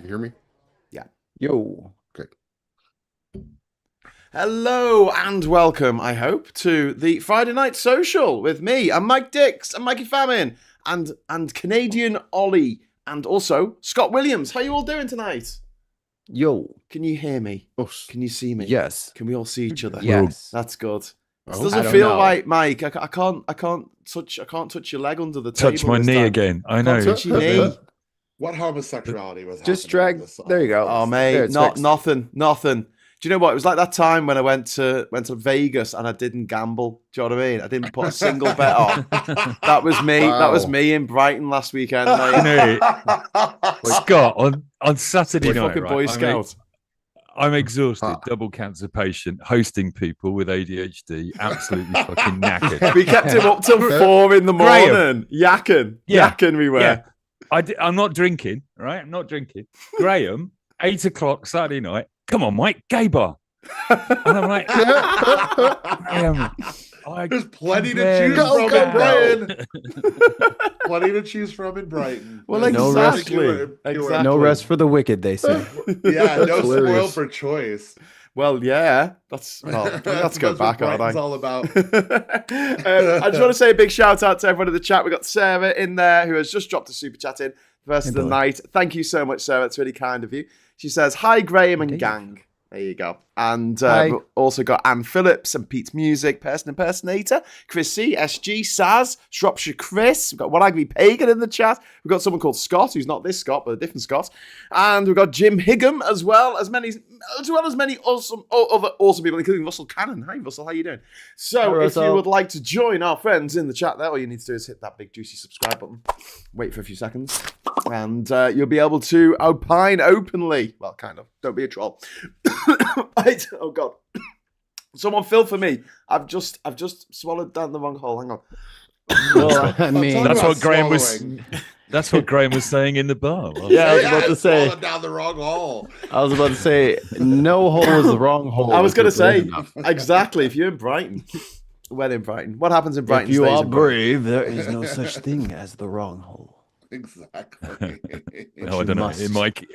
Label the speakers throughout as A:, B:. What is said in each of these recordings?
A: hear me?
B: Yeah.
C: Yo.
A: Okay.
B: Hello and welcome, I hope, to the Friday Night Social with me and Mike Dix and Mikey Famine and Canadian Ollie and also Scott Williams. How you all doing tonight?
C: Yo.
B: Can you hear me?
A: Us.
B: Can you see me?
C: Yes.
B: Can we all see each other?
C: Yes.
B: That's good. This
A: Oh.
B: doesn't
C: I don't
B: feel
C: know.
B: right, Mike. I can't touch your leg under the table.
D: Touch my
B: this
D: knee
B: time.
D: again. I
B: Can't
D: know.
B: touch your knee.
E: What homosexuality was
C: Just
E: happening in
C: drag.
E: this song?
C: There you go.
B: Oh,
C: There,
B: mate,
C: it's
B: not
C: fixed.
B: nothing. Do you know what? It was like that time when I went to Vegas and I didn't gamble. Do you know what I mean? I didn't put a single bet on. That was me.
A: Wow.
B: That was me in Brighton last weekend,
D: You
B: mate.
D: know, Scott, on Saturday
B: Like
D: night,
B: fucking
D: right,
B: Boy Scout.
D: I'm exhausted,
A: Ah.
D: double cancer patient, hosting people with ADHD, absolutely fucking knackered.
B: We kept him up till 4 in the morning, yakking.
D: Yeah.
B: Yakking we were.
D: Yeah. I'm not drinking, right? I'm not drinking. Graham, 8 o'clock Saturday night. Come on, Mike, gay bar. And I'm like, Graham,
E: There's plenty to
D: barely-
E: choose from in
A: go.
E: Brighton. Plenty to choose from in Brighton.
B: Well,
E: There's
C: No
E: nothing
B: exactly.
E: to it.
B: Exactly.
C: No rest for the wicked, they say.
E: Yeah, no spoil
A: hilarious.
E: for choice.
B: Well, yeah. Let's go
E: That's
B: back,
E: what
B: aren't
E: Brighton's
B: I?
E: all about.
B: I just want to say a big shout out to everyone in the chat. We've got Sarah in there who has just dropped a super chat in first of the
C: Hello.
B: night. Thank you so much, Sarah. It's really kind of you. She says, hi, Graeme and
C: Indeed.
B: gang. There you go. And
C: Hi.
B: we've also got Anne Phillips and Pete's Music, Person Impersonator, Chris C, SG, Saz, Shropshire Chris. We've got One Angry Pagan in the chat. We've got someone called Scott, who's not this Scott, but a different Scott. And we've got Jim Higham as well as many awesome other awesome people, including Russell Cannon. Hi, Russell. How you doing? So
C: Hi,
B: if you
C: Russell.
B: would like to join our friends in the chat there, all you need to do is hit that big juicy subscribe button. Wait for a few seconds. And you'll be able to opine openly. Well, kind of. Don't be a troll. Right. Oh God. Someone fill for me. I've just swallowed down the wrong hole. Hang on.
C: Well, I mean,
D: That's
E: Talk
D: what
E: about
D: Graham was.
E: swallowing.
D: That's what Graham was saying in the bar. wasn't
C: yeah, I was
E: Yeah,
C: about to
E: it's
C: say.
E: falling down the wrong hole.
C: No hole is the wrong hole.
B: I was
C: if
B: going to
C: you're brave
B: say,
C: enough.
B: exactly. If you're in Brighton, when in Brighton, what happens in Brighton?
C: If you
B: stays
C: are
B: in Brighton.
C: brave, there is no such thing as the wrong hole.
E: Exactly.
D: it? No, I don't know.
C: must-
D: In my case,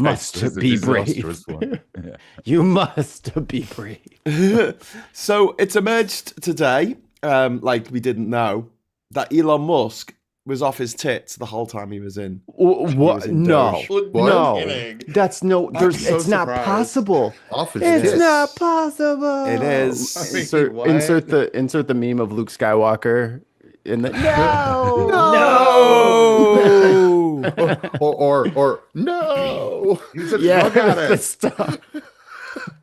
C: must
D: it's a
C: be brave.
D: disastrous one. Yeah.
C: You must be brave.
B: So it's emerged today, like we didn't know, that Elon Musk was off his tits the whole time he was in.
C: What?
B: in
C: No.
B: Doge.
A: What?
C: No.
E: Kidding.
C: That's no. There's.
E: so
C: It's not
E: surprised.
C: possible.
A: Off his
C: It's
A: tits.
C: not possible.
B: It is.
E: I mean,
C: Insert,
E: what?
C: insert the meme of Luke Skywalker in the
B: No.
A: Or no.
E: He's a
C: Yeah,
E: drug addict.
C: stop.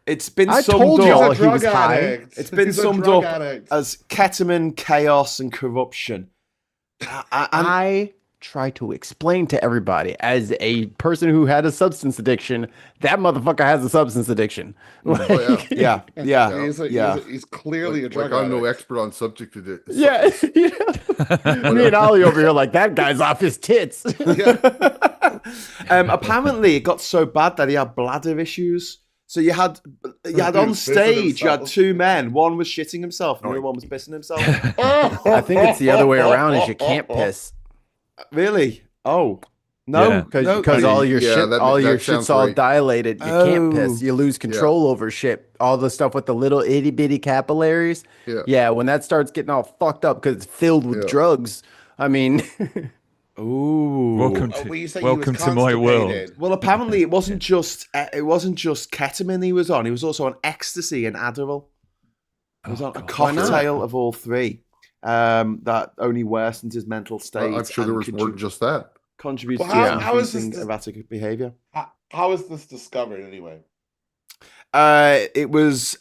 B: It's been
C: I
B: summed
C: told
B: up.
C: y'all
E: He's a
C: he
E: drug
C: was high.
E: addict.
B: It's been
E: He's a
B: summed
E: drug
B: up
E: addict.
B: as ketamine, chaos, and corruption. And
C: I try to explain to everybody, as a person who had a substance addiction, that motherfucker has a substance addiction.
A: Oh, yeah.
B: yeah.
E: He's clearly a drug
A: Like I'm no
E: addict.
A: expert on subject to this.
C: Yeah. Me and Ollie over here like, that guy's off his tits.
B: Apparently, it got so bad that he had bladder issues. So you had on
E: Pissing
B: stage, you had
E: himself.
B: two men. One was shitting himself, and the other one was pissing himself.
C: I think it's the other way around, is you can't piss.
B: Really? Oh, no,
D: Yeah.
C: Because all your
A: Yeah,
C: shit,
A: that-
C: all your
A: that sounds
C: shit's all
A: right.
C: dilated. You can't piss.
B: Oh.
C: You lose control over shit. All the stuff with the little itty bitty capillaries.
A: Yeah.
C: When that starts getting all fucked up because it's filled with
A: Yeah.
C: drugs. I mean,
B: Ooh.
D: Welcome
E: Oh, well, you
D: to
E: say he was
D: welcome to my world.
E: constipated.
B: Well, apparently, it wasn't just ketamine he was on. He was also on ecstasy and Adderall. He was on a cocktail of all three. That only worsened his mental state.
A: I'm sure there was more than just that.
B: Contributes
E: Well,
B: to
E: how is
B: increasing
E: this-
B: erratic behavior.
E: How is this discovered anyway?
B: It was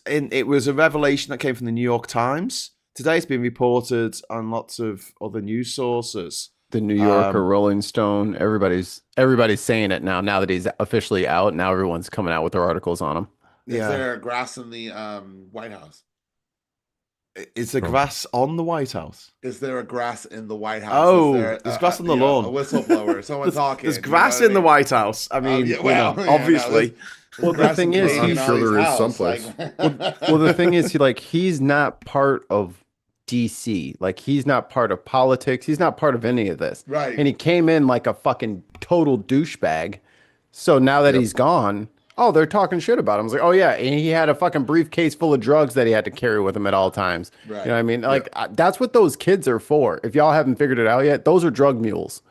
B: a revelation that came from the New York Times. Today, it's been reported on lots of other news sources.
C: the New Yorker, Rolling Stone, everybody's saying it now. Now that he's officially out, now everyone's coming out with their articles on him.
E: Is
B: Yeah.
E: there grass in the White House?
B: Is there grass on the White House?
E: Is there a grass in the White House?
B: Oh,
E: Is there,
B: there's grass on the
E: you know,
B: lawn.
E: A whistleblower, someone talking.
B: There's
E: you know
B: grass
E: what I
B: in the
E: mean?
B: White House. I mean,
E: yeah,
B: you
E: well,
B: know,
E: yeah, no,
B: obviously.
C: Well, the
E: grass
C: thing
E: in
C: is,
E: Canadian
A: I'm sure there
E: Ollie's
A: is
E: house,
A: someplace.
C: Well, the thing is, he's not part of DC. Like, he's not part of politics. He's not part of any of this.
E: Right.
C: And he came in like a fucking total douchebag So now that
A: Yep.
C: he's gone, oh, they're talking shit about him. I was like, oh yeah, and he had a fucking briefcase full of drugs that he had to carry with him at all times.
E: Right.
C: You know what I mean? Like that's what those kids are for. If y'all haven't figured it out yet, those are drug mules.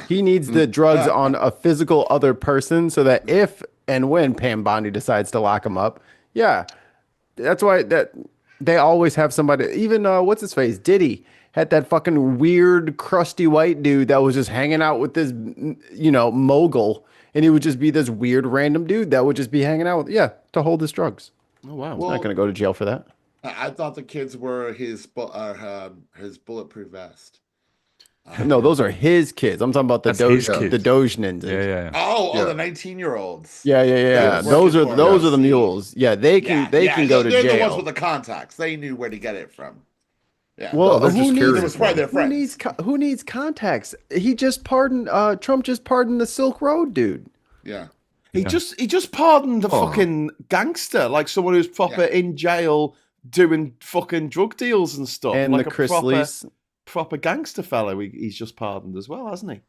C: He needs the drugs on a physical other person so that if and when Pam Bondi decides to lock him up, yeah, that's why that they always have somebody. Even what's his face, Diddy had that fucking weird crusty white dude that was just hanging out with this, mogul. And he would just be this weird random dude that would just be hanging out with, to hold his drugs.
B: Oh wow.
C: He's not going to go to jail for that.
E: I thought the kids were his bulletproof vest.
C: No, those are his kids. I'm talking about the
D: That's his
C: Doge,
D: kids.
C: the Doge ninjas.
D: Yeah.
E: Oh,
A: Yeah.
E: the 19-year-olds.
C: Yeah.
E: Yeah,
C: Those are
E: working for
C: those are the
E: us.
C: mules. Yeah, they can go to
E: they're
C: jail.
E: the ones with the contacts. They knew where to get it from. Yeah.
C: Well,
A: they're
C: who
A: just
C: needs,
A: carrying
E: it was probably their
C: who
E: friends.
C: needs who needs contacts? He just pardoned Trump just pardoned the Silk Road dude.
E: Yeah.
B: He just pardoned a fucking gangster, like someone who's proper in jail doing fucking drug deals and stuff.
C: And
B: like
C: the
B: a
C: Chrisleys.
B: proper gangster fellow. He's just pardoned as well, hasn't he?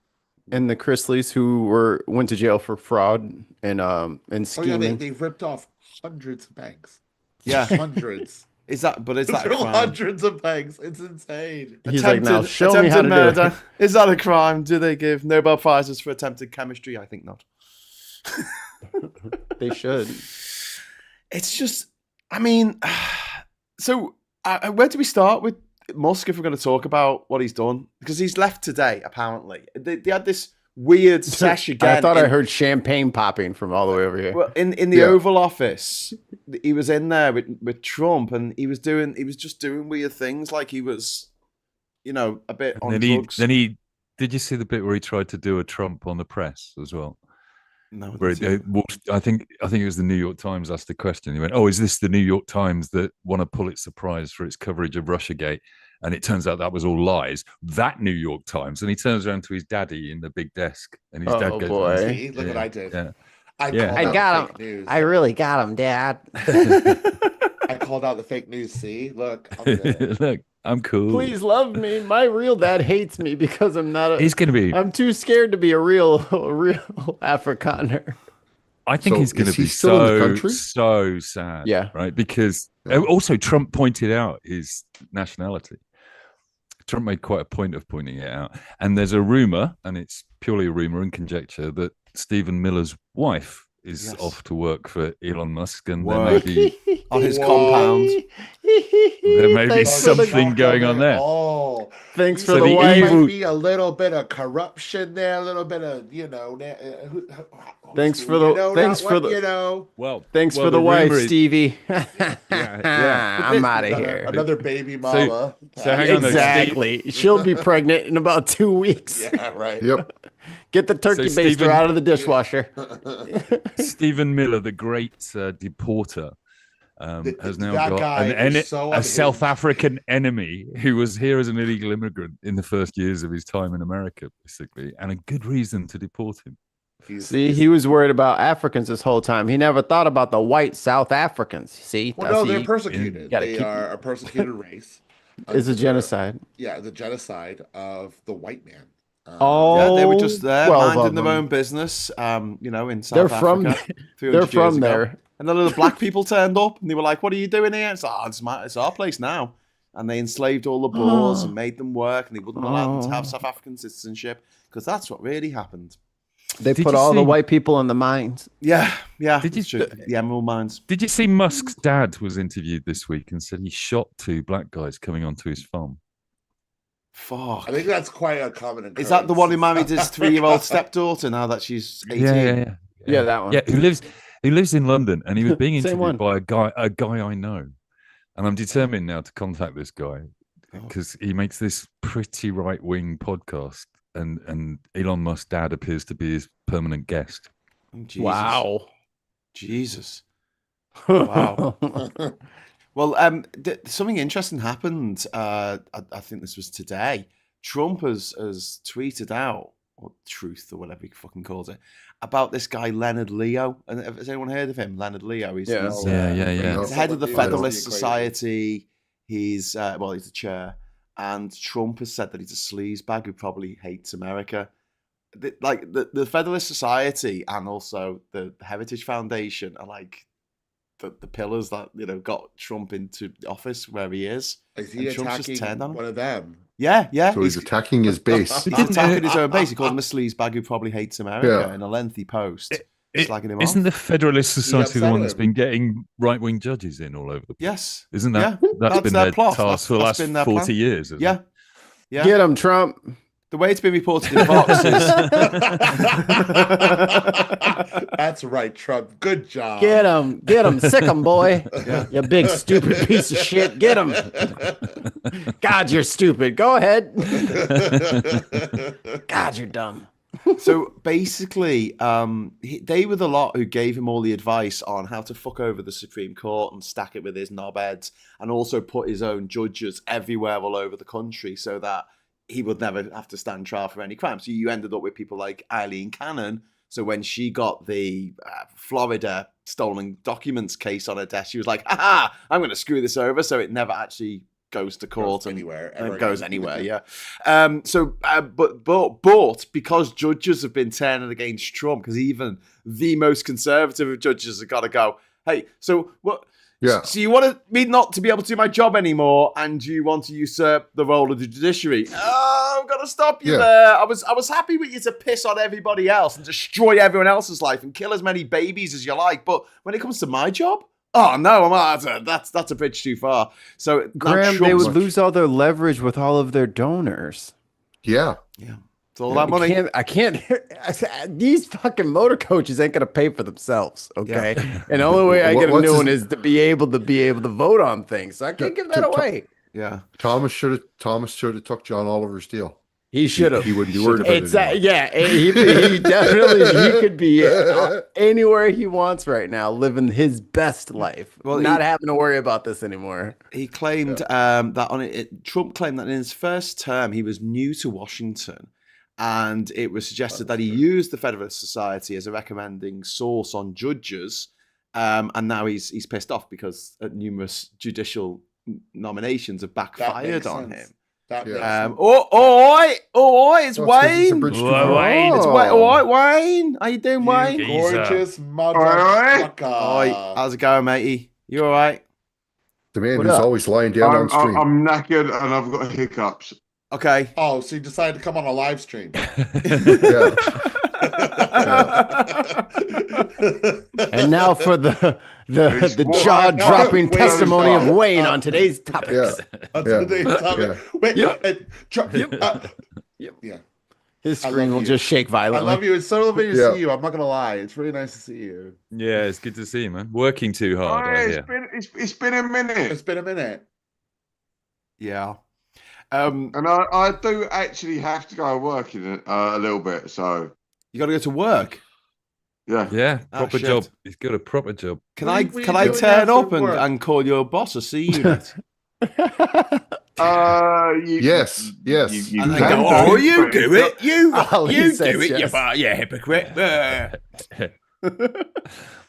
C: And the Chrisleys who went to jail for fraud and
E: Oh yeah,
C: scheming.
E: they ripped off hundreds of banks.
B: Yeah.
E: Hundreds.
B: Is that a
E: Literal
B: crime?
E: hundreds of banks. It's insane.
C: He's like, now show me how to
B: murder.
C: do it.
B: Is that a crime? Do they give Nobel Prizes for attempted chemistry? I think not.
C: They should.
B: It's just, I mean, so where do we start with Musk if we're going to talk about what he's done? Because he's left today, apparently. They had this weird sesh again.
C: I thought I heard champagne popping from all the way over here.
B: Well, in the Oval Office, he was in there with Trump, and he was just doing weird things, like he was, a bit on drugs.
D: Then he did you see the bit where he tried to do a Trump on the press as well?
B: No,
D: Where I think it was the New York Times asked the question. He went, "Oh, is this the New York Times that won a Pulitzer Prize for its coverage of Russiagate?" And it turns out that was all lies. That New York Times. And he turns around to his daddy in the big desk, and his dad goes,
C: boy.
E: See, look what I did.
D: Yeah.
E: I
C: got him.
E: News.
C: I really got him, Dad.
E: I called out the fake news. See, look.
D: Look, I'm cool.
C: Please love me. My real dad hates me because I'm not.
D: He's going to be.
C: I'm too scared to be a real Afrikaner.
D: I think
A: So
D: he's going
A: is
D: to
A: he
D: be
A: still in the country?
D: so sad.
C: Yeah.
D: Right. Because
A: Yeah.
D: also Trump pointed out his nationality. Trump made quite a point of pointing it out. And there's a rumor, and it's purely a rumor and conjecture, that Stephen Miller's wife is off to work for Elon Musk, and there may be
B: on his compound.
D: something going on there.
E: Oh,
C: Thanks
D: So
C: for the
D: the
C: wife.
D: evil-
E: might be a little bit of corruption there, a little bit of
C: Thanks for the
D: Well,
C: thanks
D: well,
C: for the wife,
D: rumor is-
C: Stevie.
D: yeah.
C: I'm out of here.
E: Another baby mama.
D: so hang on, though,
C: Exactly. She'll be pregnant in about 2 weeks.
E: Yeah, right.
A: Yep.
C: Get the turkey
D: So
C: baster
D: Stephen-
C: out of the dishwasher.
D: Stephen Miller, the great deporter, has now
E: that
D: got
E: guy is so
D: a
E: unhinged.
D: South African enemy who was here as an illegal immigrant in the first years of his time in America, basically, and a good reason to deport him.
C: See, he was worried about Africans this whole time. He never thought about the white South Africans. See,
E: Well, no, they're persecuted.
C: gotta
E: They
C: keep-
E: are a persecuted race.
C: It's a genocide.
E: Yeah, the genocide of the white man.
B: Yeah, they were just there
C: 12
B: minding
C: of
B: their
C: them.
B: own business. In South
C: They're
B: Africa.
C: from
B: 300
C: they're
B: years
C: from
B: ago.
C: there.
B: And the little black people turned up, and they were like, "What are you doing here?" It's it's our place now. And they enslaved all the Boers and made them work, and they wouldn't allow them to have South African citizenship because that's what really happened.
C: They
D: Did
C: put
D: you
C: all the
D: see-
C: white people in the mines.
B: Yeah.
D: Did you-
B: it's true. The Emerald Mines?
D: Did you see Musk's dad was interviewed this week and said he shot 2 black guys coming onto his farm?
B: Fuck.
E: I think that's quite a common occurrence.
B: Is that the one who married his 3-year-old stepdaughter now that she's 18?
C: Yeah, that one.
D: Yeah, who lives in London, and he was being
C: Same one.
D: interviewed by a guy I know, and I'm determined now to contact this guy because he makes this pretty right wing podcast, and Elon Musk's dad appears to be his permanent guest.
B: Oh, Jesus.
C: Wow.
B: Jesus. Wow. Well, something interesting happened. I think this was today. Trump has tweeted out, or Truth, or whatever he fucking calls it, about this guy Leonard Leo. And has anyone heard of him? Leonard Leo. He's
C: Yeah.
B: he's,
D: Yeah.
B: he's the head of the
E: Someone
B: Federalist
E: who-
B: Society. He's he's the chair. And Trump has said that he's a sleazebag who probably hates America. the Federalist Society and also the Heritage Foundation are like the pillars that got Trump into office where he is.
E: Is he
B: And Trump's just
E: attacking
B: turned on him.
E: one of them?
B: Yeah.
A: So he's attacking his base.
B: He's attacking his own base. He called him a sleazebag who probably hates America in a lengthy post. Slagging him
D: Isn't
B: off.
D: the Federalist Society the
E: upset
D: one that's
E: him?
D: been getting right-wing judges in all over the place?
B: Yes.
D: Isn't that
B: Yeah,
D: that's been
B: their
D: their
B: plot.
D: task for the
B: That's
D: last
B: been their
D: 40
B: plan.
D: years? Isn't
B: Yeah.
D: it?
B: Yeah.
C: Get him, Trump.
B: The way it's been reported in Fox is
E: That's right, Trump. Good job.
C: Get him, sick him, boy. You big stupid piece of shit. Get him. God, you're stupid. Go ahead. God, you're dumb.
B: so basically, they were the lot who gave him all the advice on how to fuck over the Supreme Court and stack it with his knobheads, and also put his own judges everywhere all over the country so that he would never have to stand trial for any crime. So you ended up with people like Eileen Cannon. So when she got the Florida stolen documents case on her desk, she was like, "Aha! I'm going to screw this over," so it never actually goes to court and
E: anywhere.
B: and goes anywhere. Yeah. But because judges have been turning against Trump, because even the most conservative of judges have got to go, hey, so what?
A: Yeah.
B: So you want me not to be able to do my job anymore, and you want to usurp the role of the judiciary? Oh, I've got to stop you there. I was happy with you to piss on everybody else and destroy everyone else's life and kill as many babies as you like, but when it comes to my job, oh no, that's a bridge too far. So
C: Graeme, they would lose all their leverage with all of their donors.
A: Yeah.
B: It's all about money.
C: I can't. These fucking motor coaches ain't gonna pay for themselves, okay? And the only way I get a new one is to be able to vote on things. So I can't give that away.
B: Yeah,
A: Thomas should have took John Oliver's deal.
C: He should have.
A: He wouldn't be worried about it.
C: He definitely could be anywhere he wants right now, living his best life, not having to worry about this anymore.
B: he claimed that Trump claimed that in his first term he was new to Washington, and it was suggested that he used the Federalist Society as a recommending source on judges, and now he's pissed off because numerous judicial nominations have backfired on him. It's Wayne.
D: Wayne.
B: It's Wayne. How you doing, Wayne?
E: Gorgeous motherfucker.
B: Oi, how's it going, matey? You all right?
A: The man who's always lying down on stream.
F: I'm knackered and I've got hiccups.
B: Okay.
E: Oh, so you decided to come on a live stream.
A: Yeah.
C: And now for the jaw-dropping testimony of Wayne on today's topics.
E: Yeah.
C: His screen will just shake
E: I
C: violently.
E: love you. It's so lovely to see you. I'm not gonna lie. It's really nice to see you.
D: Yeah, it's good to see you, man. Working too hard. I hear.
F: It's been a minute.
E: It's been a minute.
B: Yeah.
F: And I do actually have to go work in a little bit. So
B: You got to go to work.
F: yeah.
D: Proper
B: shit.
D: job. He's got a proper job.
B: Can
E: What
B: I
E: are you
B: can I
E: doing
B: turn
E: after
B: up
E: work?
B: and call your boss a C unit?
A: Yes.
F: You
B: And they
F: can
B: go, oh,
F: do,
B: you
F: but
B: do it, you
C: Ali
B: do
C: says
B: it,
C: yes.
B: you hypocrite.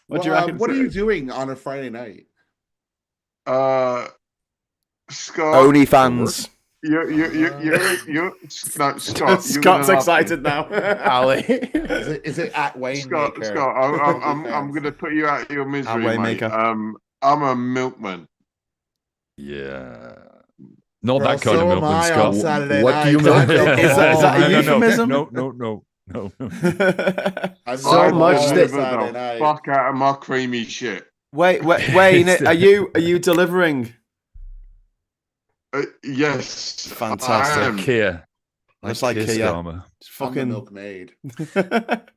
B: What do you reckon?
E: What are you doing on a Friday night?
F: Scott.
B: OnlyFans.
F: Scott.
B: Scott's excited now.
C: Ali.
E: Is it at Wayne?
F: Scott, I'm going to put you out of your misery, mate.
B: Waymaker.
F: I'm a milkman.
D: Yeah. Not
E: Bro,
D: that kind
E: so
D: of
E: am
D: milkman,
E: I
D: Scott.
E: on Saturday
A: What do you
E: night.
A: milk?
B: Is that a euphemism?
D: No.
E: I'm
C: So
E: not
C: much
E: on
C: that-
E: Saturday night.
F: Fuck out of my creamy shit.
B: Wait, Wayne, are you delivering?
F: Yes.
B: Fantastic.
F: I am.
D: Kia.
B: It's like
D: Kia
B: Kia.
D: Starmer.
E: I'm the
B: Fucking
E: milkmaid.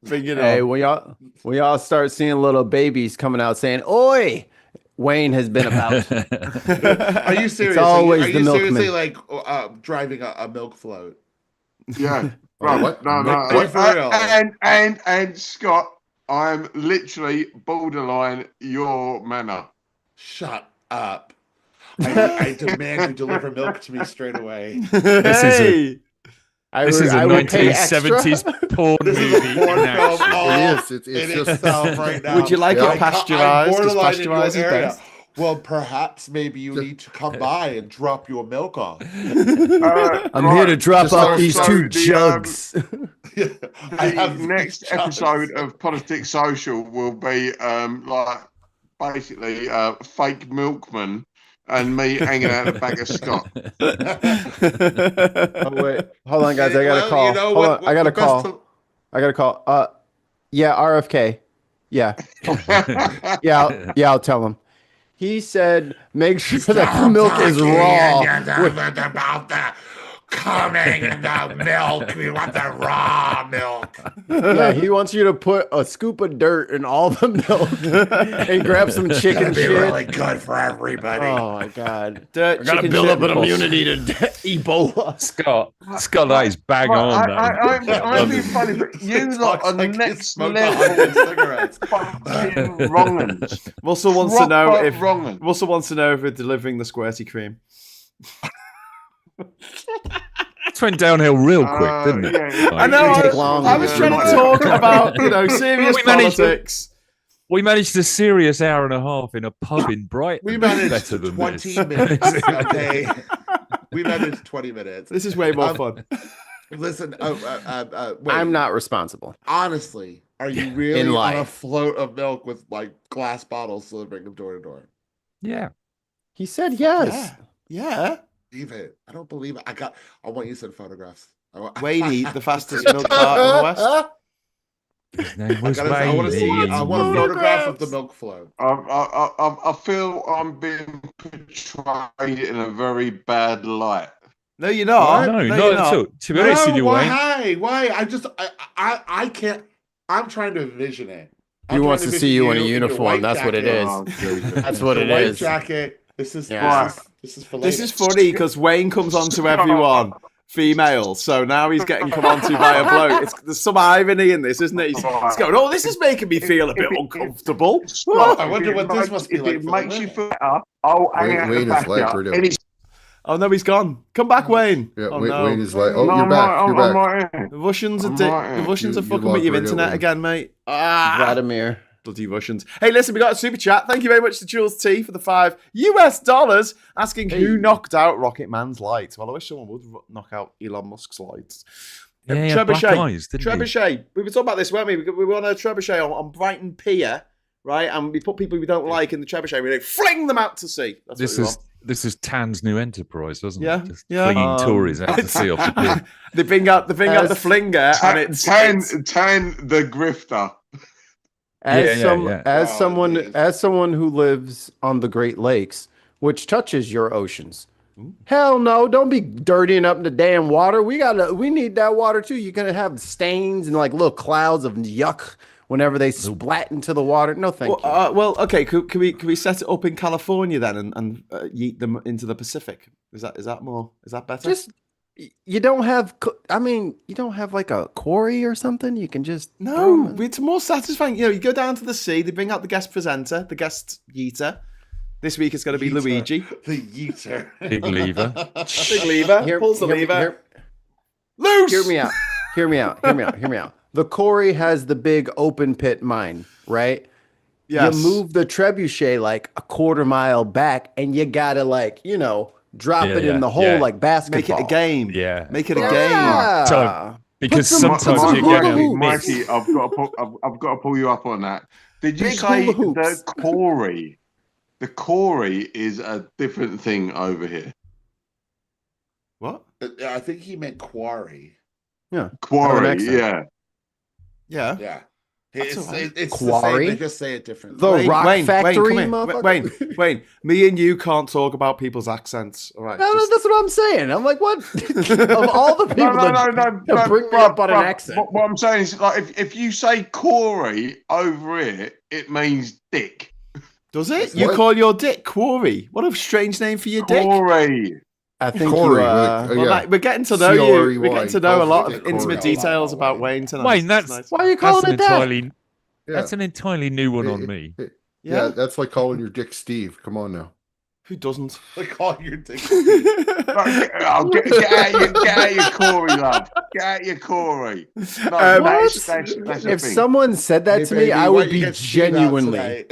B: bring it
C: Hey,
B: on.
C: when y'all start seeing little babies coming out saying, "Oi, Wayne has been about."
E: Are you serious?
C: always
E: are
C: the
E: you seriously
C: milkman.
E: like driving a milk float?
F: Yeah.
A: Oh, what?
F: No.
E: Are you for real?
F: And Scott, I'm literally borderline your manner.
E: Shut up. I demand you deliver milk to me straight away.
B: Hey!
D: This is a
C: I would pay extra.
D: 1970s porn movie in
E: Porn film.
D: action.
E: Oh,
A: It is. It's
E: it
A: just-
E: itself right now.
B: Would you like
A: Yeah.
B: it pasteurized?
E: I'm
B: Because
E: borderline in your
B: pasteurized is
E: area.
B: best.
E: Well, perhaps maybe you need to come by and drop your milk off.
C: I'm here to drop
A: Just
C: off
A: like-
C: these
F: so
C: two
F: the,
C: jugs.
F: Next episode of Politics Social will be basically fake milkman and me hanging out the back of Scott.
C: Oh wait, hold on, guys. I got a call.
E: You know
C: Hold on, I got a call. I got a call. Yeah, RFK. Yeah, I'll tell him. He said, make sure that the milk is raw.
E: About the coming in the milk. We want the raw milk.
C: Yeah, he wants you to put a scoop of dirt in all the milk and grab some chicken
E: It'd be
C: shit.
E: really good for everybody.
C: Oh my god.
B: Dirt,
C: I gotta
B: chicken
C: build
B: shit,
C: up an
B: of course.
C: immunity to Scott,
D: Scott, that is bang on.
F: I'm being funny, but you lot are next level
E: cigarettes.
F: fucking wrong'uns.
B: Russell wants to know
F: Proper
B: if
F: wrong'uns.
B: Russell wants to know if we're delivering the squirty cream.
D: It went downhill real quick, didn't it?
F: yeah.
B: I know.
C: take long.
B: I was trying to talk about serious
D: We managed to-
B: politics.
D: We managed a serious hour and a half in a pub in Brighton.
E: We
D: That's
E: managed
D: better than
E: 20
D: this.
E: minutes a day. We managed 20 minutes.
B: This is way more fun.
E: Listen, wait.
C: I'm not responsible.
E: Honestly, are you really
C: In
E: on a
C: life.
E: float of milk with like glass bottles delivering them door to door?
D: Yeah.
C: He said yes.
B: Yeah.
E: Believe it. I don't believe it. I want you to send photographs.
B: Wayne, the fastest milk cart in the West.
D: His name
E: I
D: was
E: want to see it. I want a photograph of the
C: Photographs.
E: milk flow.
F: I feel I'm being portrayed in a very bad light.
B: No, you're not.
D: No,
B: you're
D: not at all. To be honest with you, Wayne,
E: Why? I can't. I'm trying to envision it.
C: He wants to see you in a uniform. That's what it is.
F: Oh, Jesus.
C: That's what it
E: White
C: is.
E: jacket. This is
C: Yeah.
E: this is for
B: This
E: later.
B: is funny because Wayne comes on to everyone female, so now he's getting come on to by a bloke. There's some irony in this, isn't it? He's going, oh, this is making me feel a bit uncomfortable.
E: I wonder what this must be
F: If
E: like
F: it
E: for
F: makes
E: the
F: you
E: women.
F: feel better, I'll hang out the
A: Wayne is
F: back
A: like
F: here.
A: right
F: Any-
A: now.
B: Oh no, he's gone. Come back, Wayne.
A: Yeah,
B: Oh,
A: Wayne,
B: no.
A: Wayne is like, oh,
F: No,
A: you're
F: I'm
A: back.
F: right-
A: You're
F: I'm
A: back.
F: right here.
B: The Russians are
F: I'm
B: the
F: right.
B: Russians are
A: You
B: fucking with your
A: logged right
B: internet
A: in.
B: again, mate. Ah,
C: Vladimir.
B: bloody Russians. Hey, listen, we got a super chat. Thank you very much to Jules T for the $5 asking who knocked out Rocket Man's lights. Well, I wish someone would knock out Elon Musk's lights.
D: yeah, he had black eyes, didn't he?
B: Trebuchet. We were talking about this, weren't we? We were on a Trebuchet on Brighton Pier, right? And we put people we don't like in the Trebuchet. We fling them out to sea. That's
D: This is Tan's new enterprise, wasn't
B: Yeah,
D: it? Just
B: yeah.
D: flinging Tories out to sea off the pier.
B: They bring out the flinger, and it's
F: Tan the grifter.
C: As
D: Yeah.
C: someone who lives on the Great Lakes, which touches your oceans. Hell no, don't be dirtying up the damn water. We need that water too. You're gonna have stains and like little clouds of yuck whenever they splat into the water. No, thank you.
B: well, okay. Can we set it up in California then and yeet them into the Pacific? Is that better?
C: Just you don't have. You don't have like a quarry or something. You can just
B: no. It's more satisfying. You get down to the sea. They bring out the guest presenter, the guest yeeter. This week it's going to be Luigi.
E: The yeeter.
D: Big lever.
B: Big lever. Pulls the lever. Loose.
C: Hear me out. The quarry has the big open pit mine, right?
B: Yes.
C: You move the trebuchet like a quarter mile back, and you gotta drop it in the hole like basketball.
B: Make it a game.
D: Yeah.
B: Make it a game.
C: Yeah.
D: So, because
C: Put some-
D: sometimes you're going to miss.
F: Mikey, I've got to pull you up on that. Did you
C: Big
F: say
C: hula hoops.
F: the quarry? The quarry is a different thing over here.
B: What?
E: I think he meant quarry.
C: Yeah.
F: Quarry,
C: accent.
F: yeah.
B: Yeah.
E: Yeah.
B: That's
E: It's,
B: all right.
E: it's
C: Quarry?
E: the same. They just say it differently.
C: The rock factory,
B: come here.
C: motherfucker.
B: Wayne, me and you can't talk about people's accents. All right.
C: No,
B: just-
C: that's what I'm saying. I'm like, what? Of all the people that bring me up on an accent.
F: What I'm saying is, like, if you say Corey over here, it means dick.
B: Does it?
C: That's
B: You
C: what-
B: call your dick Quarry? What a strange name for your dick.
F: Corey.
C: I think
A: Corey,
C: you,
B: Well, mate, we're getting to know you.
A: C-O-R-E-Y.
B: We're getting to know a lot of
F: Corey.
B: intimate
E: Corey.
B: details about Wayne tonight.
D: Wayne,
B: It's
D: that's-
C: why are you calling it that?
D: That's an entirely new one on me.
A: Yeah, that's like calling your dick Steve. Come on now.
B: Who doesn't?
E: They call your dick.
F: Get out your Corey, love. Get out your Corey. No, that's the
C: If
F: thing.
C: someone said that
E: Hey,
C: to me,
E: baby,
C: I
E: why
C: would
E: you
C: be
E: get Steve out
C: genuinely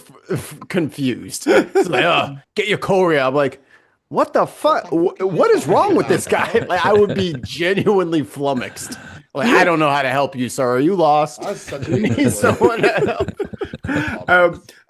E: tonight?
C: confused. It's like, get your Corey out. I'm like, What the fuck? What is wrong with this guy? Like, I would be genuinely flummoxed. Like, I don't know how to help you, sir. Are you lost?
E: That's such
C: You need someone to help.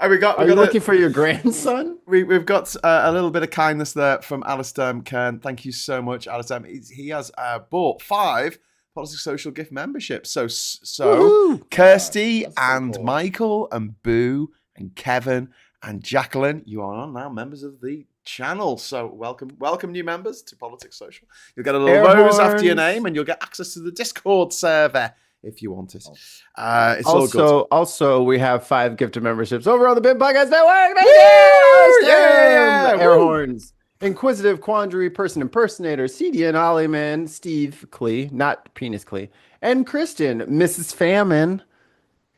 B: And we got
C: Are you looking for your grandson?
B: We've got a little bit of kindness there from Alistair Kern. Thank you so much, Alistair. He has bought 5 Politics Social gift memberships. So
C: Woohoo!
B: Kirsty
E: That's so
B: and
E: cool.
B: Michael and Boo and Kevin and Jacqueline, you are now members of the channel. So welcome new members to Politics Social. You'll get a little
C: Air
B: rose after your
C: horns.
B: name, and you'll get access to the Discord server if you want it. It's all good.
C: Also, we have 5 gifted memberships over on the Big Podcast Network. Thank
B: Woo!
C: you!
B: Yeah!
C: Air
B: Woo!
C: horns. Inquisitive Quandary Person Impersonator, CD and Ollyman, Steve Klee, not Penis Klee, and Kristen, Mrs. Famine.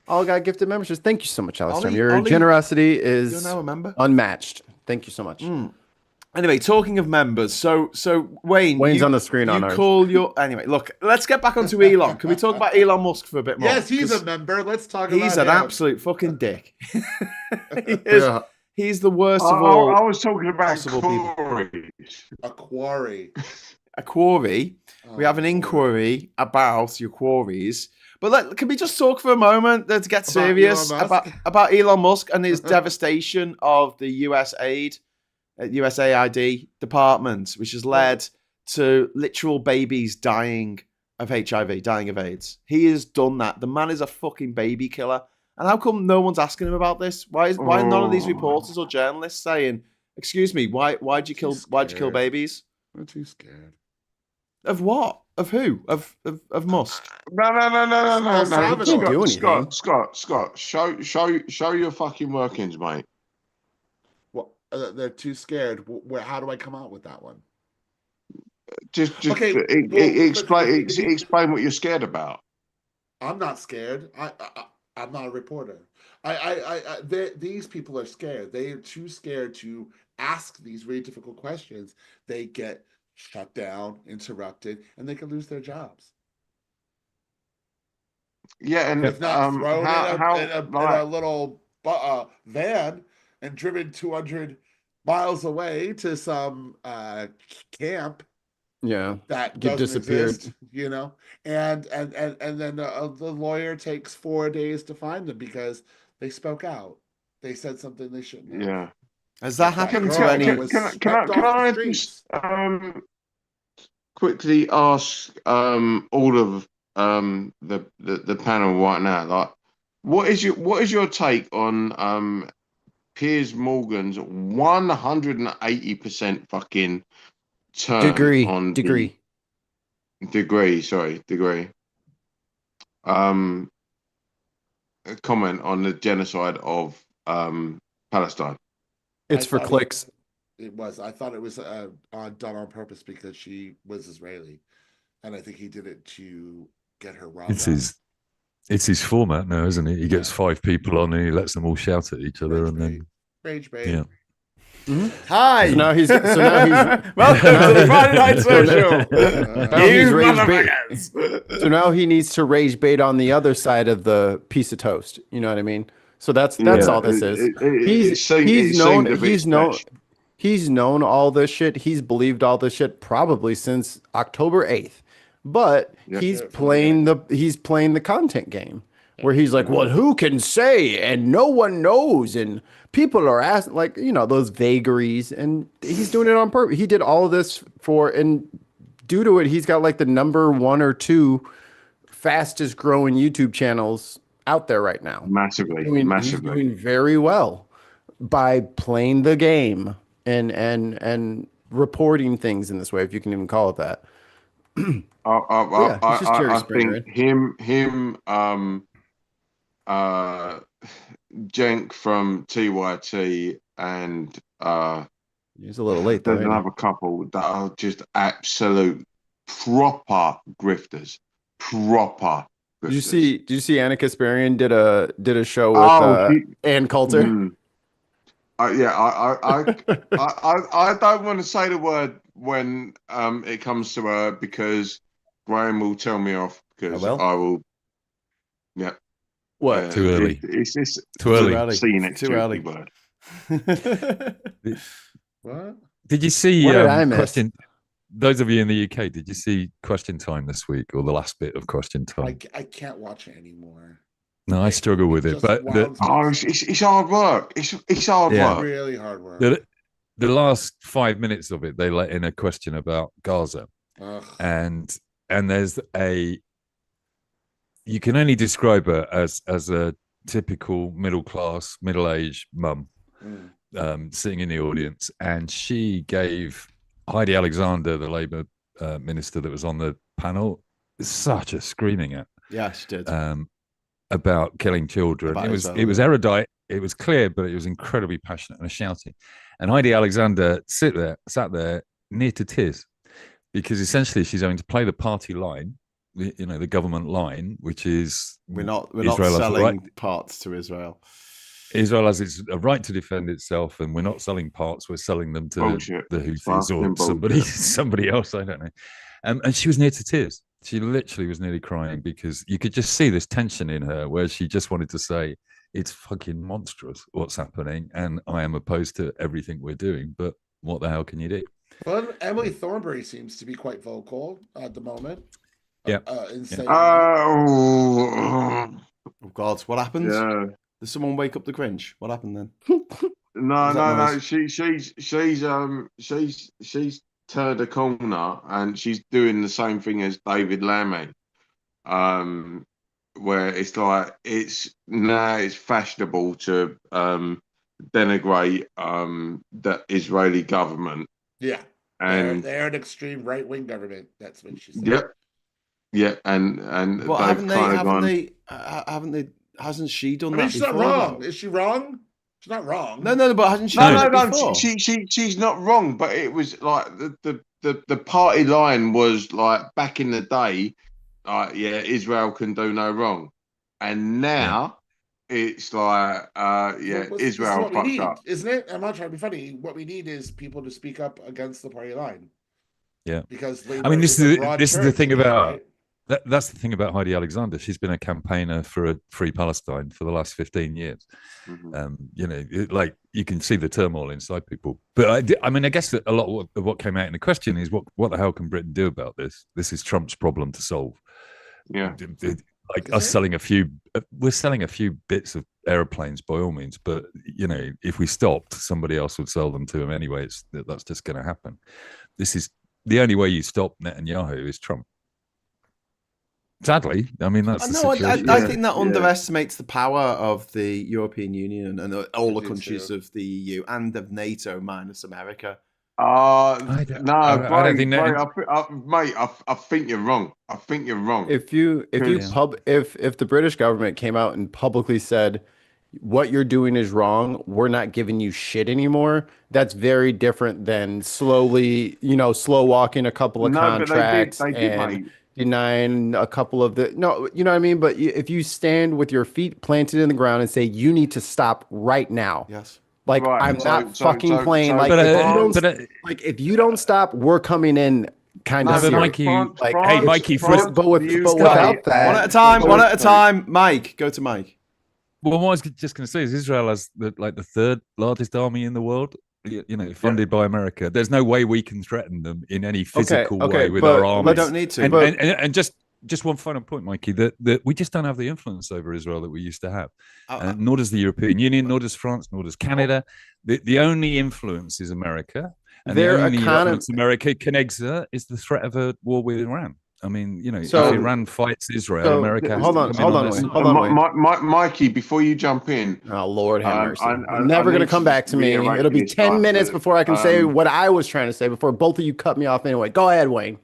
C: All got gifted memberships. Thank you so much, Alistair.
B: Ollie,
C: Your generosity
B: You're
C: is
B: now a member.
C: unmatched. Thank you so much.
B: Anyway, talking of members, so Wayne,
C: Wayne's on the screen on ours.
B: call your anyway. Look, let's get back onto Elon. Can we talk about Elon Musk for a bit more?
E: Yes, he's
B: 'Cause
E: a member. Let's talk about
B: he's an
E: him.
B: absolute fucking dick. He's the worst of
F: I
B: all.
F: was talking about
B: possible people.
F: quarries.
E: A quarry.
B: A quarry. We have an
E: Oh,
B: inquiry about your quarries. But can we just talk for a moment to get serious
E: Elon Musk?
B: about Elon Musk and his devastation of the USAID department, which has led to literal babies dying of HIV, dying of AIDS. He has done that. The man is a fucking baby killer. And how come no one's asking him about this? Why none of these reporters or journalists saying, "Excuse me, why'd you kill babies?"
E: I'm too scared.
B: Of what? Of who? Of Musk?
F: No.
E: Salvador.
C: Can't do anything.
F: Scott, show your fucking workings, mate.
E: Well, they're too scared. How do I come out with that one?
F: Just
E: Okay,
F: explain what you're scared about.
E: I'm not scared. I'm not a reporter. These people are scared. They are too scared to ask these really difficult questions. They get shut down, interrupted, and they can lose their jobs.
F: Yeah, and
E: If not thrown in a
F: like,
E: little van and driven 200 miles away to some camp
C: Yeah.
E: that
C: Get
E: doesn't
C: disappeared.
E: exist, you know, and then the lawyer takes 4 days to find them because they spoke out. They said something they shouldn't have.
F: yeah.
B: Has that happened to
E: Girl
B: any?
E: was
F: Can
E: swept
F: I
E: off the
F: just
E: streets.
F: quickly ask all of the panel right now, like, what is your take on Piers Morgan's 180% fucking turn
C: Degree.
F: on
C: Degree.
F: degree. A comment on the genocide of Palestine.
C: It's
E: I
C: for
E: thought
C: clicks.
E: I thought it was done on purpose because she was Israeli, and I think he did it to get her riled
D: It's
E: up.
D: it's his format now, isn't it? He gets 5 people on and he lets them all shout at each other, and then
E: Rage bait.
D: yeah.
B: Hi.
C: So now he's
B: Welcome to the Friday Night Social.
C: Now he's
B: You
C: rage bait.
B: motherfuckers.
C: So now he needs to rage bait on the other side of the piece of toast. You know what I mean? So that's all this is. He's known all this shit. He's believed all this shit probably since October 8th. But he's playing the content game where he's like, well, who can say? And no one knows. And people are asking, like, you know, those vagaries. And he's doing it on purpose. He did all of this and due to it, he's got like the number 1 or 2 fastest growing YouTube channels out there right now.
F: Massively.
C: He's doing very well by playing the game and reporting things in this way, if you can even call it that.
F: I think him, Jenk from TYT, and
C: he's a little late though.
F: there's another couple that are just absolute proper grifters.
C: Did you see Anna Kasparian did a show with Ann Coulter?
F: Yeah, I don't want to say the word when it comes to her because Graeme will tell me off because I will. Yeah.
C: What?
D: Too early.
F: It's just
D: Too early.
F: Seen it.
B: Too early.
F: Word.
E: What?
D: Did you see
C: What did I miss?
D: question? Those of you in the UK, did you see Question Time this week or the last bit of Question Time?
E: I can't watch it anymore.
D: No, I struggle with it, but
F: it's hard work. It's hard work.
E: Really hard work.
D: The last 5 minutes of it, they let in a question about Gaza, and there's you can only describe her as a typical middle class, middle aged mum sitting in the audience, and she gave Heidi Alexander, the Labour minister that was on the panel, such a screaming at.
B: Yeah, she did.
D: About killing children. It was erudite, it was clear, but it was incredibly passionate and shouting. And Heidi Alexander sat there near to tears, because essentially she's having to play the party line, the government line, which is
B: we're not
D: Israel
B: selling parts to Israel.
D: Israel has its a right to defend itself, and we're not selling parts; we're selling them to the Houthis or somebody else. I don't know. And she was near to tears. She literally was nearly crying, because you could just see this tension in her, where she just wanted to say, "It's fucking monstrous what's happening, and I am opposed to everything we're doing. But what the hell can you do?"
E: Well, Emily Thornberry seems to be quite vocal at the moment.
D: Yeah.
F: Oh
E: God,
B: what happened?
F: Yeah.
B: Did someone wake up the Grinch? What happened then?
F: No. She's turned a corner, and she's doing the same thing as David Lammy, where it's like it's fashionable to denigrate the Israeli government.
E: Yeah,
F: and
E: they're an extreme right wing government. That's what she said.
F: Yep. Yeah, and
B: but haven't they? Hasn't she done that?
E: She's
B: before,
E: not wrong.
B: though?
E: Is she wrong? She's not wrong.
B: No, but hasn't she?
F: No. She's not wrong. But it was like the party line was like back in the day, Israel can do no wrong, and now it's like Israel fucked up,
E: isn't it? I'm not trying to be funny. What we need is people to speak up against the party line.
D: Yeah,
E: because
D: this is the thing about. Right? That's the thing about Heidi Alexander. She's been a campaigner for a free Palestine for the last 15 years.
F: Mm-hmm.
D: Like you can see the turmoil inside people. But I guess that a lot of what came out in the question is what the hell can Britain do about this? This is Trump's problem to solve.
F: Yeah,
D: we're selling a few bits of airplanes by all means, but if we stopped, somebody else would sell them to them anyway. That's just going to happen. This is the only way you stop Netanyahu is Trump. Sadly, that's the situation.
B: I think that underestimates the power of the European Union and all the countries of the EU and of NATO minus America.
F: I don't think mate. I think you're wrong. I think you're wrong.
C: If the British government came out and publicly said, what you're doing is wrong, we're not giving you shit anymore, that's very different than slow walking a couple of contracts
F: they did, mate.
C: Denying a couple of you know what I mean? But if you stand with your feet planted in the ground and say, you need to stop right now.
B: Yes.
C: Like, right. I'm not fucking playing. If you don't stop, we're coming in kind of
D: serious. Mikey,
C: but without that.
B: One at a time. Mike, go to Mike.
D: Well, what I was just going to say is Israel has the third largest army in the world. Funded by America. There's no way we can threaten them in any physical way with our armies.
B: We don't need to.
D: And just one final point, Mikey, that we just don't have the influence over Israel that we used to have. Nor does the European Union, nor does France, nor does Canada. The only influence is America. And the only influence America can exert is the threat of a war with Iran. I mean, if Iran fights Israel, America.
C: Hold on,
F: Mikey. Before you jump in,
C: oh Lord have mercy! I'm never going to come back to me. It'll be 10 minutes before I can say what I was trying to say before both of you cut me off. Anyway, go ahead, Wayne.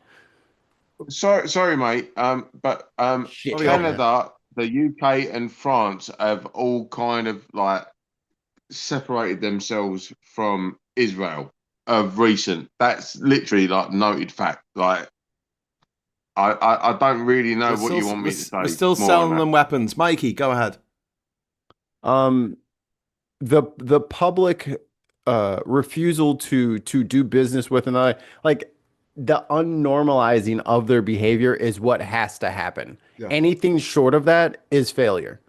F: Sorry, mate. But Canada, the UK, and France have all kind of like separated themselves from Israel of recent. That's literally like noted fact. Like. I don't really know what you want me to say.
B: We're still selling them weapons. Mikey, go ahead.
C: The public refusal to do business with another, like the unnormalizing of their behavior is what has to happen. Yeah. Anything short of that is failure.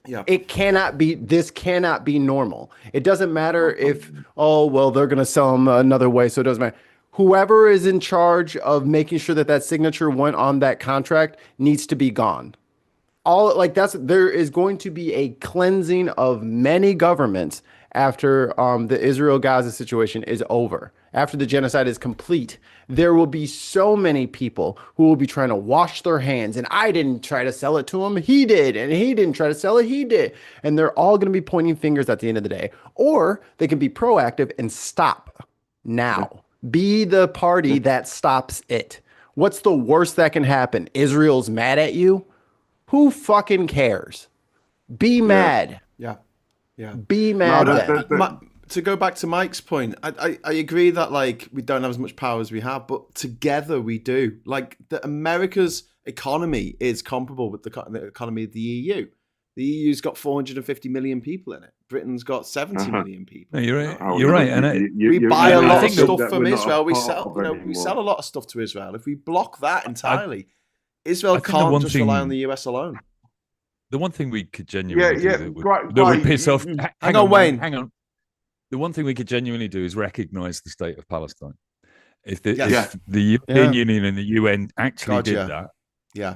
B: Yeah.
C: It cannot be, this cannot be normal. It doesn't matter if, oh, well, they're going to sell them another way, so it doesn't matter. Whoever is in charge of making sure that that signature went on that contract needs to be gone. There is going to be a cleansing of many governments after the Israel-Gaza situation is over. After the genocide is complete, there will be so many people who will be trying to wash their hands. And I didn't try to sell it to him. He did. And he didn't try to sell it. He did. And they're all going to be pointing fingers at the end of the day. Or they can be proactive and stop now. Be the party that stops it. What's the worst that can happen? Israel's mad at you? Who fucking cares? Be mad.
B: Yeah. Yeah.
C: Be mad.
B: To go back to Mike's point, I agree that like we don't have as much power as we have, but together we do. Like America's economy is comparable with the economy of the EU. The EU's got 450 million people in it. Britain's got 70 million people.
D: No, you're right. You're right. And
B: we buy a lot of stuff
F: that
B: from
F: we're not
B: Israel.
F: a
B: We
F: part
B: sell,
F: of anymore.
B: we sell a lot of stuff to Israel. If we block that entirely, Israel
D: I think the
B: can't
D: one
B: just
D: thing-
B: rely on the US alone.
D: the one thing we could genuinely
F: Yeah,
D: do
F: great,
D: that would
F: great.
D: piss off.
B: Hang on, Wayne.
D: Hang on. The one thing we could genuinely do is recognise the state of Palestine. If the European Union and the UN actually did that,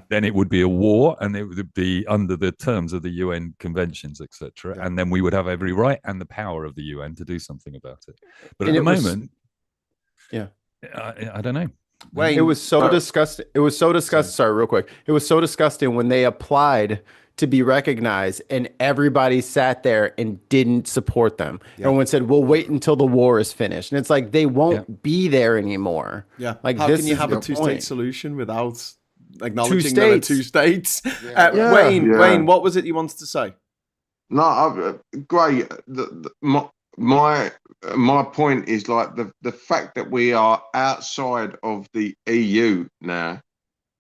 D: then it would be a war, and it would be under the terms of the UN conventions, etc. And then we would have every right and the power of the UN to do something about it. But at the moment, I don't know.
B: Wayne,
C: it was so disgusting. It was so disgusting. Sorry, real quick. It was so disgusting when they applied to be recognized and everybody sat there and didn't support them. Everyone said, we'll wait until the war is finished. And it's like, they won't be there anymore.
B: Yeah.
C: Like,
B: how
C: this
B: can you
C: is
B: have
C: the
B: a two-state
C: point.
B: solution without acknowledging there are two states? Wayne, what was it you wanted to say?
F: No, great. My point is like the fact that we are outside of the EU now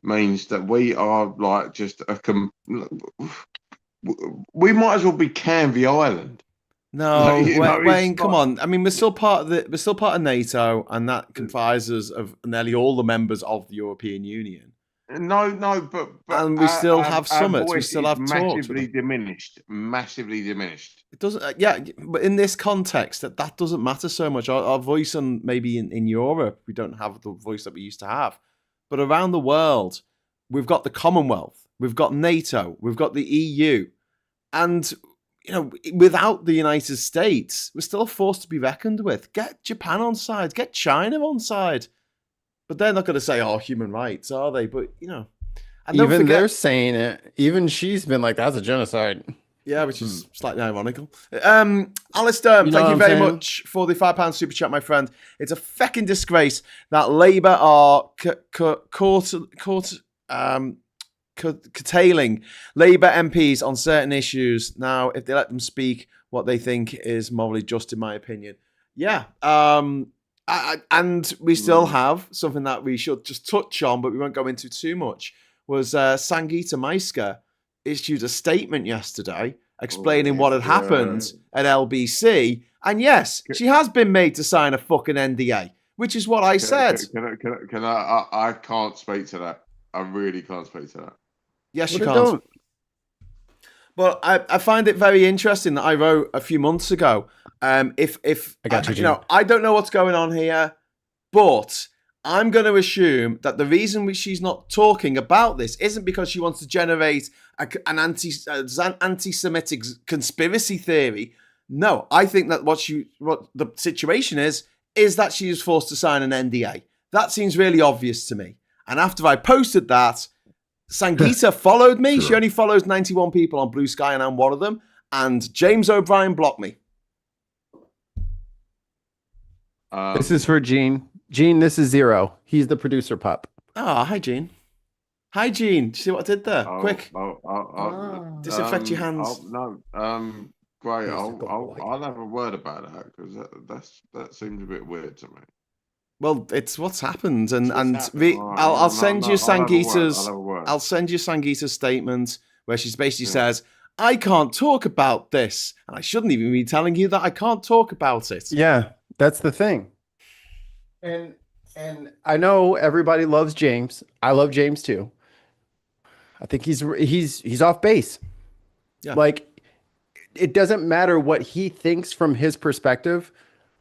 F: means that we are like just we might as well be Canvey Island.
B: No, Wayne, come on. I mean, we're still part of NATO, and that comprises of nearly all the members of the European Union.
F: No, but
B: and we still have summits. We still have talks.
F: Massively diminished.
B: It doesn't. But in this context, that doesn't matter so much. Our voice, and maybe in Europe, we don't have the voice that we used to have. But around the world, we've got the Commonwealth, we've got NATO, we've got the EU, and without the United States, we're still a force to be reckoned with. Get Japan on side, get China on side. But they're not going to say, "Oh, human rights," are they? But
C: even they're saying it. Even she's been like, "That's a genocide."
B: Yeah, which is slightly ironical. Alistair, thank you very much for the £5 super chat, my friend. It's a fecking disgrace that Labour are curtailing Labour MPs on certain issues. Now, if they let them speak what they think is morally just, in my opinion. Yeah. And we still have something that we should just touch on, but we won't go into too much, was Sangita Myser issued a statement yesterday explaining what had happened at LBC. And yes, she has been made to sign a fucking NDA, which is what I said.
F: Can I can't speak to that. I really can't speak to that.
B: Yes, you can't. But I find it very interesting that I wrote a few months ago. I don't know what's going on here, but I'm going to assume that the reason she's not talking about this isn't because she wants to generate an anti-Semitic conspiracy theory. No, I think that what the situation is that she is forced to sign an NDA. That seems really obvious to me. And after I posted that, Sangita followed me. Sure. She only follows 91 people on Blue Sky, and I'm one of them. And James O'Brien blocked me.
C: This is for Gene. Gene, this is Zero. He's the producer pup.
B: Oh, hi, Gene. Hi, Gene. Do you see what I did there? Quick. Disinfect your hands.
F: Great. I'll have a word about that, because that seems a bit weird to me.
B: Well, it's what's happened, I'll send you Sangita's. I'll send you Sangita's statement where she basically says, "I can't talk about this, and I shouldn't even be telling you that I can't talk about it."
C: Yeah, that's the thing. And I know everybody loves James. I love James too. I think he's off base.
B: Yeah.
C: Like, it doesn't matter what he thinks from his perspective.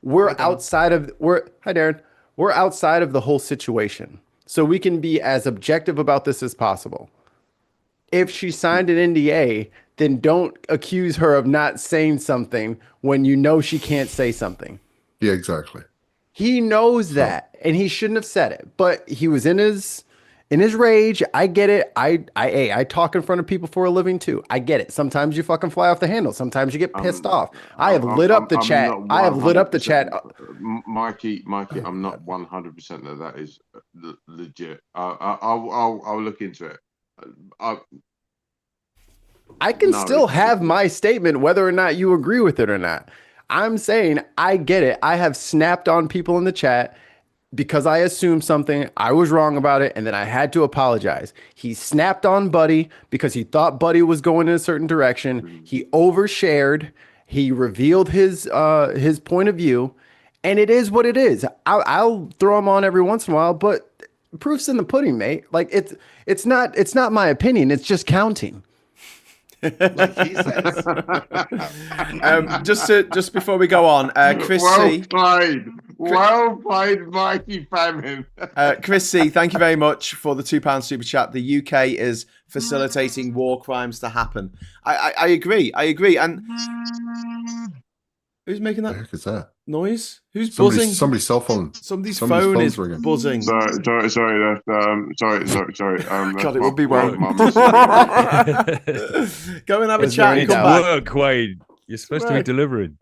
C: We're outside of hi Darren. We're outside of the whole situation. So we can be as objective about this as possible. If she signed an NDA, then don't accuse her of not saying something when you know she can't say something.
A: Yeah, exactly.
C: He knows that, and he shouldn't have said it. But he was in his rage. I get it. I talk in front of people for a living too. I get it. Sometimes you fucking fly off the handle. Sometimes you get pissed off. I have lit up the chat. I have lit up the chat.
F: Mikey, I'm not 100% that is legit. I'll look into it.
C: I can still have my statement whether or not you agree with it or not. I'm saying I get it. I have snapped on people in the chat because I assumed something. I was wrong about it, and then I had to apologize. He snapped on Buddy because he thought Buddy was going in a certain direction. He overshared. He revealed his point of view, and it is what it is. I'll throw him on every once in a while, but proof's in the pudding, mate. Like it's not my opinion. It's just counting.
E: Like he says.
B: Just before we go on, Chris C.
F: Well played, Mikey Famine.
B: Chris C, thank you very much for the £2 super chat. The UK is facilitating war crimes to happen. I agree. And who's making that?
A: What the heck is that?
B: Noise? Who's buzzing?
A: Somebody's cell phone.
B: Somebody's phone is
A: ringing.
B: buzzing.
F: Sorry.
B: God, it would be well.
F: Mum.
B: Go and have a
C: Is
B: chat
C: there
B: and
C: any
B: come
C: doubt?
B: back.
D: Work, Wade. You're supposed to be
B: Right.
D: delivering.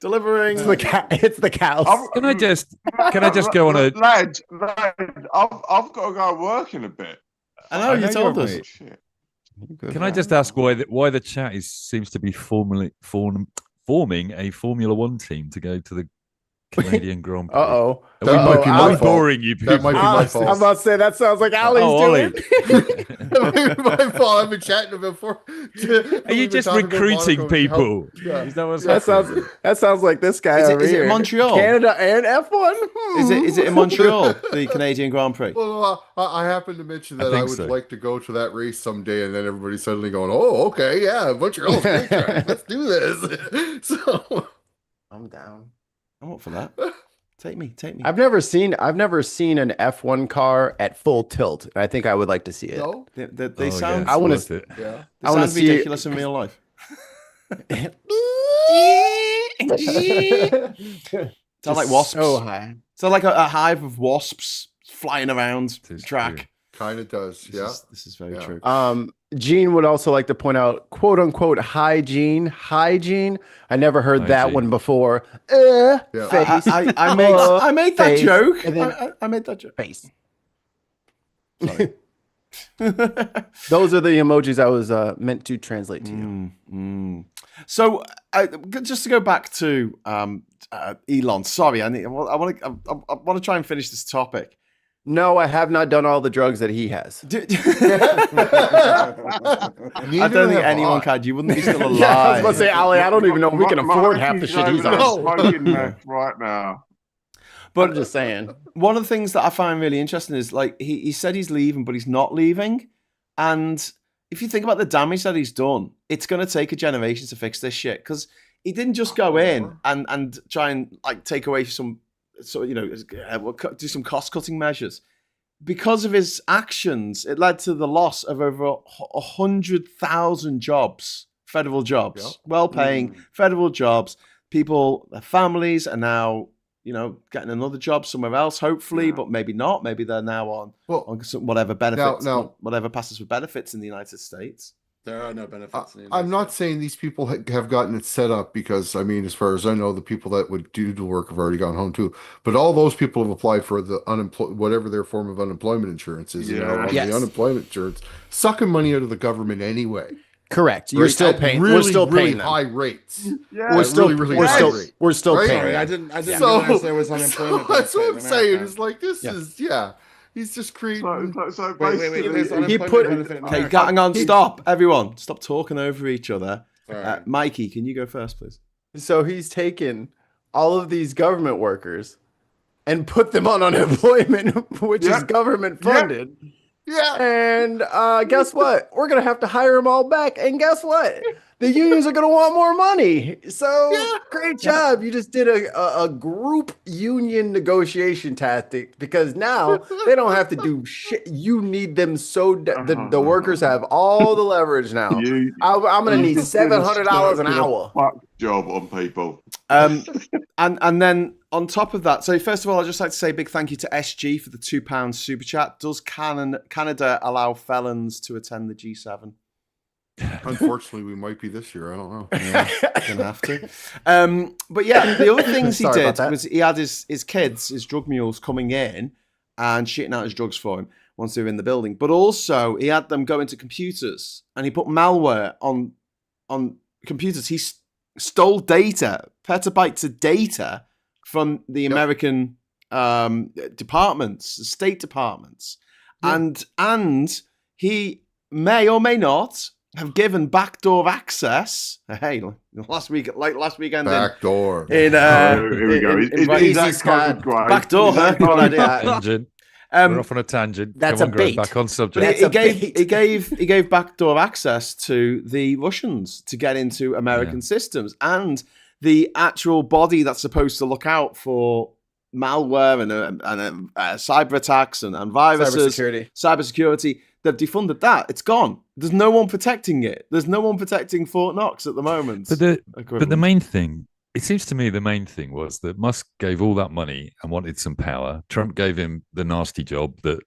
B: Delivering.
C: It's the cows.
D: Can I just go on a?
F: Lads, I've got to go work in a bit.
B: I know, you told
D: you're
B: us.
D: right.
F: Shit.
D: Can I just ask why the chat seems to be forming a Formula One team to go to the Canadian Grand Prix?
C: Uh-oh.
A: That might be
D: Am
A: my
D: I
A: fault.
D: boring you people?
A: That might be my fault.
C: I'm about to say that sounds like Ali's
D: Ollie.
C: doing.
A: That might be my fault. I've been chatting before.
D: Are you just recruiting people?
A: Yeah.
D: Is that what's
C: That
D: happening?
C: sounds like this guy
B: Is
C: over
B: it
C: here.
B: Montreal?
C: Canada and F1.
B: Is it in Montreal, the Canadian Grand Prix?
A: Well, I happened to mention
D: I
A: that I
D: think
A: would
D: so.
A: like to go to that race someday, and then everybody's suddenly going, "Oh, okay, yeah, Montreal's great track. Let's do this." So
C: I'm down.
B: I'm up for that. Take me.
C: I've never seen an F1 car at full tilt. And I think I would like to see it.
A: no,
B: They
D: Oh,
B: sound.
D: yeah,
C: I wanna
D: it's worth it.
A: yeah.
B: They
C: I wanna
B: sound
C: see it-
B: ridiculous in real life. Sound like wasps.
C: So high.
B: Sound like a hive of wasps flying around
D: It is
B: track.
D: true.
A: Kind of does, yeah.
B: This is very
A: Yeah.
B: true.
C: Gene would also like to point out, quote unquote, hygiene. I never heard that
D: Hygiene.
C: one before.
A: Yeah.
C: Face.
B: I made that
C: face,
B: joke.
C: and then-
B: I made that joke.
C: Face.
B: Sorry.
C: Those are the emojis I was meant to translate to you.
B: So, just to go back to Elon. Sorry, I want to try and finish this topic.
C: No, I have not done all the drugs that he has.
B: I don't think anyone can. You wouldn't be still alive.
C: Yeah, I was about to say, Ali, I don't even know if we can afford half the shit he's on.
F: Smoking meth right now.
C: But I'm just saying.
B: One of the things that I find really interesting is like he said he's leaving, but he's not leaving. And if you think about the damage that he's done, it's going to take a generation to fix this shit. Because he didn't just go in and try and like take away some, so do some cost cutting measures. Because of his actions, it led to the loss of over 100,000 jobs, federal jobs,
A: Yep.
B: well-paying federal jobs. People, their families are now, getting another job somewhere else, hopefully, but maybe not. Maybe they're now on some, whatever benefits,
A: now-
B: whatever passes for benefits in the United States.
E: There are no benefits. in the
A: I'm
E: United
A: not
E: States.
A: saying these people have gotten it set up because, I mean, as far as I know, the people that would do the work have already gone home too. But all those people have applied for the whatever their form of unemployment insurance is.
F: Yeah.
A: On
C: Yes.
A: the unemployment insurance, sucking money out of the government anyway.
C: Correct. You're
A: Right?
C: still
A: At
C: paying.
A: Really,
C: We're still
A: really
C: paying them.
A: high rates.
F: Yeah.
C: We're
A: At
C: still,
A: really
C: we're
A: high
C: still,
A: rate.
C: we're still
A: Right?
C: paying
E: Sorry, I
C: them.
E: didn't
A: So
E: realize there was unemployment.
A: that's what I'm
E: benefit in
A: saying.
E: America.
A: It's like this
C: Yeah.
A: is He's just creating.
F: So
E: Wait,
F: basically,
E: there's
C: He
E: unemployment
C: put-
E: benefit in
B: Okay,
E: America.
B: hang on, stop, everyone. Stop talking over each other.
E: Sorry.
B: Mikey, can you go first, please?
C: So he's taken all of these government workers and put them on unemployment, which is
F: Yep.
C: government funded.
A: Yeah.
C: And guess what? We're going to have to hire them all back. And guess what? The unions are going to want more money. So great job. You just did a group union negotiation tactic because now they don't have to do shit. You need them the workers have all the leverage now. I'm going to need $700 an hour.
F: Fuck job on people.
B: And then on top of that, so first of all, I'd just like to say a big thank you to SG for the £2 super chat. Does Canada allow felons to attend the G7?
A: Unfortunately, we might be this year. I don't know.
B: Yeah, gonna have to. But yeah, the other things he did was he had his kids, his drug mules, coming in and shitting out his drugs for him once they were in the building. But also he had them go into computers and he put malware on computers. He stole data, petabytes of data from the American departments, state departments, and he may or may not have given backdoor access. Hey, last weekend,
A: backdoor.
B: Here
F: we go.
B: Backdoor, huh? Good idea.
D: Tangent. We're off on a tangent.
C: That's
D: Come on,
C: a bait.
D: Graeme, back on subject.
B: He gave backdoor access to the Russians to get into American systems, and the actual body that's supposed to look out for malware and cyber attacks and viruses, cybersecurity. They've defunded that. It's gone. There's no one protecting it. There's no one protecting Fort Knox at the moment.
D: But the main thing, it seems to me the main thing was that Musk gave all that money and wanted some power. Trump gave him the nasty job that,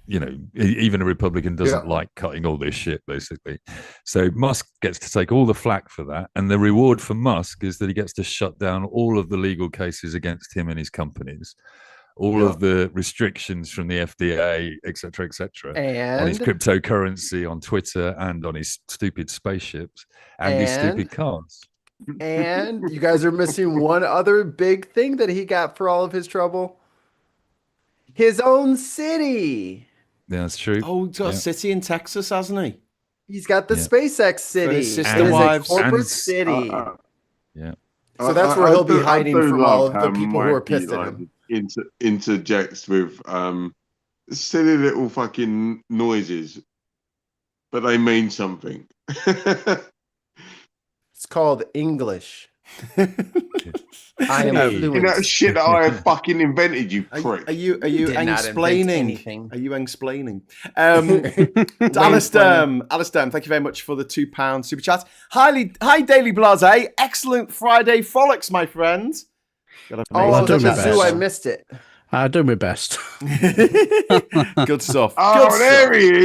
D: even a Republican doesn't like cutting all this shit, basically. So Musk gets to take all the flack for that. And the reward for Musk is that he gets to shut down all of the legal cases against him and his companies. All of the restrictions from the FDA, et cetera, on his cryptocurrency, on Twitter, and on his stupid spaceships and his stupid cars.
C: And you guys are missing one other big thing that he got for all of his trouble. His own city.
D: Yeah, that's true.
B: Oh, he's got a city in Texas, hasn't he?
C: He's got the SpaceX city.
B: His sister wives.
C: Corporate city.
D: Yeah.
C: So that's where he'll be hiding from all of the people who are pissed at him.
F: Interjects with silly little fucking noises, but they mean something.
C: It's called English. I am fluent.
F: You know shit that I have fucking invented, you prick.
B: Are you explaining? Are you explaining? Alistair, thank you very much for the £2 super chat. Hi, Daily Blase. Excellent Friday frolics, my friend.
C: I missed it.
G: I'll do my best.
B: Good stuff.
F: There he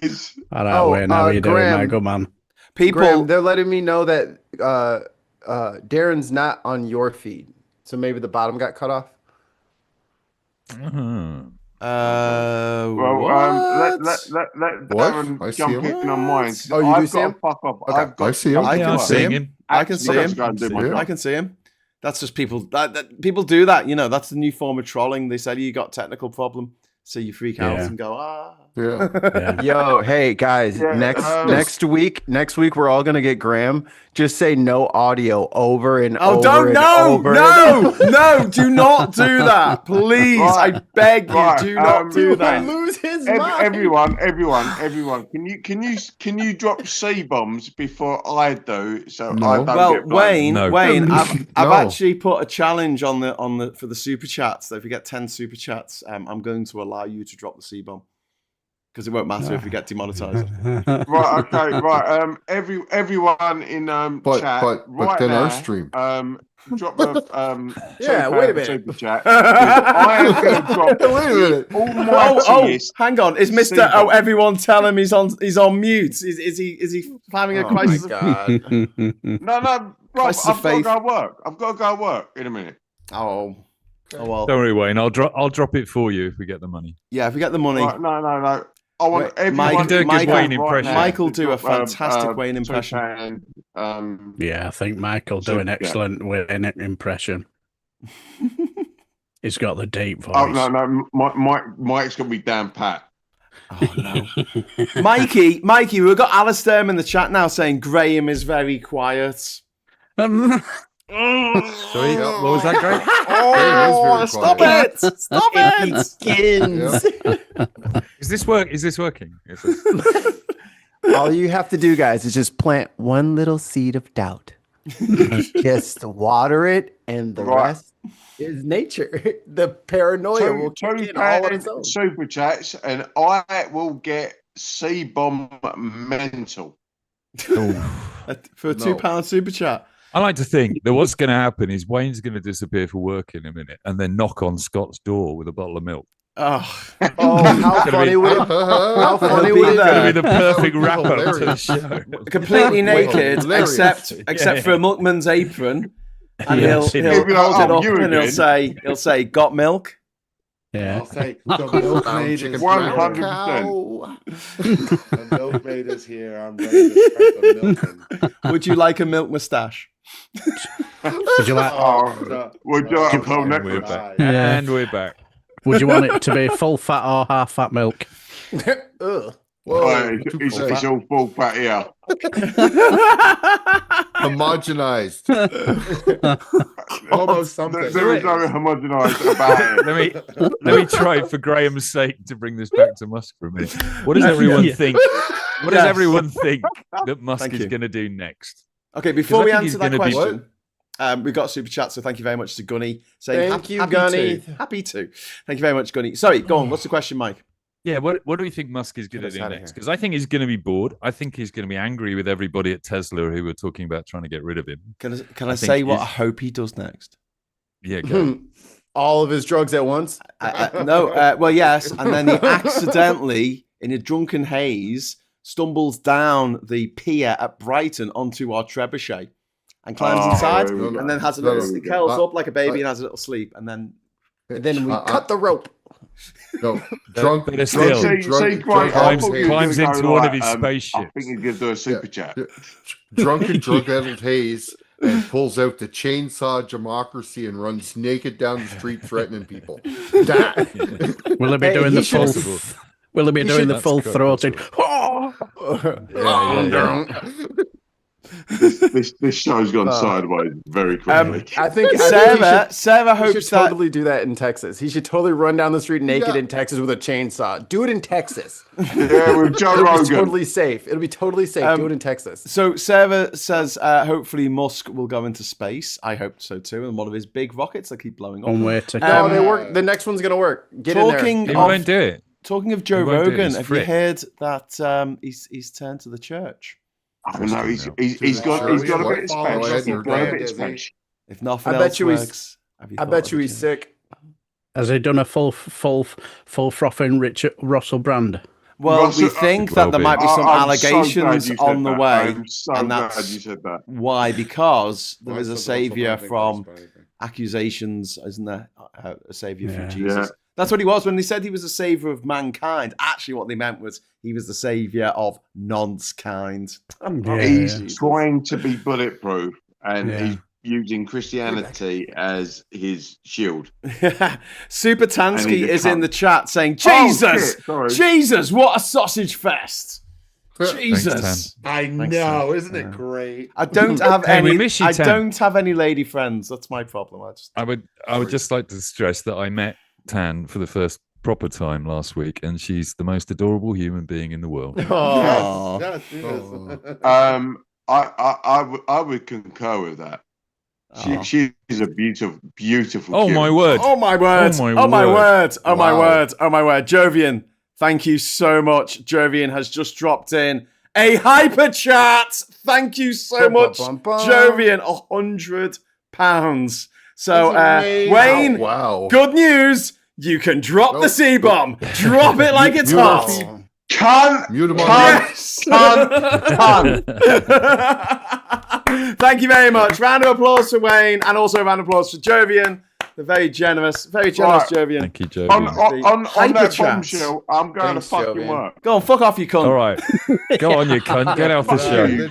F: is.
G: All right, Wayne, how are you doing, my good man?
C: Graham, they're letting me know that Darren's not on your feed, so maybe the bottom got cut off.
F: Let Darren jump in on mine.
C: Oh, you do see him?
F: Fuck off.
C: Okay.
A: I see him.
B: I can see him. That's just people. People do that. That's the new form of trolling. They say you got technical problem, so you freak out and go
C: Yeah. Yo, hey guys, next week we're all gonna get Graeme. Just say no audio over and over. No, do not do that, please. I beg you, do not do that. Lose his
F: mind. Everyone. Can you drop C bombs before I do? So I don't.
B: Wayne, I've actually put a challenge on the for the super chats. So if you get 10 super chats, I'm going to allow you to drop the C bomb. Because it won't matter if we get demonetized.
F: Right. Everyone in chat.
A: But then our stream.
F: Drop the
C: wait a minute.
F: Super chat. I am going to drop.
A: Wait a minute.
B: Hang on. Is Mr. Everyone tell him he's on mute? Is he having a crisis?
C: Oh my God.
F: No, bro, I've got to go work in a minute.
B: Oh well.
D: Don't worry, Wayne. I'll drop it for you if we get the money.
B: Yeah, if we get the money.
F: Right, no. I want
B: Mike
F: do
B: a good Wayne impression. Michael do a fantastic Wayne impression.
G: Yeah, I think Michael do an excellent Wayne impression. He's got the deep voice.
F: Oh no, Mike's got me down pat.
B: Oh no, Mikey, we've got Alistair in the chat now saying Graeme is very quiet.
D: Sorry, what was that, Graeme?
B: Stop it!
C: Skins.
D: Is this working?
C: All you have to do, guys, is just plant one little seed of doubt. Just water it, and the rest is nature. The paranoia will kick in all on its own.
F: Super chats, and I will get C-bomb mental.
B: For a £2 super chat.
D: I like to think that what's going to happen is Wayne's going to disappear for work in a minute and then knock on Scott's door with a bottle of milk.
B: Oh,
C: how funny would it? How funny would it?
D: It's going to be the perfect wrap up to the show.
B: Completely naked, except for a milkman's apron, and he'll hold it up and he'll say, "Got milk?"
G: Yeah.
E: I'll say the milkmaid is
F: 100%.
E: The milkmaid is here. I'm ready to crack the milk.
B: Would you like a milk mustache?
G: Would you like?
F: Would you like a whole neck?
D: And we're back.
G: Would you want it to be full fat or half fat milk?
C: Ugh.
A: Whoa,
F: It's all full fat here.
A: homogenized.
E: Almost something.
F: There is no homogenized about it.
D: Let me try for Graham's sake to bring this back to Musk for a minute. What does everyone think? What does everyone think that Musk is going to do next?
B: Okay, before we answer that question, we've got a super chat, so thank you very much to Gunny saying
C: Thank you, Gunny.
B: Happy to. Thank you very much, Gunny. Sorry, go on. What's the question, Mike?
D: Yeah, what do we think Musk is going to do next? Because I think he's going to be bored. I think he's going to be angry with everybody at Tesla who were talking about trying to get rid of him.
B: Can I say what I hope he does next?
D: Yeah, go.
C: All of his drugs at once?
B: No, well, yes. And then he accidentally, in a drunken haze, stumbles down the pier at Brighton onto our trebuchet and climbs inside and then has a little, he curls up like a baby and has a little sleep. And then
C: we cut the rope.
A: No, drunk
D: climbs into one of his spaceships.
F: I think he's going to do a super chat.
A: Drunken, drug-addled haze, and pulls out the chainsaw democracy and runs naked down the street threatening people.
G: Will he be doing the full? Will he be doing the full throated?
F: This show's gone sideways very quickly.
C: I think
B: Sarah hopes
C: should totally do that in Texas. He should totally run down the street naked in Texas with a chainsaw. Do it in Texas.
F: Yeah, with Joe Rogan.
C: It'll be totally safe. It'll be totally safe. Do it in Texas.
B: So Sarah says, hopefully Musk will go into space. I hope so too. And one of his big rockets that keep blowing up.
C: No, they work. The next one's gonna work. Get in there.
D: He won't do it.
B: Talking of Joe Rogan, have you heard that he's turned to the church?
F: I don't know. He's got a bit of Spanish.
B: If nothing else works,
C: I bet you he's sick.
G: Has he done a full frothing Richard Russell Brand?
B: Well, we think that there might be some allegations on the way, and that's
F: you said that.
B: Why? Because there is a savior from accusations, isn't there? A savior from Jesus. Yeah. That's what he was when they said he was a savior of mankind. Actually, what they meant was he was the savior of nonce-kind.
F: He's trying to be bulletproof, and he's using Christianity as his shield.
B: Super Tansky is in the chat saying, Jesus! Jesus, what a sausage fest! Jesus.
E: I know, isn't it great?
B: I don't have I don't have any lady friends. That's my problem.
D: I would just like to stress that I met Tan for the first proper time last week, and she's the most adorable human being in the world.
E: Yes,
F: I would concur with that. She's a beautiful.
D: Oh my word!
B: Oh my word! Oh my word! Oh my word! Oh my word! Jovian, thank you so much. Jovian has just dropped in a hyper chat. Thank you so much, Jovian. £100. So, Wayne, good news. You can drop the C-bomb. Drop it like it's hot.
F: Mute him on.
B: Yes. Thank you very much. Round of applause for Wayne, and also a round of applause for Jovian. The very generous Jovian.
D: Thank you, Jovian.
F: On that bombshell, I'm going to fucking work.
B: Go on, fuck off, you cunt.
D: All right. Go on, you cunt. Get off the show.
B: You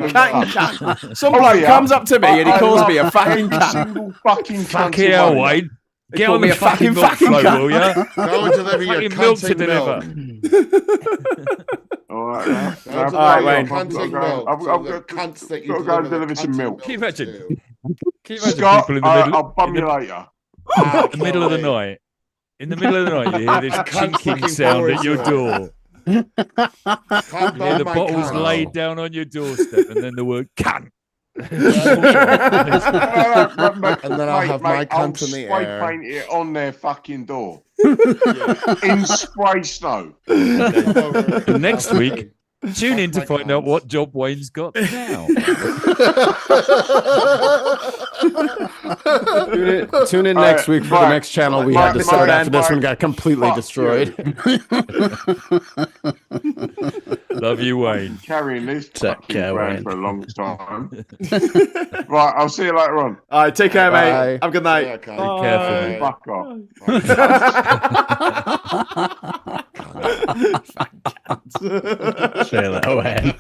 B: cunt. Some bloke comes up to me and he calls me a fucking cunt.
F: Fucking
D: hell, Wayne. Get on the fucking milk flow, will ya?
E: Go and deliver your
D: milk to deliver.
F: All right,
E: Wayne.
F: I've got to go and deliver some milk.
D: Can you imagine?
F: Scott,
D: people in the middle?
F: I'll bum you later.
D: In the middle of the night. In the middle of the night, you hear this clinking sound at your door. Yeah, the bottle's laid down on your doorstep, and then the word "cunt."
E: And then I'll have my cunt in the air.
F: Paint it on their fucking door in spray snow.
D: Next week, tune in to find out what job Wayne's got now.
C: Tune in next week for the next channel we had to start after this one got completely destroyed.
D: Love you, Wayne.
F: Carrying this
G: Take care,
F: brand
G: Wayne.
F: for a long time. Right, I'll see you later on.
B: All right, take care,
C: Bye.
B: mate. Have a good night.
E: Yeah, okay.
D: Be careful, mate.
F: Fuck off.
G: See you later, Wayne.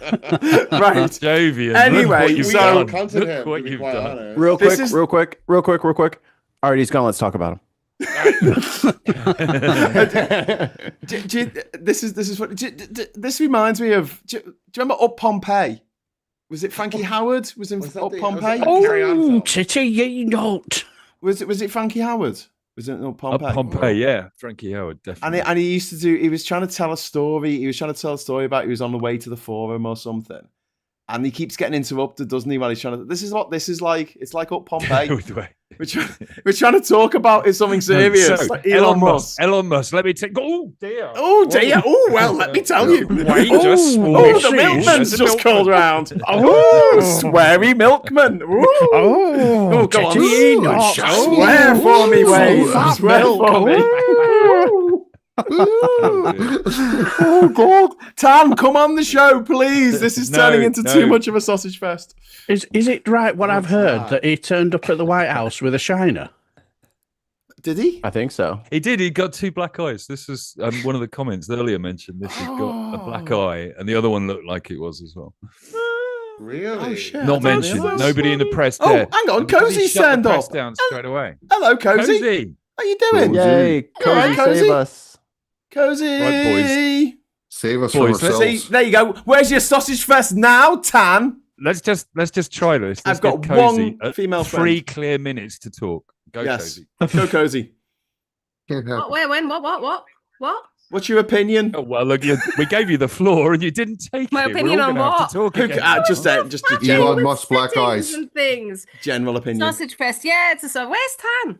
B: Right.
D: Jovian.
B: Anyway,
D: look what you've
B: so-
D: done.
E: Cunted
D: Look
E: him,
D: what
E: to be
D: you've
E: quite
D: done.
E: honest.
C: Real
B: This
C: quick,
B: is-
C: real quick. All right, he's gone. Let's talk about him.
B: This reminds me of. Do you remember Up Pompeii? Was it Frankie Howerd? Was in
E: Was that
B: Up
E: the-
B: Pompeii?
E: was that- Carry on,
G: Oh,
E: Phil.
G: titty ye not.
B: Was it Frankie Howerd? Was it Up
D: Up
B: Pompeii?
D: Pompeii, yeah. Frankie Howerd,
B: And
D: definitely.
B: he used to do. He was trying to tell a story. He was trying to tell a story about he was on the way to the forum or something, and he keeps getting interrupted, doesn't he? While he's trying to. This is what this is like. It's like Up Pompeii. We're trying to talk about is something serious.
D: So,
B: like Elon Musk.
D: Elon Musk. Let me take. Oh dear.
B: Oh dear. Oh well. Let me tell you.
D: Wayne just swore.
B: Oh, the milkman's just called round. Oh, sweary milkman. Ooh.
G: Oh,
B: go on.
G: titty ye not.
B: Swear for me, Wayne.
G: Fat
B: Swear
G: milk.
B: for me. Oh God, Tan, come on the show, please. This is turning into too much of a sausage fest.
G: Is it right what I've
E: What's
G: heard
E: that?
G: that he turned up at the White House with a shiner?
B: Did he?
C: I think so.
D: He did. He got two black eyes. This was one of the comments earlier mentioned this. He's got a black eye, and the other one looked like it was as well.
E: Really?
B: Oh shit! I
D: Not
B: don't
D: mentioned.
B: realise.
D: Nobody in the press
B: Oh,
D: there.
B: hang on,
D: And bloody
B: Cozy's
D: shut the
B: turned
D: press
B: up.
D: down straight away.
B: Hello, Cozy.
D: Cozy.
B: How you doing?
E: Cozy.
C: Yay,
B: alright,
C: Cozy,
B: Cozy?
C: save us.
B: Cozy.
D: Right, boys.
A: Save us
D: Boys,
A: from
D: let's
A: ourselves.
B: See, there you go. Where's your sausage fest now, Tan?
D: Let's just try this. Let's
B: I've got
D: give Cozy
B: one female
D: 3 clear minutes to talk. Go,
B: Yes.
D: Cozy.
B: Go, Cozy.
A: Can't happen.
H: Where, when, what?
B: What's your opinion?
D: Oh, well, look, we gave you the floor and you didn't take
H: My
D: it.
H: opinion
D: We're all
H: on
D: gonna have
H: what?
D: to talk
B: Who-
D: again.
B: just
A: Elon
H: With
A: Musk, black
H: settings
A: eyes.
H: and things.
B: general opinion.
H: Sausage fest. Yeah, it's a so. Where's Tan?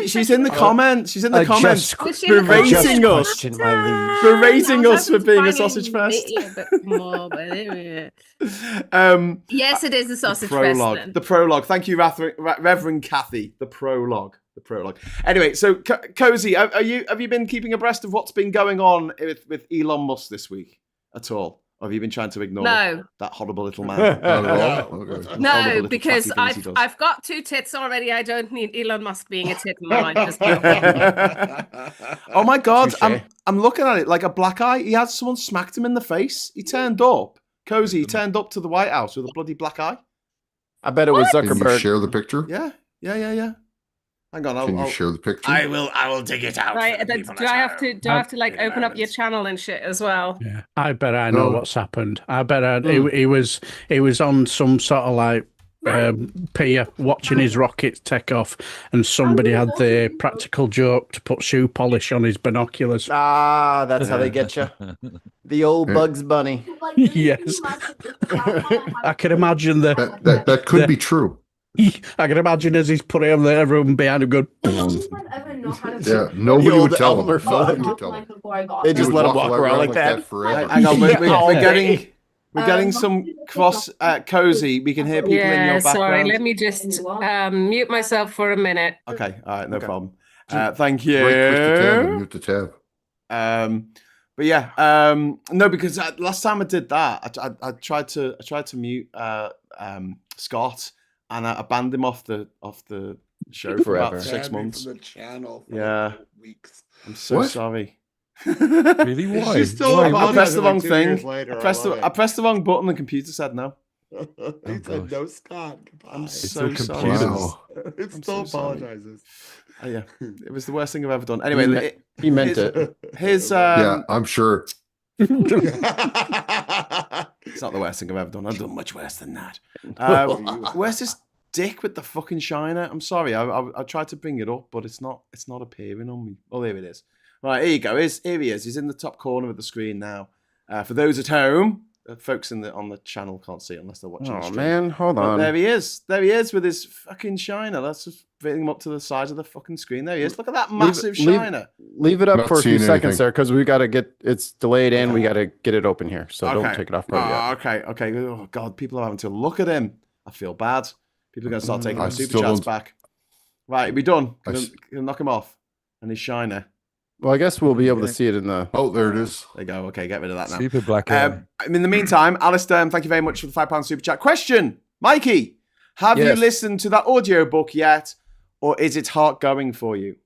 B: She's in the comments. She's in the comments.
H: Was she in the
B: Berating
H: comments?
B: us.
C: Question, my liege.
B: Berating
H: I was
B: us for
H: hoping to
B: being a
H: find
B: sausage
H: him
B: fest.
H: a bit more, but anyway. Yes, it is a sausage
B: prologue.
H: fest.
B: The prologue. Thank you, Reverend Kathy. The prologue. Anyway, so Cozy, have you been keeping abreast of what's been going on with Elon Musk this week at all? Or have you been trying to ignore
H: No.
B: that horrible little man?
A: Not at all?
E: No.
A: Okay.
B: Horrible
H: No,
B: little
H: because
B: fatty things he does.
H: I've got 2 tits already. I don't need Elon Musk being a tit in my life as well.
B: Oh my God,
C: Touché.
B: I'm looking at it like a black eye. He had someone smacked him in the face. He turned up. Cozy, he turned up to the White House with a bloody black eye.
C: I bet it was
A: Can you
C: Zuckerberg.
A: share the picture?
B: Yeah. Hang on,
A: Can you
B: I'll
A: share the picture?
B: I will dig it out.
H: Right,
B: for the
H: then
B: people
H: do
B: at
H: I have
B: home.
H: to like open up your channel and shit as well?
G: Yeah, I bet I know
A: No.
G: what's happened. I bet he was on some sort of like pier watching his rockets take off, and somebody had the practical joke to put shoe polish on his binoculars.
C: Ah, that's how they get you. The old Bugs Bunny.
G: Yes, I can imagine
A: That could be true.
G: I can imagine as he's putting him there, everyone behind him going.
A: Yeah, nobody
C: old
A: would tell
C: Elmer
A: him. Nobody
C: Fudd.
A: would tell him.
C: They
A: He
C: just
A: would
C: let him walk around like that.
A: forever.
B: Hang on, we're
G: Yeah.
B: getting some cross Cozy. We can hear people in
H: Yeah,
B: your background.
H: sorry. Let me just mute myself for a minute.
B: Okay, all right, no problem. Thank you.
A: Right click the tab and mute the tab.
B: But yeah, no, because last time I did that, I tried to mute Scott, and I banned him off the show for about
C: Forever.
B: 6 months.
E: From the channel for
B: Yeah.
E: weeks.
B: I'm so
A: What?
B: sorry.
D: Really? Why?
E: She's still
B: Why? I
E: apologizing
B: pressed the
E: like
B: wrong
E: 2
B: thing.
E: years later.
B: I pressed the wrong button. The computer said no.
E: He said
D: gosh.
E: no, Scott. Goodbye.
B: I'm
D: It's
B: so
D: all
B: sorry.
D: computers.
A: Wow.
E: It
B: I'm
E: still
B: so sorry.
E: apologizes.
B: Oh, yeah, it was the worst thing I've ever done. Anyway,
C: He meant
B: his-
C: it.
B: his
A: Yeah, I'm sure.
B: it's not the worst thing I've ever done. I've done much worse than that. Where's this dick with the fucking shiner? I'm sorry. I tried to bring it up, but it's not appearing on me. Oh, there it is. Right, here you go. Here he is. He's in the top corner of the screen now. For those at home, folks on the channel can't see it unless they're watching.
C: Oh man, hold on.
B: There he is. There he is with his fucking shiner. Let's just bring him up to the size of the fucking screen. There he is. Look at that massive shiner.
C: Leave it up
A: Not
C: for a few
A: seeing
C: seconds
A: anything.
C: there, because we got to get it's delayed and we got to get it open here. So don't take it off.
B: Okay. Oh god, people are having to look at him. I feel bad. People are going to start taking
A: I
B: their super
A: still
B: chats
A: don't-
B: back. Right, we're done.
A: I
B: Can
A: s-
B: knock him off. And his shiner.
C: Well, I guess we'll be able to see it in the.
A: Oh, there it is.
B: There you go. Okay, get rid of that now.
D: Super black eye.
B: In the meantime, Alistair, thank you very much for the £5 super chat. Question, Mikey, have you
C: Yes.
B: listened to that audiobook yet, or is it heart going for you?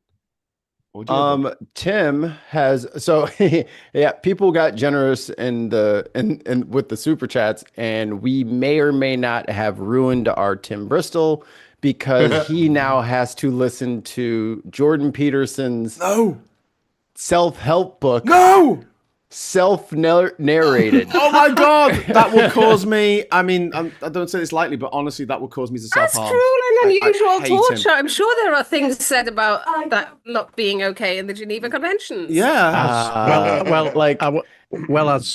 B: Audiobook.
C: Tim has yeah. People got generous in with the super chats, and we may or may not have ruined our Tim Bristol because he now has to listen to Jordan Peterson's self-help book.
B: No.
C: Self-narrated.
B: Oh my god, that will cause me. I mean, I don't say this lightly, but honestly, that will cause me to
H: That's
B: self-harm.
H: cruel and unusual
B: I hate him.
H: torture. I'm sure there are things said about that not being okay in the Geneva Conventions.
B: Yeah.
G: As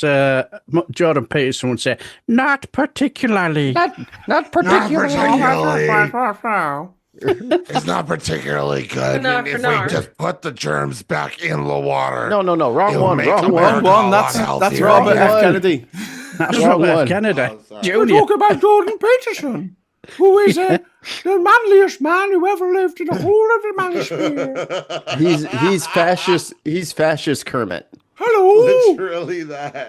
G: Jordan Peterson would say, not particularly.
C: Not particularly.
E: It's not particularly good.
H: No,
E: and if
H: no.
E: we just put the germs back in the water.
C: No, wrong
E: It'll
C: one.
E: make
C: Wrong
E: America
C: one.
B: One. That's
E: healthier.
B: Robert F.
C: one.
B: Kennedy.
G: That's
C: Wrong
G: Robert
C: one.
G: F. Kennedy.
E: Oh, sorry.
G: Junior.
B: Talk about Jordan Peterson, who is the manliest man who ever lived in the whole of the manosphere.
C: He's fascist. He's fascist Kermit.
B: Hello.
E: Literally that.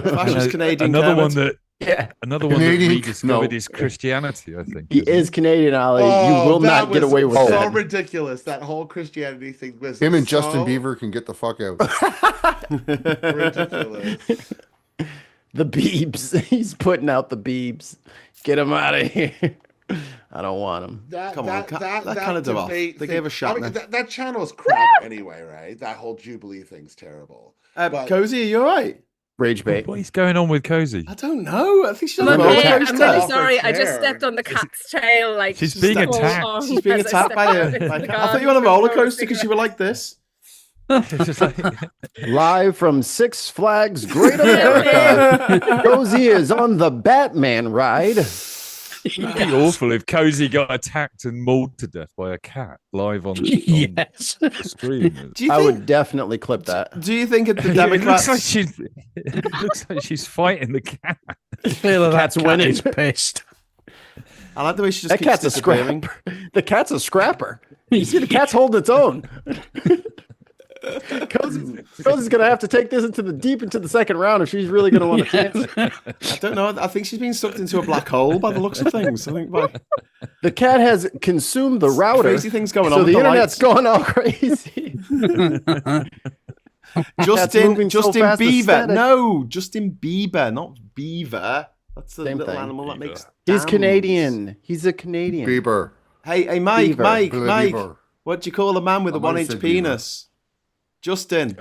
B: Fascist Canadian.
D: Another
B: Kermit.
D: one that
C: Yeah,
D: another one
A: Canadian-
D: that rediscovered
A: no.
D: his Christianity, I think.
C: he
D: isn't
C: is Canadian, Ollie. you will
E: that
C: not get
E: was
C: away with
E: so
C: that.
E: ridiculous. That whole Christianity thing was
A: Him and
E: so
A: Justin Bieber can get the fuck out.
E: ridiculous.
C: The Beebs. He's putting out the Beebs. Get him out of here. I don't want him.
B: Come on, that kind of did off.
E: debate
B: They
E: thing-
B: gave a shot
E: I mean,
B: now.
E: that channel is crap anyway, right? That whole Jubilee thing's terrible. But-
B: Cozy, are you all right?
C: Rage bait.
D: What is going on with Cozy?
B: I don't know. I think she's
H: I'm
B: on a
H: okay.
B: roller
H: I'm
B: coaster.
H: really
E: Off her
H: sorry. I just
E: chair.
H: stepped on the cat's tail. Like
D: She's being
H: full
D: attacked.
H: on
B: She's being
H: as I
B: attacked
H: stepped
B: by
H: out
B: a.
H: into the
B: I thought
H: garden.
B: you were on a roller
H: Oh,
B: coaster because you were like this.
D: It's just like,
C: Live from Six Flags Great America. Cozy is on the Batman ride.
D: it'd be awful if Cozy got attacked and mauled to death by a cat live on
G: Yes.
D: the stream.
B: Do you
C: I
B: think?
C: would definitely clip that.
B: Do you think if the
D: It
B: Democrats?
D: looks like she's fighting the cat.
G: Clearly, that
C: Cat's
G: cat
C: winning.
G: is pissed.
B: I like the way she just
C: That
B: keeps
C: cat's a
B: disappearing.
C: scrapper. The cat's a scrapper. You see, the cat's holding its own. Cozy's gonna have to take this into the second round if she's really gonna want a chance.
B: I don't know. I think she's been sucked into a black hole by the looks of things. I think
C: The cat has consumed the router,
B: crazy things going
C: so
B: on.
C: the
B: with
C: internet's
B: lights.
C: going all crazy.
B: Justin
C: moving so
B: Justin
C: fast, it's
B: Bieber.
C: static.
B: No, Justin Bieber, not Beaver. That's the
C: Same
B: little
C: thing.
B: animal that
D: Beaver.
B: makes.
C: He's
B: dams.
C: Canadian. He's a Canadian.
A: Bieber.
B: Hey, Mike,
C: Beaver.
B: Mike,
A: Billy
B: Mike.
A: Bieber.
B: What do you call a man with a
A: I might have
B: 1-inch
A: said Beaver.
B: penis? Justin.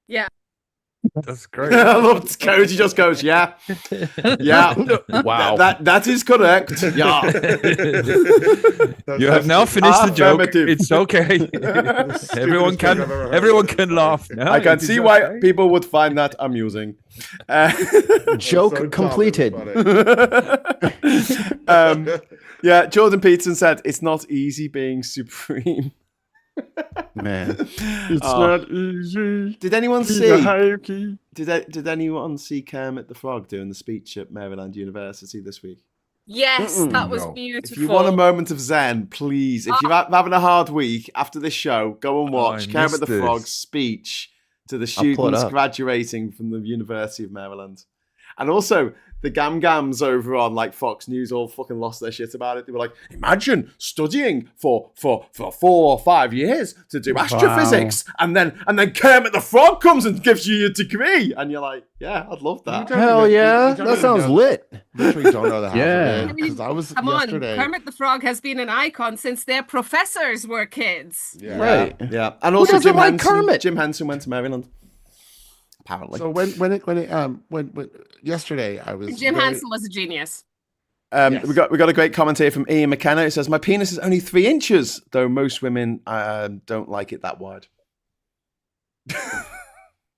H: Yeah.
D: That's great.
B: I love it. Cozy just goes, yeah, yeah.
C: Wow.
B: That is correct. Yeah.
D: You have now finished the joke.
B: Affirmative.
D: It's okay. everyone
E: joke I've ever heard.
D: everyone can laugh now.
B: I can
D: It's
B: see
D: okay.
B: why people would find that amusing.
C: Joke
E: So
C: completed.
E: funny.
B: Yeah, Jordan Peterson said it's not easy being supreme.
C: Man,
B: It's
C: not easy.
B: Did anyone
C: The
B: see?
C: hierarchy.
B: Did anyone see Kermit the Frog doing the speech at Maryland University this week?
H: Yes, that was
A: No.
H: beautiful.
B: If you want a moment of zen, please, if you're having a hard week after this show, go and watch
D: I
B: Kermit
D: missed
B: the
D: this.
B: Frog's speech to the
C: I'll pull it
B: students
C: up.
B: graduating from the University of Maryland. And also, the Gams over on like Fox News all fucking lost their shit about it. They were like, imagine studying for 4 or 5 years to do astrophysics, and then Kermit the Frog comes and gives you your degree, and you're like, yeah, I'd love that.
C: Hell yeah,
E: You don't
C: that
E: even
C: sounds
E: know-
C: lit.
E: Literally don't know the half
G: Yeah.
E: of it. Because I was
H: Come
E: yesterday.
H: on, Kermit the Frog has been an icon since their professors were kids.
E: Yeah.
C: Right.
B: Yeah, and also
C: doesn't
B: Jim
C: like
B: Henson.
C: Kermit?
B: Jim Henson went to Maryland. Apparently,
E: So when yesterday I was
H: Jim
E: very-
H: Henson was a genius.
E: Yes.
B: we got a great comment here from Ian McKenna. It says, "My penis is only 3 inches, though most women don't like it that wide."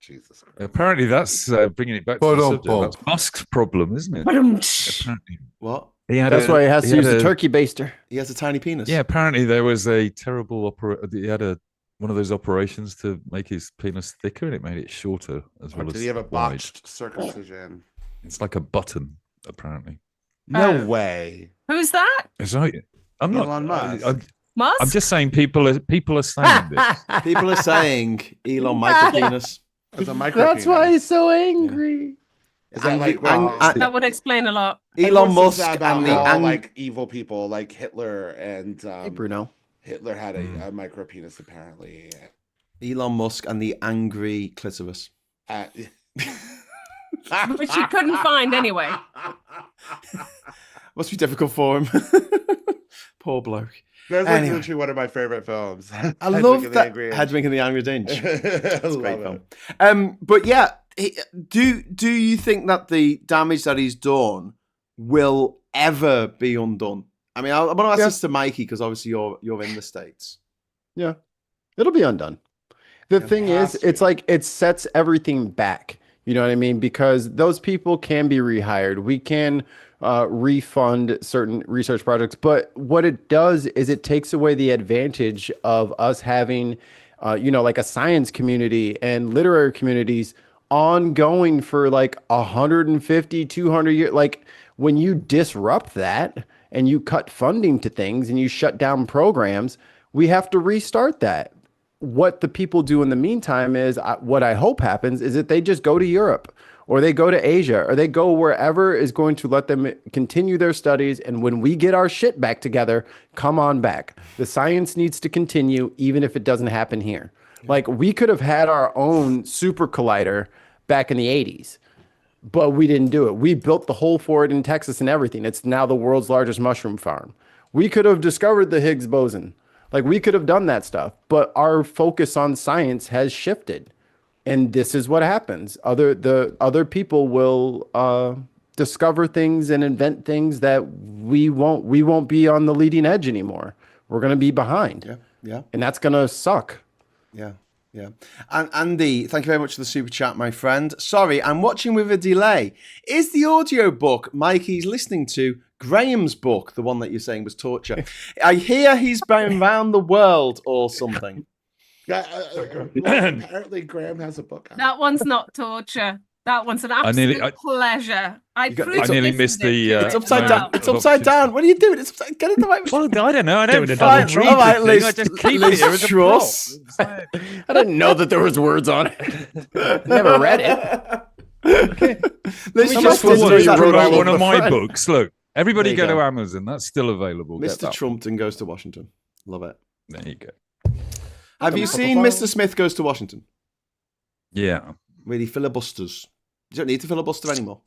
E: Jesus Christ.
D: Apparently, that's bringing it back to the subject. That's Musk's problem, isn't it? Apparently.
B: What?
C: That's why he has to use the turkey baster.
B: He has a tiny penis.
D: Yeah, apparently there was a terrible he had one of those operations to make his penis thicker, and it made it shorter as well as
E: Did he have a
D: wide.
E: botched circumcision?
D: It's like a button, apparently.
E: No way.
H: Who's that?
D: It's like, I'm
E: Elon Musk.
H: Musk?
D: I'm just saying people are saying this.
B: People are saying Elon micropenis.
C: That's why he's so angry.
E: Is that like
H: that would explain a lot.
B: Elon Musk
E: and
B: the
E: like evil people like Hitler and
C: Hey, Bruno.
E: Hitler had a micro penis apparently.
B: Elon Musk and the angry clitoris.
H: Which you couldn't find anyway.
B: Must be difficult for him. Poor bloke.
E: That's like literally one of my favorite films.
B: I love that Hedwig and the Angry Inch. That's a great film. But yeah, do you think that the damage that he's done will ever be undone? I mean, I want to ask this to Mikey because obviously you're in the States.
C: Yeah, it'll be undone. The thing is, it's like it sets everything back. You know what I mean? Because those people can be rehired. We can refund certain research projects. But what it does is it takes away the advantage of us having, like a science community and literary communities ongoing for like 150, 200 years. Like when you disrupt that and you cut funding to things and you shut down programs, we have to restart that. What the people do in the meantime is what I hope happens is that they just go to Europe or they go to Asia or they go wherever is going to let them continue their studies. And when we get our shit back together, come on back. The science needs to continue, even if it doesn't happen here. Like we could have had our own super collider back in the 80s, but we didn't do it. We built the hole for it in Texas and everything. It's now the world's largest mushroom farm. We could have discovered the Higgs boson. Like we could have done that stuff, but our focus on science has shifted, and this is what happens. Other people will discover things and invent things that we won't be on the leading edge anymore. We're going to be behind.
B: Yeah,
C: and that's going to suck.
B: Yeah. And Andy, thank you very much for the super chat, my friend. Sorry, I'm watching with a delay. Is the audio book Mikey's listening to Graeme's book, the one that you're saying was torture? I hear he's been around the world or something.
E: Apparently Graeme has a book out.
H: That one's not torture. That one's an absolute pleasure. I
D: nearly missed the...
B: it's upside down. It's upside down. What are you doing? It's upside... Get it the right way.
D: Well, I don't know. I don't
B: fucking read
D: I
B: just
D: keep it here as a
B: Truss.
C: I didn't know that there was words on it. Never read it.
B: Let's
D: just
B: promote
D: one of my books. Look, everybody go to Amazon. That's still available.
B: Mr. Trumpton Goes to Washington. Love it.
D: There you go.
B: Have you seen Mr. Smith Goes to Washington?
D: Yeah.
B: Really filibusters. You don't need to filibuster anymore.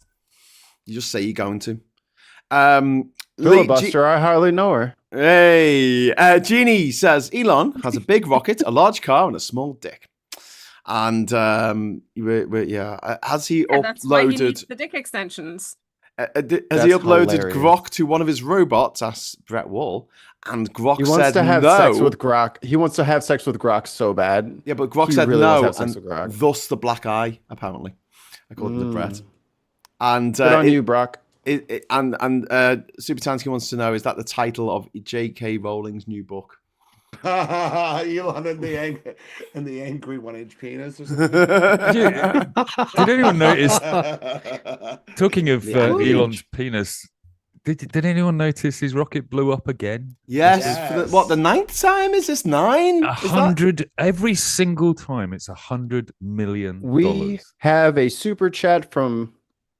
B: You just say you're going to.
C: Filibuster, I hardly know her.
B: Hey, Jeannie says Elon has a big rocket, a large car, and a small dick. And has he uploaded?
H: That's why he needs the dick extensions.
B: Has he uploaded Grok to one of his robots? Asked Brett Wall, and Grok said no. He wants to have
C: sex with Grok. He wants to have sex with Grok so bad.
B: Yeah, but Grok said no, and thus the black eye, apparently, according to Brett. And
C: good on you, Brock.
B: And Super Tansky wants to know: is that the title of J.K. Rowling's new book?
E: Elon and the angry 1-inch penis. Or something.
D: Did anyone notice? Talking of Elon's penis, did anyone notice his rocket blew up again?
B: Yes. For the 9th time? Is this 9?
D: 100 every single time. It's $100 million.
C: We have a super chat from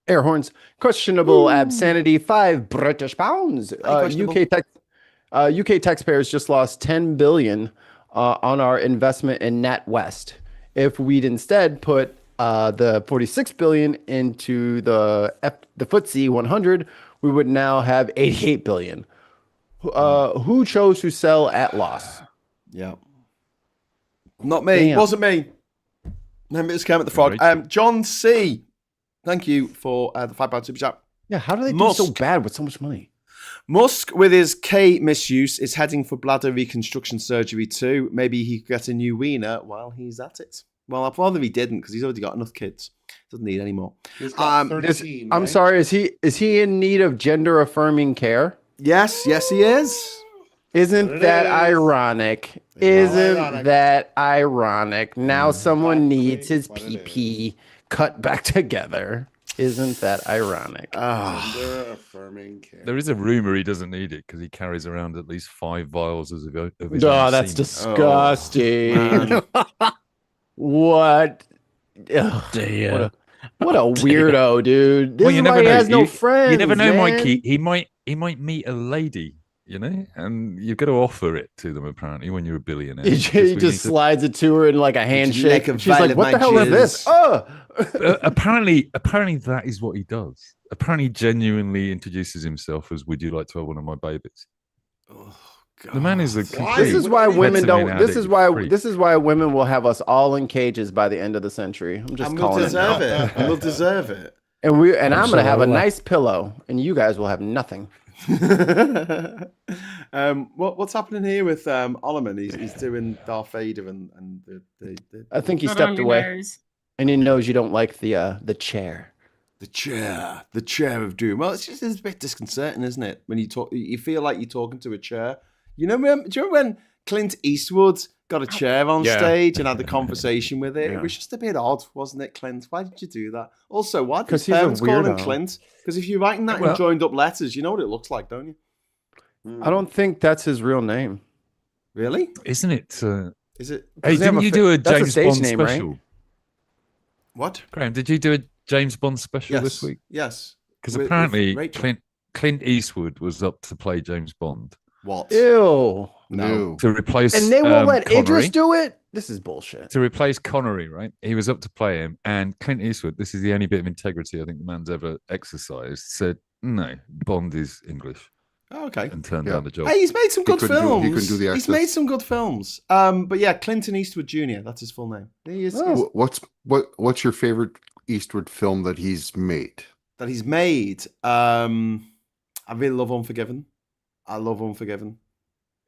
C: Air Horns. Questionable obscenity, 5 British pounds. UK taxpayers just lost $10 billion on our investment in NatWest. If we'd instead put the $46 billion into the FTSE 100, we would now have $88 billion. Who chose to sell at loss?
B: Yeah, not me. Damn. Wasn't me. Remember, it's Kermit the Frog. John C. Thank you for the £5 super chat.
C: Yeah, how do they do so bad with so much money?
B: Musk, with his K misuse, is heading for bladder reconstruction surgery too. Maybe he could get a new wiener while he's at it. Well, I'd rather he didn't because he's already got enough kids. Doesn't need any more.
E: He's got 13,
C: I'm
E: right?
C: sorry. Is he in need of gender affirming care?
B: Yes, he is.
C: Isn't that ironic? Isn't that ironic? Now someone needs his PP cut back together. Isn't that ironic?
E: Gender affirming care.
D: There is a rumor he doesn't need it because he carries around at least 5 vials of his
C: Oh,
D: own
C: that's
D: semen.
C: disgusting. What? Ugh,
G: Dear.
C: what a weirdo, dude. This
D: Well,
C: is why he has no friends.
D: You never know,
C: man.
D: Mikey. He might meet a lady, and you've got to offer it to them. Apparently, when you're a billionaire,
C: He just slides it to her in like a handshake.
B: Like a
C: She's like, "What the hell is this?" Oh,
D: apparently, that is what he does. Apparently, genuinely introduces himself as, "Would you like to have one of my babies?"
B: Oh,
D: The man is a complete.
C: this is why women don't.
D: methamphetamine
C: This is
D: addict
C: why.
D: freak.
C: This is why women will have us all in cages by the end of the century. I'm just
B: And we'll
C: calling it.
B: deserve
C: now.
B: it. And we'll deserve it.
C: And I'm gonna have a
G: Absolutely.
C: nice pillow, and you guys will have nothing.
B: What's happening here with Oliman? He's doing Darth Vader and the
C: I think he
H: God
C: stepped
H: only
C: away,
H: knows.
C: and he knows you don't like the chair.
B: the chair of doom. Well, it's a bit disconcerting, isn't it? When you feel like you're talking to a chair. Do you remember when Clint Eastwood got a chair on stage and had the conversation with it?
C: Yeah.
B: It was just a bit odd, wasn't it, Clint? Why did you do that? Also, why did
C: 'Cause
B: his
C: he's a
B: parents call him
C: weirdo.
B: Clint? Because if you're writing that in
D: Well-
B: joined up letters, you know what it looks like, don't you?
C: I don't think that's his real name.
B: Really?
D: Isn't it?
B: Is it?
D: Hey,
C: Doesn't he have
D: didn't
C: a
D: you
C: fa-
D: do a
C: that's a
D: James
C: stage
D: Bond
C: name, right?
D: special?
B: What?
D: Graham, did you do a James Bond special
B: Yes.
D: this week?
B: Yes.
D: Because
B: With
D: apparently
B: Rachel.
D: Clint Eastwood was up to play James Bond
B: What?
C: Ew.
A: No.
D: to replace
C: And they won't let
D: Connery.
C: Idris do it. This is bullshit.
D: To replace Connery, right? He was up to play him, and Clint Eastwood, this is the only bit of integrity I think the man's ever exercised, said, no, Bond is English,
B: Oh, okay.
D: and turned
A: Yeah.
D: down the job.
B: Hey, he's made some good
A: couldn't do-
B: films.
A: he couldn't do the
B: He's
A: access.
B: made some good films. But yeah, Clinton Eastwood Jr. That's his full name. He is,
C: Oh.
A: What's your favorite Eastwood film that he's made?
B: that he's made. I really love Unforgiven. I love Unforgiven.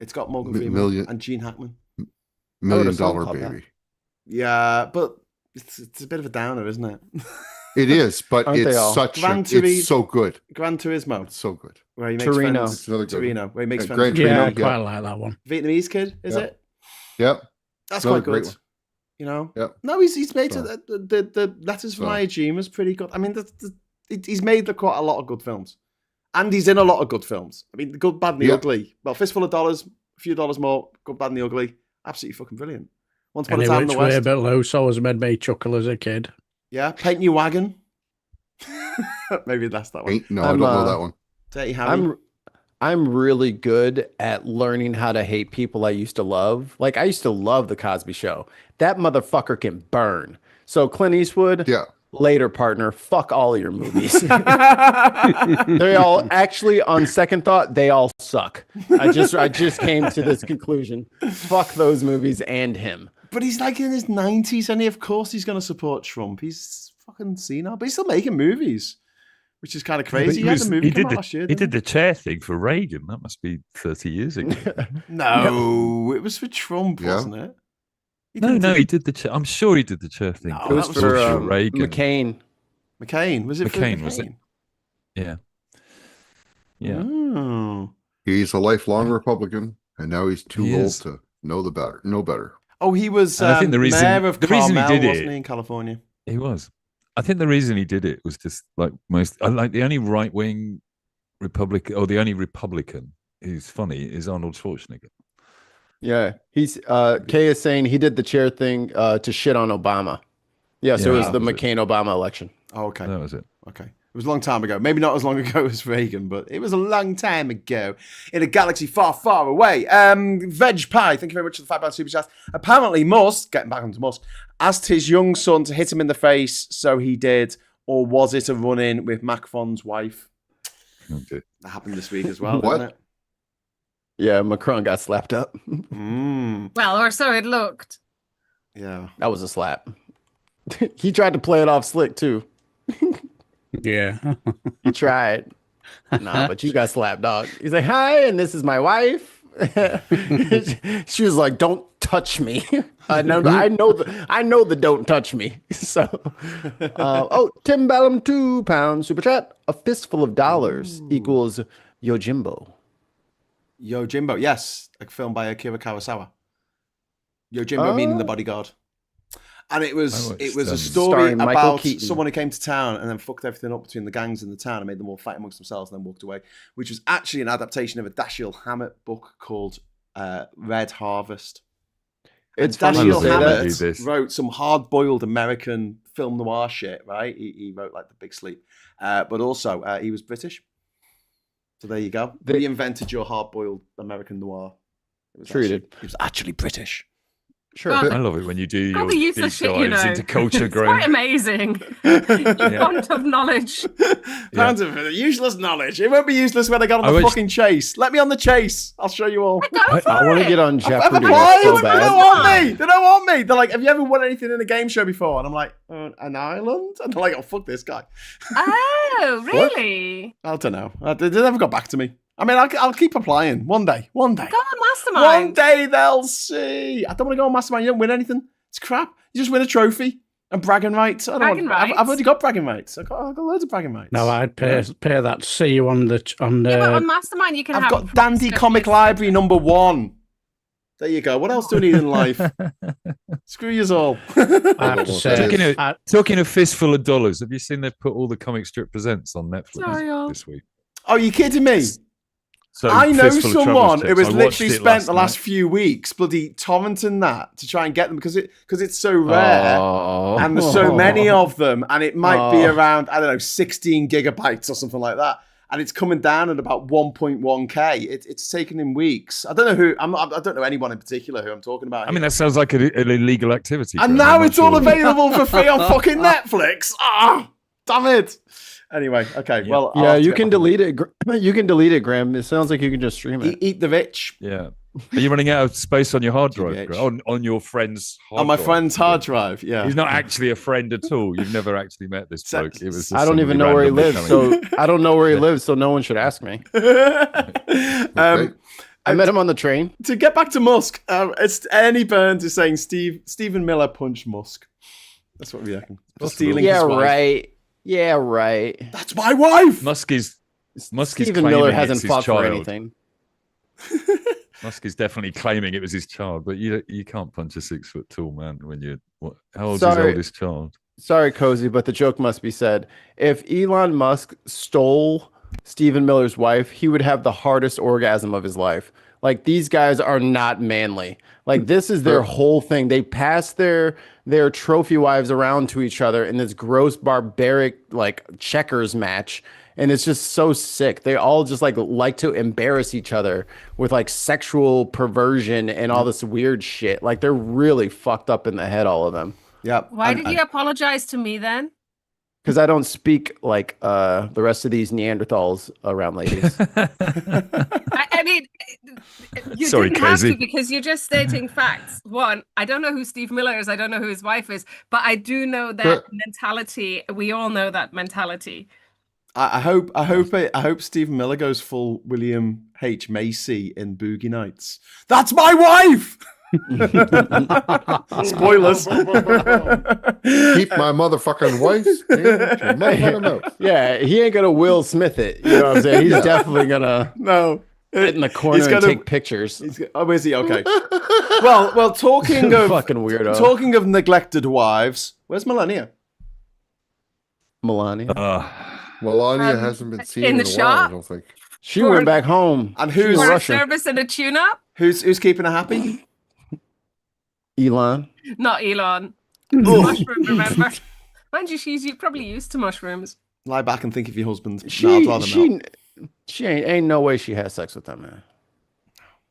B: It's got Morgan Freeman and Gene Hackman.
C: wrote a
A: $1
C: song
A: Million
C: called that.
A: Baby.
B: Yeah, but it's a bit of a downer, isn't it?
A: It is, but
C: Aren't they
A: it's
C: all?
A: it's so good.
B: Gran Turismo,
A: It's so good.
B: where he makes
C: Torino.
B: friends.
A: It's another good one.
B: Torino, where he makes
A: Yeah,
B: friends.
A: Gran
B: with
A: Torino,
G: Yeah, I
A: yeah.
G: quite like that one.
B: Vietnamese kid, is
A: Yeah.
B: it?
A: Yep.
B: That's
A: Another
B: quite
A: great
B: good.
A: one.
B: You know?
A: Yep.
B: No, he's made
A: So-
B: the Letters from
A: So-
B: Iwo is pretty good. I mean, he's made quite a lot of good films. And he's in a lot of good films. I mean, The Good, Bad, and the
A: Yeah.
B: Ugly. Well, Fistful of Dollars, a few dollars more, Good, Bad, and the Ugly. Absolutely fucking brilliant. Once Upon a
G: Any
B: Time in
G: which
B: the
G: way
B: West.
G: but loose always made me chuckle as a kid.
B: Yeah, Paint Your Wagon. Maybe that's that one.
A: I don't
C: I'm,
A: know that one.
B: Dirty Harry.
C: I'm really good at learning how to hate people I used to love. Like I used to love the Cosby Show. That motherfucker can burn. So Clint Eastwood,
A: Yeah.
C: later partner, fuck all of your movies. They all actually, on second thought, they all suck. I just came to this conclusion. Fuck those movies and him.
B: But he's like in his 90s, and of course he's going to support Trump. He's fucking senile, but he's still making movies, which is kind of crazy. He had a movie come out last year.
D: He
B: didn't
D: did the chair thing for Reagan. That must be 30 years ago.
B: No, it was for Trump,
A: Yeah.
B: wasn't it?
D: He did the chair. I'm sure he did the chair thing.
B: No,
C: It was
B: that was
C: for
D: Reagan.
C: McCain.
B: McCain. Was it for
D: McCain, was it?
B: McCain?
D: Yeah. Yeah.
B: Oh.
A: He's a lifelong Republican, and now he's too
D: He
A: old
D: is.
A: to know better. Know better.
B: Oh, he was
D: And I think the reason-
B: mayor of
D: the reason he
B: Carmel,
D: did
B: wasn't
D: it-
B: he, in California?
D: He was. I think the reason he did it was just like the only right wing Republican, or the only Republican who's funny is Arnold Schwarzenegger.
C: Yeah, he's Kay is saying he did the chair thing to shit on Obama. Yeah, so
D: Yeah,
C: it was
D: that
C: the
D: was it.
C: McCain-Obama election.
B: Oh, okay.
D: That was it.
B: Okay. It was a long time ago. Maybe not as long ago as Reagan, but it was a long time ago in a galaxy far, far away. Veg Pie, thank you very much for the £5 super chat. Apparently, Musk, getting back onto Musk, asked his young son to hit him in the face, so he did. Or was it a run in with Macron's wife?
D: Okay.
B: That happened this week as well,
A: What?
B: didn't it?
C: Yeah, Macron got slapped up.
H: Well, or so it looked.
B: Yeah.
C: That was a slap. He tried to play it off slick too.
G: Yeah.
C: He tried. Nah, but you got slapped, dog. He's like, hi, and this is my wife. She was like, "Don't touch me." I know the don't touch me. So, Tim Bellum, £2 super chat. A fistful of dollars equals Yojimbo.
B: Yojimbo, yes, a film by Akira Kurosawa. Yojimbo meaning the bodyguard. And it was a story about someone who came to town and then fucked everything up between the gangs in the town and made them all fight amongst themselves and then walked away, which was actually an adaptation of a Dashiell Hammett book called Red Harvest.
C: It's
B: Dashiell
C: funny
B: Hammett wrote some hard-boiled American film noir shit, right? He wrote like The Big Sleep, but also he was British. So there you go. He invented your hard-boiled American noir. He was actually British.
C: Sure.
D: I love it when you do your
H: the
D: deep
H: useless
D: dives
H: shit, you know.
D: into culture,
H: It's
D: Graeme.
H: quite amazing. Font of knowledge.
B: Font of useless knowledge. It won't be useless when I get on the fucking chase. Let me on the chase. I'll show you all.
C: I want to get on Jeopardy.
B: They don't want me. They don't want me. They're like, have you ever won anything in a game show before? And I'm like, an island? And they're like, oh, fuck this guy.
H: Oh, really?
B: I don't know. They never got back to me. I mean, I'll keep applying. One day.
H: Go on Mastermind.
B: One day they'll see. I don't want to go on Mastermind. You don't win anything. It's crap. You just win a trophy and bragging rights. I've already got bragging rights. I've got loads of bragging rights.
G: No, I'd pay that to see you on the.
H: Yeah, but on Mastermind, you can
B: I've
H: have.
B: got Dandy Comic Library #1. There you go. What else do we need in life? Screw yous all.
G: I have to say,
D: talking a fistful of dollars, have you seen they've put all the comic strip presents on Netflix this week?
B: Oh, you kidding me?
D: So
B: I know someone who has literally spent
D: last
B: the last few weeks bloody torrenting that to try and get them because it's so rare and there's so many of them and it might be around, I don't know, 16 gigabytes or something like that. And it's coming down at about 1.1k. It's taken him weeks. I don't know who. I don't know anyone in particular who I'm talking about.
D: I mean, that sounds like an illegal activity.
B: And now it's all available for free on fucking Netflix. Ah, damn it. Anyway, okay. Well,
C: yeah, you can delete it. You can delete it, Graeme. It sounds like you can just stream it.
B: Eat the rich.
D: Yeah. Are you running out of space on your hard drive? On your friend's hard drive?
B: On my friend's hard drive, yeah.
D: He's not actually a friend at all. You've never actually met this bloke. It was
C: I don't even know where he lives, so I don't know where he lives, so no one should ask me. I met him on the train.
B: To get back to Musk, it's Ernie Burns is saying Stephen Miller punched Musk. That's what we reckon. Stealing his wife.
C: Right. Yeah, right.
B: That's my wife.
D: Musk is
C: Stephen Miller hasn't fought for anything.
D: Musk is definitely claiming it was his child, but you can't punch a 6 foot tall man when you're how old is his oldest child?
C: Sorry, Cozy, but the joke must be said. If Elon Musk stole Stephen Miller's wife, he would have the hardest orgasm of his life. Like, these guys are not manly. Like, this is their whole thing. They pass their trophy wives around to each other in this gross, barbaric, like, checkers match. And it's just so sick. They all just like to embarrass each other with like sexual perversion and all this weird shit. Like, they're really fucked up in the head, all of them.
B: Yeah.
H: Why did you apologize to me then?
C: Because I don't speak like the rest of these Neanderthals around ladies.
H: I mean, you didn't have to because you're just stating facts. One, I don't know who Steve Miller is. I don't know who his wife is. But I do know that mentality. We all know that mentality.
B: I hope Stephen Miller goes full William H. Macy in Boogie Nights. That's my wife! Spoilers.
A: Keep my motherfucking wife.
C: Yeah, he ain't gonna Will Smith it. You know what I'm saying? He's definitely gonna sit in the corner and take pictures.
B: Is he? Okay. well, talking of
C: fucking weirdo.
B: Talking of neglected wives, where's Melania?
C: Melania
A: hasn't been seen in a while, I don't think.
C: She went back home.
B: And who's
H: for a service and a tune-up?
B: Who's keeping her happy?
C: Elon.
H: Not Elon. Mushroom, remember? Mind you, she's probably used to mushrooms.
B: Lie back and think of your husband.
C: She ain't no way she has sex with that man.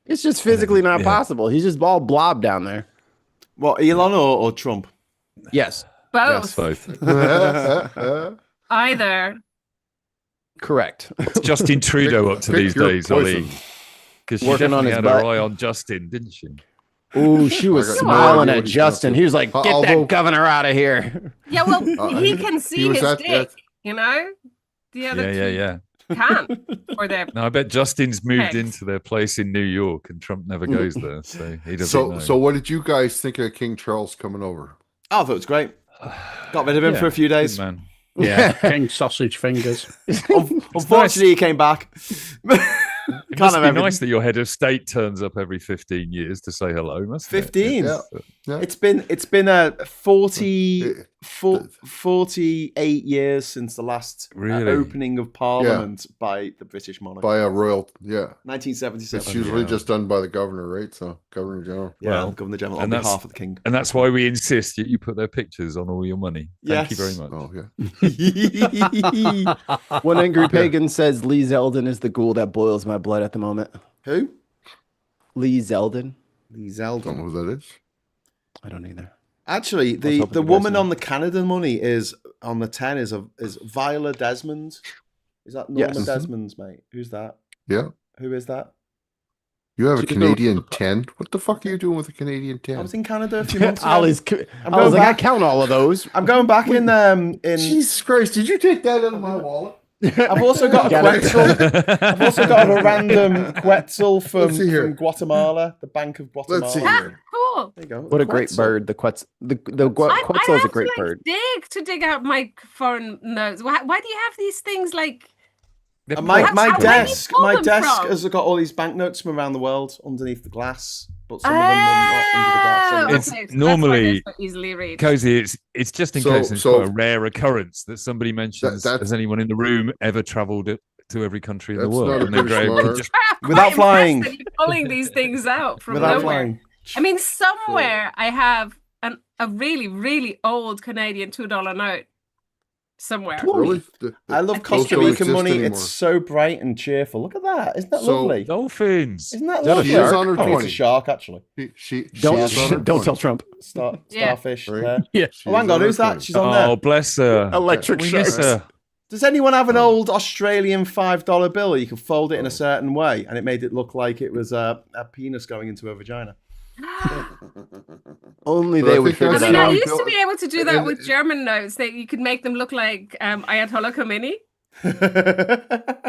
C: It's just physically not possible. He's just all blob down there.
B: What, Elon or Trump?
C: Yes.
H: Both.
D: Yes, both.
H: Either.
C: Correct.
D: It's Justin Trudeau up to these days, Ollie. Because she definitely had her eye on Justin, didn't she?
C: Ooh, she was smiling at Justin. He was like, "Get that governor out of here."
H: Yeah, well, he can see his dick, you know. The other
D: yeah.
H: can. Or their
D: No, I bet Justin's moved
H: Eggs.
D: into their place in New York, and Trump never goes there, so he doesn't know.
A: So what did you guys think of King Charles coming over?
B: I thought it was great. Got rid of him for a few days.
D: Good man.
G: Yeah, king sausage fingers.
B: Unfortunately, he came back.
D: It must be nice that your head of state turns up every 15 years to say hello, mustn't it?
B: 15.
A: Yeah.
B: It's been a 48 years since the last opening of Parliament by the British monarch.
A: By a royal,
B: 1977.
A: It's usually just done by the governor, right? So Governor General.
B: Yeah,
D: Well,
B: Governor General on
D: and
B: behalf of the king.
D: And that's why we insist that you put their pictures on all your money. Thank you very much.
A: Oh, yeah.
C: One angry pagan says Lee Zeldin is the ghoul that boils my blood at the moment.
B: Who?
C: Lee Zeldin.
B: Lee
A: I don't know
B: Zeldin.
A: who that is.
C: I don't either.
B: Actually, the
C: hoping you guys
B: woman
C: know.
B: on the Canada money is on the 10 is Viola Desmond. Is that Norma
C: Yes.
B: Desmond's mate? Who's that?
A: Yeah.
B: Who is that?
A: You have a
C: She's
A: Canadian 10? What the fuck are you doing with a Canadian 10?
B: I was in Canada a few months ago.
C: Ollie's,
B: I'm
C: I was
B: going
C: like, I
B: back.
C: count all of those.
B: I'm going back in
A: Jesus Christ, did you take that out of my wallet?
B: I've also got a
C: Got it.
B: Quetzal. I've also got a random Quetzal
A: Let's see here.
B: from Guatemala, the Bank of Guatemala.
A: Let's see
H: Ah,
A: here.
H: cool.
B: There you go.
C: What a great
B: Quetzal.
C: bird. The Quetzal. The
H: I
C: Quetzal is
H: have
C: a great
H: to,
C: bird.
H: dig out my foreign notes. Why do you have these things like?
B: And my
H: Where do you
B: desk
H: pull them
B: has
H: from?
B: got all these banknotes from around the world underneath the glass, but some of them are not under the glass.
H: Oh,
B: anymore.
D: It's
H: okay, so
D: normally-
H: that's why they're so easily read.
D: Cozy, it's just in
A: So-
D: case it's
A: so-
D: quite a rare occurrence that somebody mentions,
A: that's-
D: has anyone in the room ever travelled to every country in the
A: That's
D: world?
A: not a
D: And then
A: British
D: Graeme
A: monarch.
D: could just
H: I'm
B: Without
H: quite
B: flying.
H: impressed that you're pulling these things out from
B: Without
H: nowhere.
B: flying.
H: I mean, somewhere I have a really, really old Canadian $2 note somewhere.
A: Really?
B: I love
H: Those
B: Costa
A: don't
B: Rican
A: exist
B: money.
A: anymore.
B: It's so bright and cheerful. Look at that. Isn't that
A: So-
B: lovely?
D: dolphins.
B: Isn't that
C: Is that a
B: lovely?
C: shark?
A: She's on her
B: I think it's a
A: 20.
B: shark, actually.
A: She
C: Don't
A: she's on her
C: don't
A: 20.
C: tell Trump.
H: Yeah.
B: Starfish
A: Right.
B: there.
G: Yeah.
A: She's
B: Oh, hang on.
A: her
B: Who's that?
A: 20.
B: She's on
D: Oh,
B: there.
D: bless her.
C: Electric
D: We miss
C: sharks.
D: her.
B: Does anyone have an old Australian $5 bill? You could fold it in a certain way, and it made it look like it was a penis going into a vagina.
C: Only
A: But I
C: they would
A: think
C: figure
H: I
A: that's
C: that
H: mean, I
C: out.
H: used to be able to do that
A: And-
H: with German notes. That you could make them look like Ayatollah Khomeini.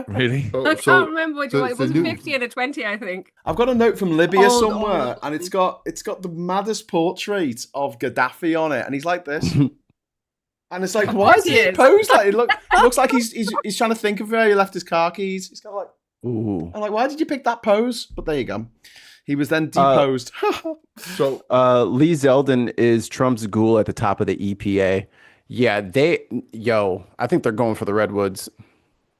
D: Really?
H: I can't remember which one. It was
A: the new-
H: 50 and a 20, I think.
B: I've got a note from Libya
H: Old,
B: somewhere,
H: old.
B: and it's got the maddest portrait of Gaddafi on it, and he's like this. And it's like,
H: Of
B: why
H: course
B: does
H: he
B: he
H: is.
B: pose like it looks like he's trying to think of where he left his car keys. He's got like,
C: Ooh.
B: I'm like, why did you pick that pose? But there you go. He was then deposed.
A: So
C: Lee Zeldin is Trump's ghoul at the top of the EPA. Yeah, I think they're going for the Redwoods.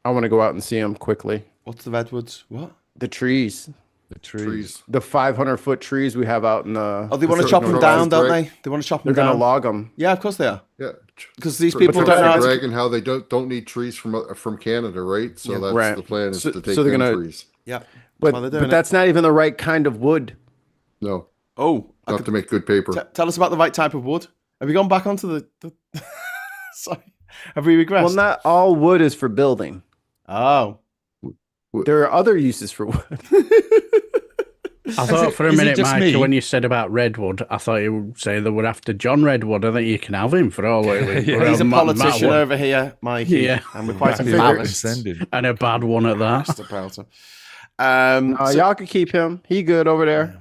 C: I want to go out and see them quickly.
B: What's the Redwoods? What?
C: The trees.
D: The trees.
A: trees.
C: The 500-foot trees we have out in the...
B: Oh, they want to
A: Sure,
B: chop them
A: no,
B: down, don't
A: right.
B: they? They want to chop
C: They're
B: them
C: going to
B: down.
C: log them.
B: Yeah, of course they are.
A: Yeah.
B: Because these
A: But
B: people
A: Trump's
B: don't know how to...
A: bragging how they don't need trees from Canada, right? So
B: Yeah.
A: that's
C: Right.
A: the plan is
C: So-
A: to take
C: so they're
A: them
C: gonna-
A: trees.
B: Yeah.
C: But,
B: Well, they're
C: but
B: doing
C: that's not even the right kind of wood.
A: No,
B: Oh, I
A: not
B: could-
A: to make good paper.
B: tell us about the right type of wood. Have we gone back onto the... Sorry. Have we regressed?
C: Well, not all wood is for building.
B: Oh.
C: There are other uses for wood.
G: I thought for a
D: is it
G: minute,
D: just
G: Mike,
D: me?
G: when you said about Redwood, I thought you would say they were after John Redwood. I think you can have him for all it
D: Yeah.
B: He's a politician over here, Mikey.
G: Yeah.
B: And we're quite
A: I figure-
B: embarrassed
G: and a bad one at that.
B: about him.
C: Y'all could keep him. He good over there.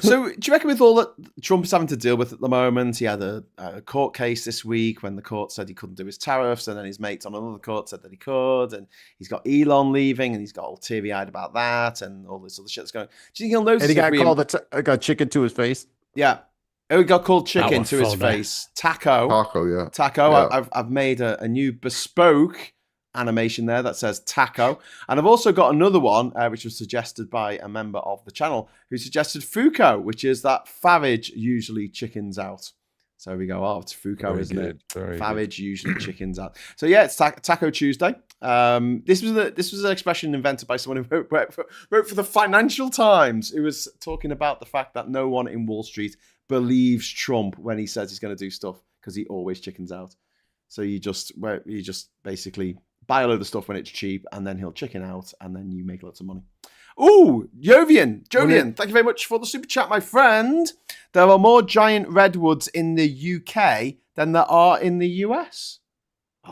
B: So, do you reckon with all that Trump is having to deal with at the moment, he had a court case this week when the court said he couldn't do his tariffs, and then his mates on another court said that he could, and he's got Elon leaving, and he's got all teary-eyed about that, and all this other shit that's going on. Do you think he'll notice?
C: And he got
B: if we-
C: called got chicken to his face.
B: Yeah. Oh, he got called chicken
G: was
B: to his
G: funny.
B: face. Taco.
A: Taco, yeah.
B: Taco.
A: Yeah.
B: I've made a new bespoke animation there that says taco, and I've also got another one which was suggested by a member of the channel who suggested Foucault, which is that Farage usually chickens out. So we go, oh, it's Foucault,
D: Very
B: isn't
D: good,
B: it?
D: very
B: Farage usually chickens out. So yeah, it's Taco Tuesday. This was an expression invented by someone who wrote for the Financial Times. Who was talking about the fact that no one in Wall Street believes Trump when he says he's going to do stuff because he always chickens out. So you just basically buy a load of stuff when it's cheap, and then he'll chicken out, and then you make lots of money. Ooh, Jodian, thank you very much for the super chat, my friend. There are more giant redwoods in the UK than there are in the US.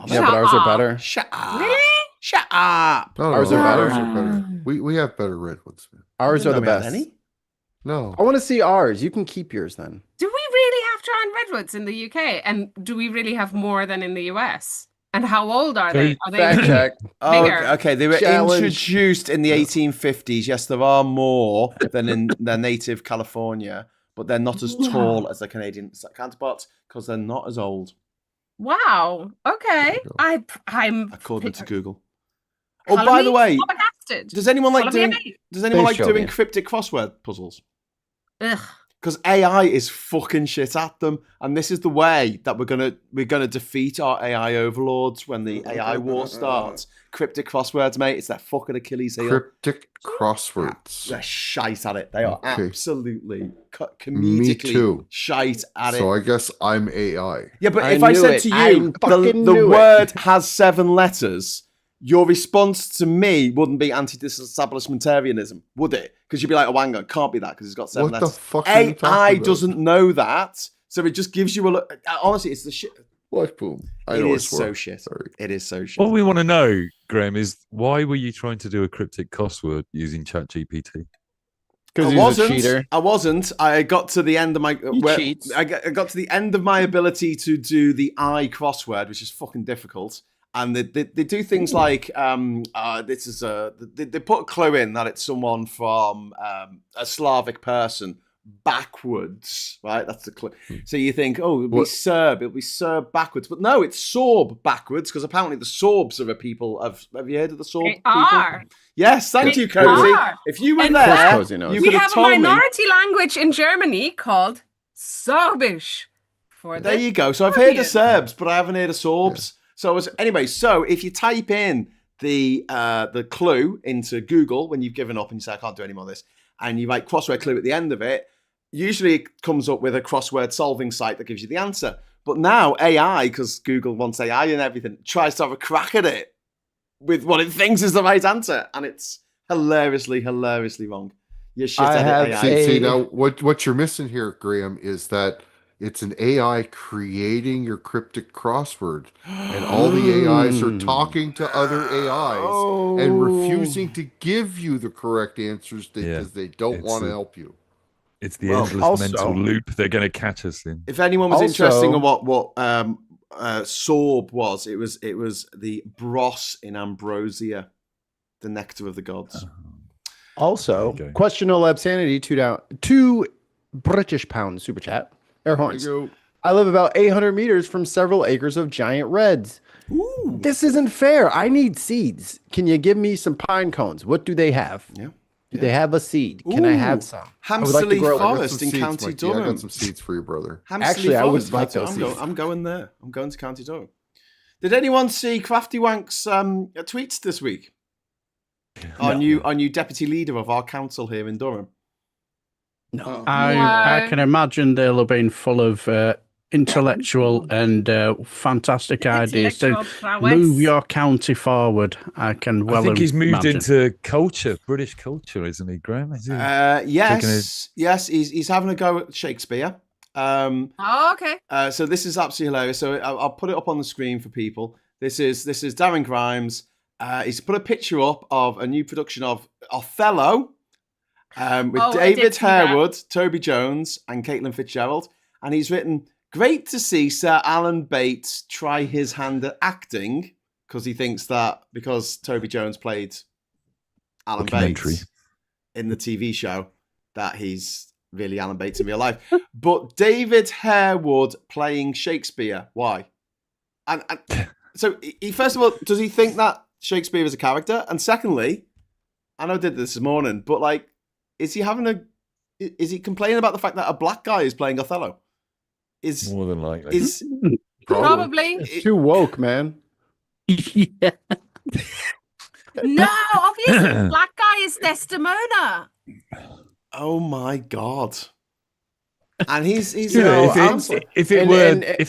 C: Yeah, but ours are better.
B: Shut up.
H: Really?
B: Shut up.
A: No,
C: Ours are better.
A: Ours are better. We have better redwoods. Man.
C: Ours are the
B: we had
C: best.
B: any.
A: No.
C: I want to see ours. You can keep yours then.
H: Do we really have giant redwoods in the UK? And do we really have more than in the US? And how old are they? Are they
C: Fact check.
B: Oh,
H: bigger?
B: okay. They were
C: Challenge.
B: introduced in the 1850s. Yes, there are more than in their native California, but they're not as tall as their Canadian counterparts because they're not as old,
H: Wow. Okay. I'm
B: according to Google. Oh, by the way,
H: flabbergasted.
B: does anyone like
H: Follow
B: doing?
H: me.
B: Does anyone
C: Please
B: like
C: show
B: doing
C: me.
B: cryptic crossword puzzles?
H: Ugh.
B: Because AI is fucking shit at them, and this is the way that we're gonna defeat our AI overlords when the AI war starts. Cryptic crosswords, mate, it's their fucking Achilles heel.
A: Cryptic crosswords.
B: They're shite at it. They are
A: Okay.
B: absolutely
A: Me
B: comedically
A: too.
B: shite at it.
A: So I guess I'm AI.
B: Yeah, but
C: I
B: if I
C: knew
B: said
C: it.
B: to
C: I
B: you
C: fucking
B: the
C: knew it.
B: word has 7 letters, your response to me wouldn't be anti-disestablishmentarianism, would it? Because you'd be like, oh, hang on, can't be that because it's got 7
A: What the
B: letters.
A: fuck are you talking
B: AI
A: about?
B: doesn't know that, so it just gives you a look. Honestly, it's the shit.
A: What boom? I
B: It
A: know
B: is
A: it's
B: so
A: work.
B: shit.
A: Sorry.
B: It is so shit.
D: What we want to know, Graeme, is why were you trying to do a cryptic crossword using ChatGPT?
C: Because he's a cheater.
B: I wasn't. I got to the end of my.
C: cheats.
B: I got to the end of my ability to do the I crossword, which is fucking difficult. And they do things like this is they put a clue in that it's someone from a Slavic person backwards, right? That's the clue. So you think, oh, it'll be Serb backwards, but no, it's Sorb backwards because apparently the Sorbs are a people. Have you heard of the Sorb
H: They
B: people?
H: are.
B: Yes, thank you,
H: They
B: Cozy.
H: are.
B: If you were
H: In
B: there,
H: fact,
C: Cozy knows.
B: you
H: We
B: could have
H: have a
B: told me.
H: minority language in Germany called Sorbish. For
B: There
H: the
B: you go. So I've heard of
H: Serbians.
B: Serbs, but I haven't heard of Sorbs. So so if you type in the clue into Google when you've given up and you say I can't do any more of this, and you write crossword clue at the end of it, usually it comes up with a crossword solving site that gives you the answer. But now AI, because Google wants AI and everything, tries to have a crack at it with what it thinks is the right answer, and it's hilariously wrong. You're shit
C: I
B: at
C: have
B: it, AI.
A: See now what you're missing here, Graham, is that it's an AI creating your cryptic crossword, and all the AIs are talking to other AIs and refusing to give you the correct answers because they don't want to help you.
D: It's the endless mental loop they're going to catch us in.
B: If anyone was interested in what Sorb was, it was the bros in ambrosia, the nectar of the gods.
C: Also, question no lab sanity, two British pounds super chat. Air horns. I live about 800 meters from several acres of giant reds. Ooh. This isn't fair. I need seeds. Can you give me some pine cones? What do they have?
B: Yeah.
C: Do they have a seed? Can I have some?
B: Hamsterley Forest in County Durham.
A: I got some seeds for you, brother.
C: Actually, I would like those seeds.
B: I'm going there. I'm going to County Durham. Did anyone see Crafty Wank's tweets this week? Our new deputy leader of our council here in Durham.
G: No. I can imagine they'll have been full of intellectual and fantastic ideas to move your county forward. I think
D: he's moved into culture, British culture, isn't he, Graeme? Is he
B: yes. He's having a go at Shakespeare.
H: Okay.
B: So this is absolutely hilarious. So I'll put it up on the screen for people. This is Darren Grimes. He's put a picture up of a new production of Othello with David Harewood, Toby Jones, and Caitlin Fitzgerald. And he's written, "Great to see Sir Alan Bates try his hand at acting," because he thinks that because Toby Jones played Alan Bates in the TV show, that he's really Alan Bates in real life. But David Harewood playing Shakespeare, why? And so, he first of all, does he think that Shakespeare is a character? And secondly, I know I did this morning, but like, is he complaining about the fact that a black guy is playing Othello? Is
D: more than likely.
H: Probably.
C: It's too woke, man.
G: Yeah.
H: No, obviously, black guy is Desdemona.
B: Oh my god! And he's
D: if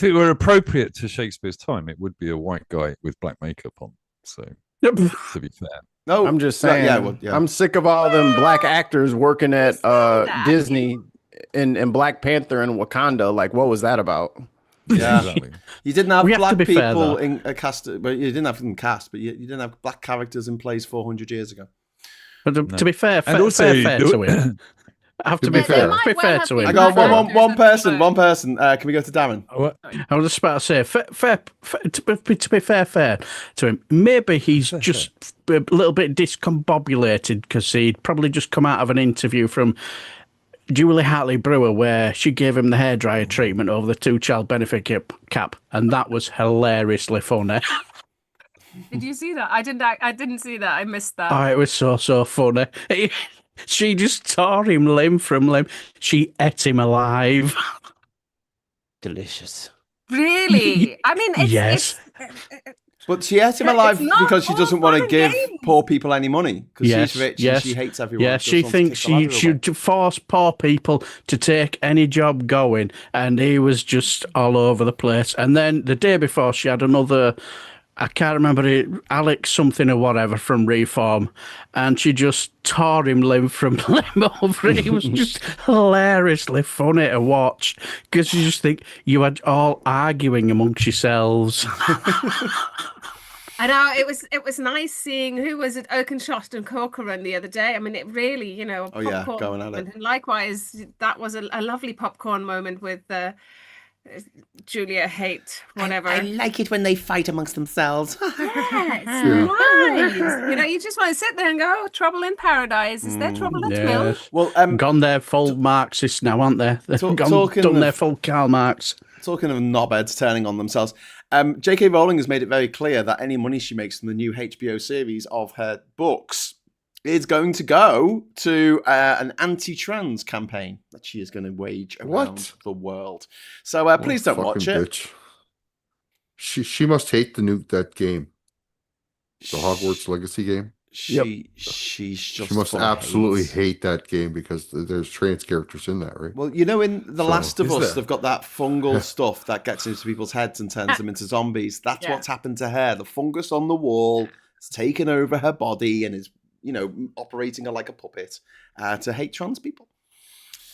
D: it were appropriate to Shakespeare's time, it would be a white guy with black makeup on. So to be fair,
C: no, I'm just saying. I'm sick of all them black actors working at Disney in Black Panther and Wakanda. Like, what was that about?
B: Yeah.
D: Exactly.
B: You didn't have
G: We have to
B: black
G: be fair,
B: people
G: though.
B: in a cast, but you didn't have them cast, but you didn't have black characters in plays 400 years ago.
G: But to be fair,
D: And also,
G: fair to him. I have to be
A: be
G: fair.
A: fair.
G: Be fair to him.
B: I got
H: Black
B: one
H: actors
B: person.
H: and
B: One person. Can we go to Darren?
G: I was just about to say, to be fair to him, maybe he's just a little bit discombobulated because he'd probably just come out of an interview from Julie Hartley Brewer where she gave him the hairdryer treatment over the 2-child benefit cap, and that was hilariously funny.
H: Did you see that? I didn't see that. I missed that.
G: Oh, it was so funny. She just tore him limb from limb. She ate him alive.
C: Delicious.
H: Really? I mean, it's,
G: Yes.
B: But she ate him
H: It's
B: alive
H: not
B: because she
H: all
B: doesn't want
H: fun
B: to
H: and
B: give
H: games.
B: poor people any money because
G: Yes,
B: she's rich
G: yes.
B: and she hates everyone.
G: Yeah, she thinks she should force poor people to take any job going, and he was just all over the place. And then the day before, she had another, I can't remember it, Alex something or whatever from Reform, and she just tore him limb from limb over it. It was just hilariously funny to watch because you just think you had all arguing amongst yourselves.
H: I know it was nice seeing who was it, Oakenshoft and Corcoran the other day. I mean, it really,
B: Oh, yeah,
H: popcorn
B: going at it.
H: moment. And likewise, that was a lovely popcorn moment with Julia Haight, whatever.
B: I like it when they fight amongst themselves.
H: Yeah, it's nice. You just want to sit there and go, oh, trouble in paradise. Is there trouble at will?
G: Yes.
B: Well,
G: Gone there full Marxists now, aren't they? They've
B: talking
G: done
B: of-
G: their full Karl Marx.
B: talking of knobheads turning on themselves, J.K. Rowling has made it very clear that any money she makes from the new HBO series of her books is going to go to an anti-trans campaign that she is going to wage around the world. So please don't watch
A: Fucking
B: it.
A: bitch. She must hate that game, the Hogwarts Legacy game.
B: She's just
A: She must
B: full of
A: absolutely
B: hate.
A: hate that game because there's trans characters in that, right?
B: Well, in The
A: So,
B: Last of
A: is
B: Us,
A: there?
B: they've got that fungal stuff that gets into people's heads and turns them into zombies. That's
H: Yeah.
B: what's happened to her. The fungus on the wall has taken over her body and is, operating her like a puppet to hate trans people.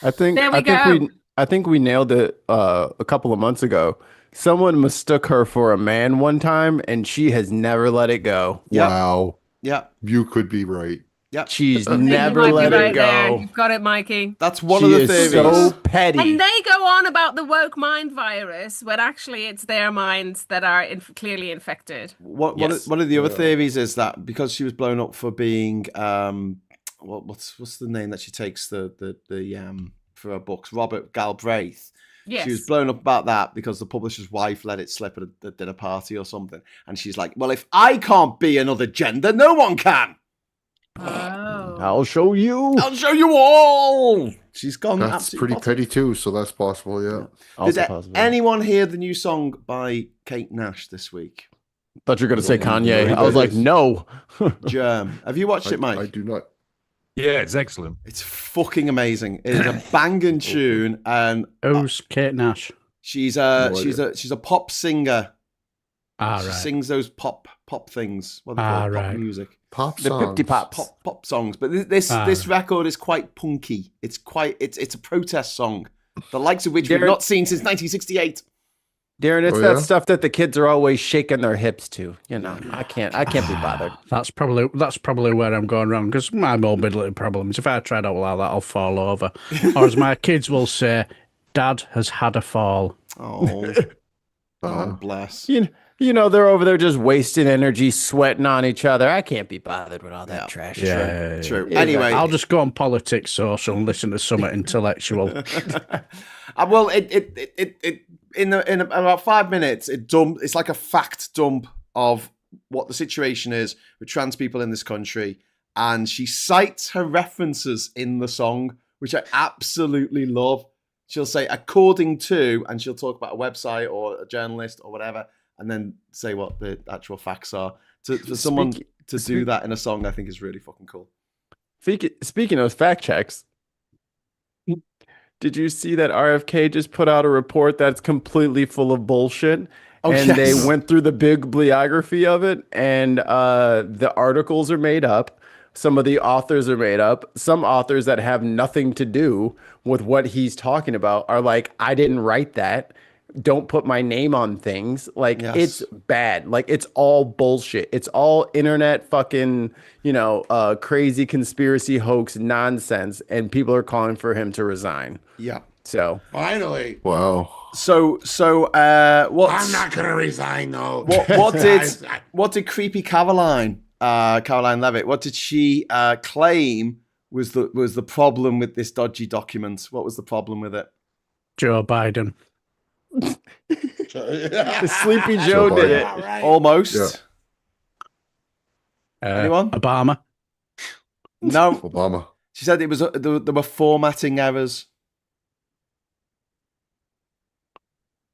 C: I think
H: There we go.
C: I think we nailed it a couple of months ago. Someone mistook her for a man one time, and she has never let it go.
B: Yep.
A: Wow.
B: Yeah.
A: You could be right.
C: She's
H: You
C: never
H: might be
C: let
H: right
C: it
H: there.
C: go.
H: You've got it, Mikey.
B: That's one
C: She
B: of the
C: is
B: theories.
C: so petty.
H: And they go on about the woke mind virus when actually it's their minds that are clearly infected.
B: One
C: Yes.
B: of the other theories is that because she was blown up for being what's the name that she takes the for her books, Robert Galbraith.
H: Yes.
B: She was blown up about that because the publisher's wife let it slip at a dinner party or something, and she's like, "Well, if I can't be another gender, no one can.
H: Oh.
C: I'll show you.
B: I'll show you all." She's gone.
A: That's
B: absolutely
A: pretty
B: potty.
A: petty too, so that's possible, yeah.
C: Also
B: Did
C: possible.
B: anyone hear the new song by Kate Nash this week?
C: Thought you were going to say
A: I don't know
C: Kanye.
A: who
C: I was
A: that
C: like,
A: is.
C: no.
B: Germ. Have you watched it, Mike?
A: I do not.
D: Yeah, it's excellent.
B: It's fucking amazing. It is a banging tune, and
G: Who's Kate Nash?
B: she's
A: No
B: she's
A: idea.
B: a pop singer.
G: Ah,
B: She
G: right.
B: sings those pop things. What are they
G: Ah,
B: called? Pop
G: right.
B: music.
A: Pop
C: The
A: songs.
C: Pipty Pops.
B: Pop songs. But this
G: Ah.
B: this record is quite punky. It's a protest song. The likes of which we've
C: Derek-
B: not seen since 1968.
C: Darren, it's
A: Oh,
C: that
A: yeah?
C: stuff that the kids are always shaking their hips to. I can't be bothered.
G: That's probably where I'm going wrong because my mobility problems. If I try to allow that, I'll fall over. Or as my kids will say, "Dad has had a fall."
B: Oh,
A: Uh,
B: bless.
C: They're over there just wasting energy, sweating on each other. I can't be bothered with all that
B: Yeah.
C: trash.
B: True.
C: Yeah,
B: Anyway,
G: I'll just go on politics social and listen to something intellectual.
B: well, it in about 5 minutes, it's like a fact dump of what the situation is with trans people in this country, and she cites her references in the song, which I absolutely love. She'll say according to, and she'll talk about a website or a journalist or whatever, and then say what the actual facts are. For someone to do that in a song, I think is really fucking cool.
C: Speaking of fact checks, did you see that RFK just put out a report that's completely full of bullshit?
B: Oh,
C: and
B: yes.
C: they went through the big bibliography of it, and the articles are made up. Some of the authors are made up. Some authors that have nothing to do with what he's talking about are like, I didn't write that. don't put my name on things. Like,
B: Yes.
C: it's bad. Like, it's all bullshit. It's all internet fucking, crazy conspiracy hoax nonsense. And people are calling for him to resign.
B: Yeah.
C: So
E: Finally.
A: Wow.
B: So what?
E: I'm not gonna resign though.
B: What did creepy Caroline Levitt? What did she claim was the problem with this dodgy document? What was the problem with it?
G: Joe Biden.
C: the Sleepy Joe did it.
E: Right.
B: Almost.
G: Yeah.
B: Anyone?
G: Obama.
B: No.
A: Obama.
B: She said it was there were formatting errors.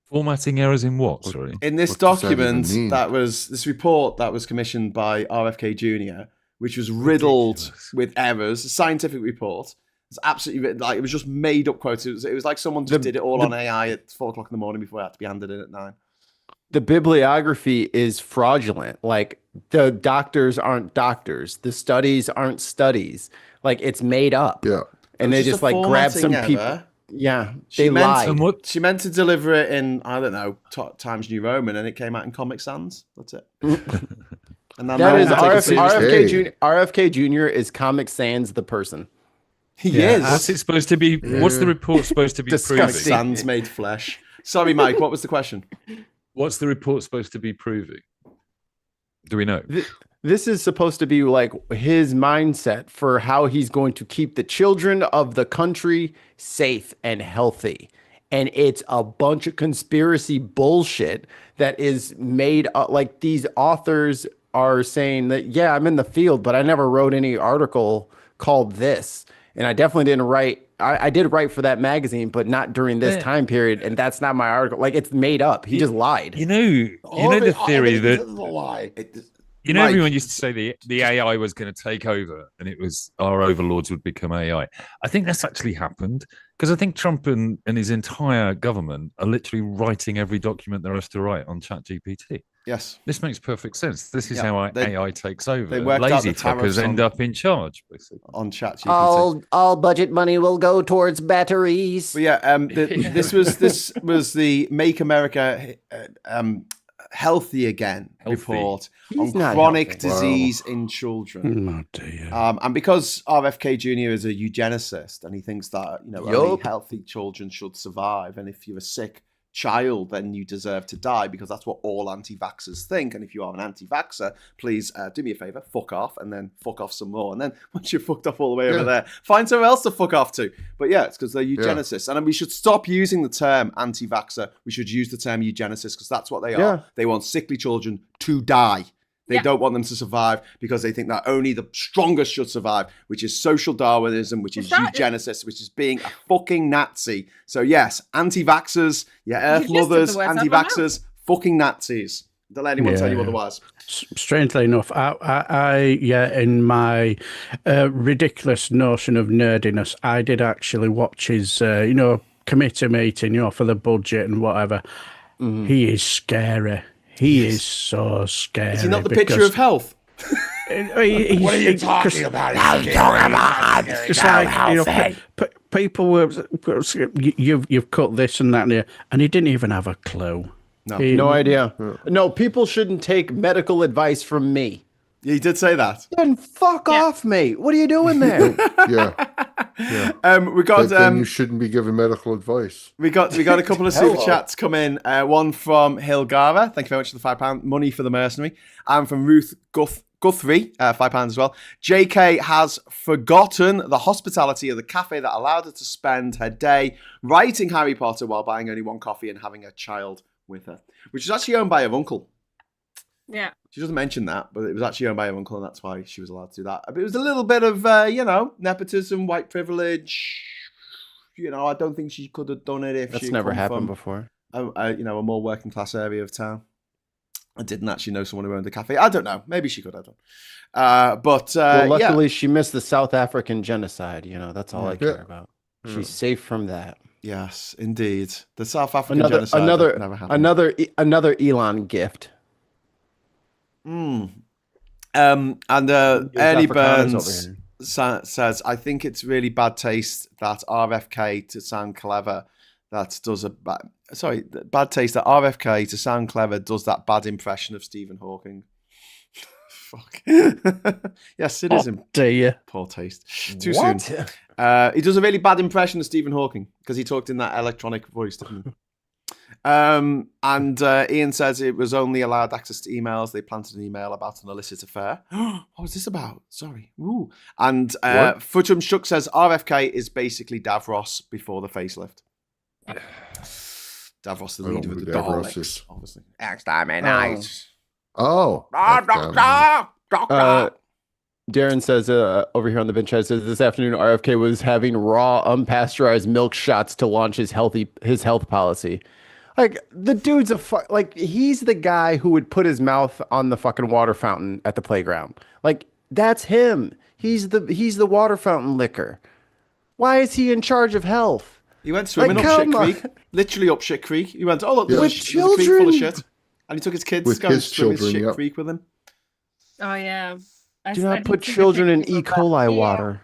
D: Formatting errors in what? Sorry.
B: In this
A: What does that
B: document
A: even mean?
B: this report that was commissioned by RFK Junior, which was riddled
D: Ridiculous.
B: with errors, a scientific report. It's absolutely like it was just made up quotes. It was like someone just did it all on AI at 4:00 in the morning before it had to be handed in at 9.
C: The bibliography is fraudulent. Like, the doctors aren't doctors. The studies aren't studies. Like, it's made up.
A: Yeah.
C: And
B: It
C: they
B: was
C: just
B: a
C: like grab some
B: formatting
C: people.
B: error.
C: Yeah,
B: She
C: they
B: meant-
C: lied.
D: And what?
B: She meant to deliver it in, I don't know, Times New Roman, and it came out in Comic Sans. That's it. And now
C: That
B: no
C: is
B: one can take it seriously.
C: RFK
A: Hey.
C: Junior. RFK Junior is Comic Sans the person.
B: He
G: Yeah.
B: is.
D: What's it supposed to be? What's the report supposed to be
C: Disgusting.
B: Comic
D: proving?
B: Sans made flesh. Sorry, Mike. What was the question?
D: What's the report supposed to be proving? Do we know?
C: This is supposed to be like his mindset for how he's going to keep the children of the country safe and healthy. And it's a bunch of conspiracy bullshit that is made up. Like, these authors are saying that, yeah, I'm in the field, but I never wrote any article called this. And I definitely didn't write. I did write for that magazine, but not during this
D: Yeah.
C: time period. And that's not my article. Like, it's made up. He just lied.
D: You know the theory
E: Everything
D: that
E: is a lie.
D: Mike,
B: Mike.
D: everyone used to say the AI was going to take over and it was our overlords would become AI. I think that's actually happened because I think Trump and his entire government are literally writing every document there is to write on ChatGPT.
B: Yes.
D: This makes perfect sense. This is
B: Yeah,
D: how
B: they-
D: AI takes over.
B: they worked out
D: Lazy
B: the tariffs
D: fuckers end
B: on-
D: up in charge, basically.
B: On ChatGPT.
C: All budget money will go towards batteries.
B: But yeah, this was the Make America Healthy Again
D: Healthy.
B: report
C: He's
B: on
C: not
B: chronic
C: healthy.
B: disease in children.
G: Oh dear.
B: And because RFK Junior is a eugenicist and he thinks that only
C: Yup.
B: healthy children should survive, and if you're a sick child, then you deserve to die because that's what all anti-vaxxers think. And if you are an anti-vaxxer, please do me a favor, fuck off, and then fuck off some more. And then once you're fucked off all the way over there, find somewhere else to fuck off to. But yeah, it's because they're eugenicists. And we should stop using the term anti-vaxxer. We should use the term eugenicist because that's what they are.
C: Yeah.
B: They want sickly children to die. They
H: Yeah.
B: don't want them to survive because they think that only the strongest should survive, which is social Darwinism, which is eugenicist, which is being a fucking Nazi. So yes, anti-vaxxers, Earth
H: You just took the
B: mothers,
H: words out of my
B: anti-vaxxers, fucking Nazis. Don't let anyone tell you
G: Yeah.
B: otherwise.
G: Strangely enough, I in my ridiculous notion of nerdiness, I did actually watch his, committee meeting, for the budget and whatever. He is scary. He is so scary.
B: Is he not the picture of health?
E: What are you talking about?
G: It's like people were you've cut this and that, and he didn't even have a clue.
B: No.
C: No idea. No, people shouldn't take medical advice from me.
B: He did say that.
C: Then fuck off, mate. What are you doing there?
A: Yeah.
B: We got
A: But then you shouldn't be giving medical advice.
B: We got a couple of super chats come in. One from Hilgara, thank you very much for the £5 money for the mercenary, and from Ruth Guthrie, £5 as well. JK has forgotten the hospitality of the cafe that allowed her to spend her day writing Harry Potter while buying only one coffee and having a child with her, which is actually owned by her uncle.
H: Yeah.
B: She doesn't mention that, but it was actually owned by her uncle, and that's why she was allowed to do that. But it was a little bit of, nepotism, white privilege. I don't think she could have done it if
C: That's
B: she
C: never
B: come
C: happened
B: from
C: before.
B: a more working class area of town. I didn't actually know someone who owned a cafe. I don't know. Maybe she could have done.
C: Well, luckily she missed the South African genocide. That's all I care
A: Yeah.
C: about. She's safe from that.
B: Yes, indeed. The South African genocide never happened.
C: Another Elon gift.
B: And
C: He's
B: Ernie
C: Afrikaners
B: Burns says, I think it's really bad taste that RFK, to sound clever, that does bad taste that RFK, to sound clever, does that bad impression of Stephen Hawking. Fuck. Yes, it is. Poor taste. Too soon. He does a really bad impression of Stephen Hawking because he talked in that electronic voice, didn't he? And Ian says it was only allowed access to emails. They planted an email about an illicit affair. What was this about? Sorry. Ooh. And Futrum Shook says RFK is basically Davros before the facelift. Davros, the leader of the Daleks, obviously. Exterminate.
A: Oh.
C: Darren says over here on the bench chat, says this afternoon RFK was having raw unpasteurized milk shots to launch his health policy. Like, the dude's he's the guy who would put his mouth on the fucking water fountain at the playground. Like, that's him. He's the water fountain licker. Why is he in charge of health?
B: He went swimming up Shit Creek, literally up Shit Creek. He went, oh look, there's a creek full of shit, and he took his kids to go and swim in Shit Creek with him.
H: Oh yeah.
C: Do not put children in E. coli water.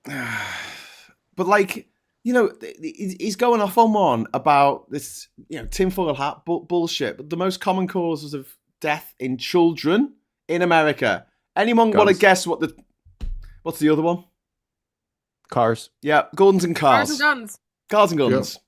B: But like, you know, he's going off on one about this, you know, tinfoil hat bullshit. But the most common causes of death in children in America. Anyone want to guess what's the other one?
C: Cars.
B: Yeah, guns and cars.
H: Cars and guns.
B: Cars and guns.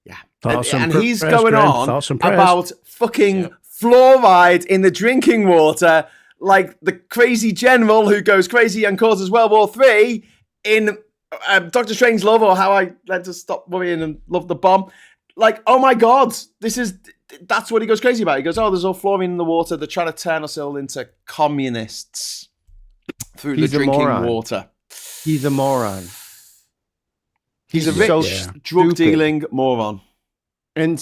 H: Yep.
B: Yeah. And he's going on about fucking fluoride in the drinking water, like the crazy general who goes crazy and causes World War III in Doctor Strangelove, or How I Learned to Stop Worrying and Love the Bomb. Like, oh my God, that's what he goes crazy about. He goes, oh, there's all fluorine in the water. They're trying to turn us all into communists through the drinking water.
C: He's a moron.
B: He's a rich, drug-dealing moron.
C: And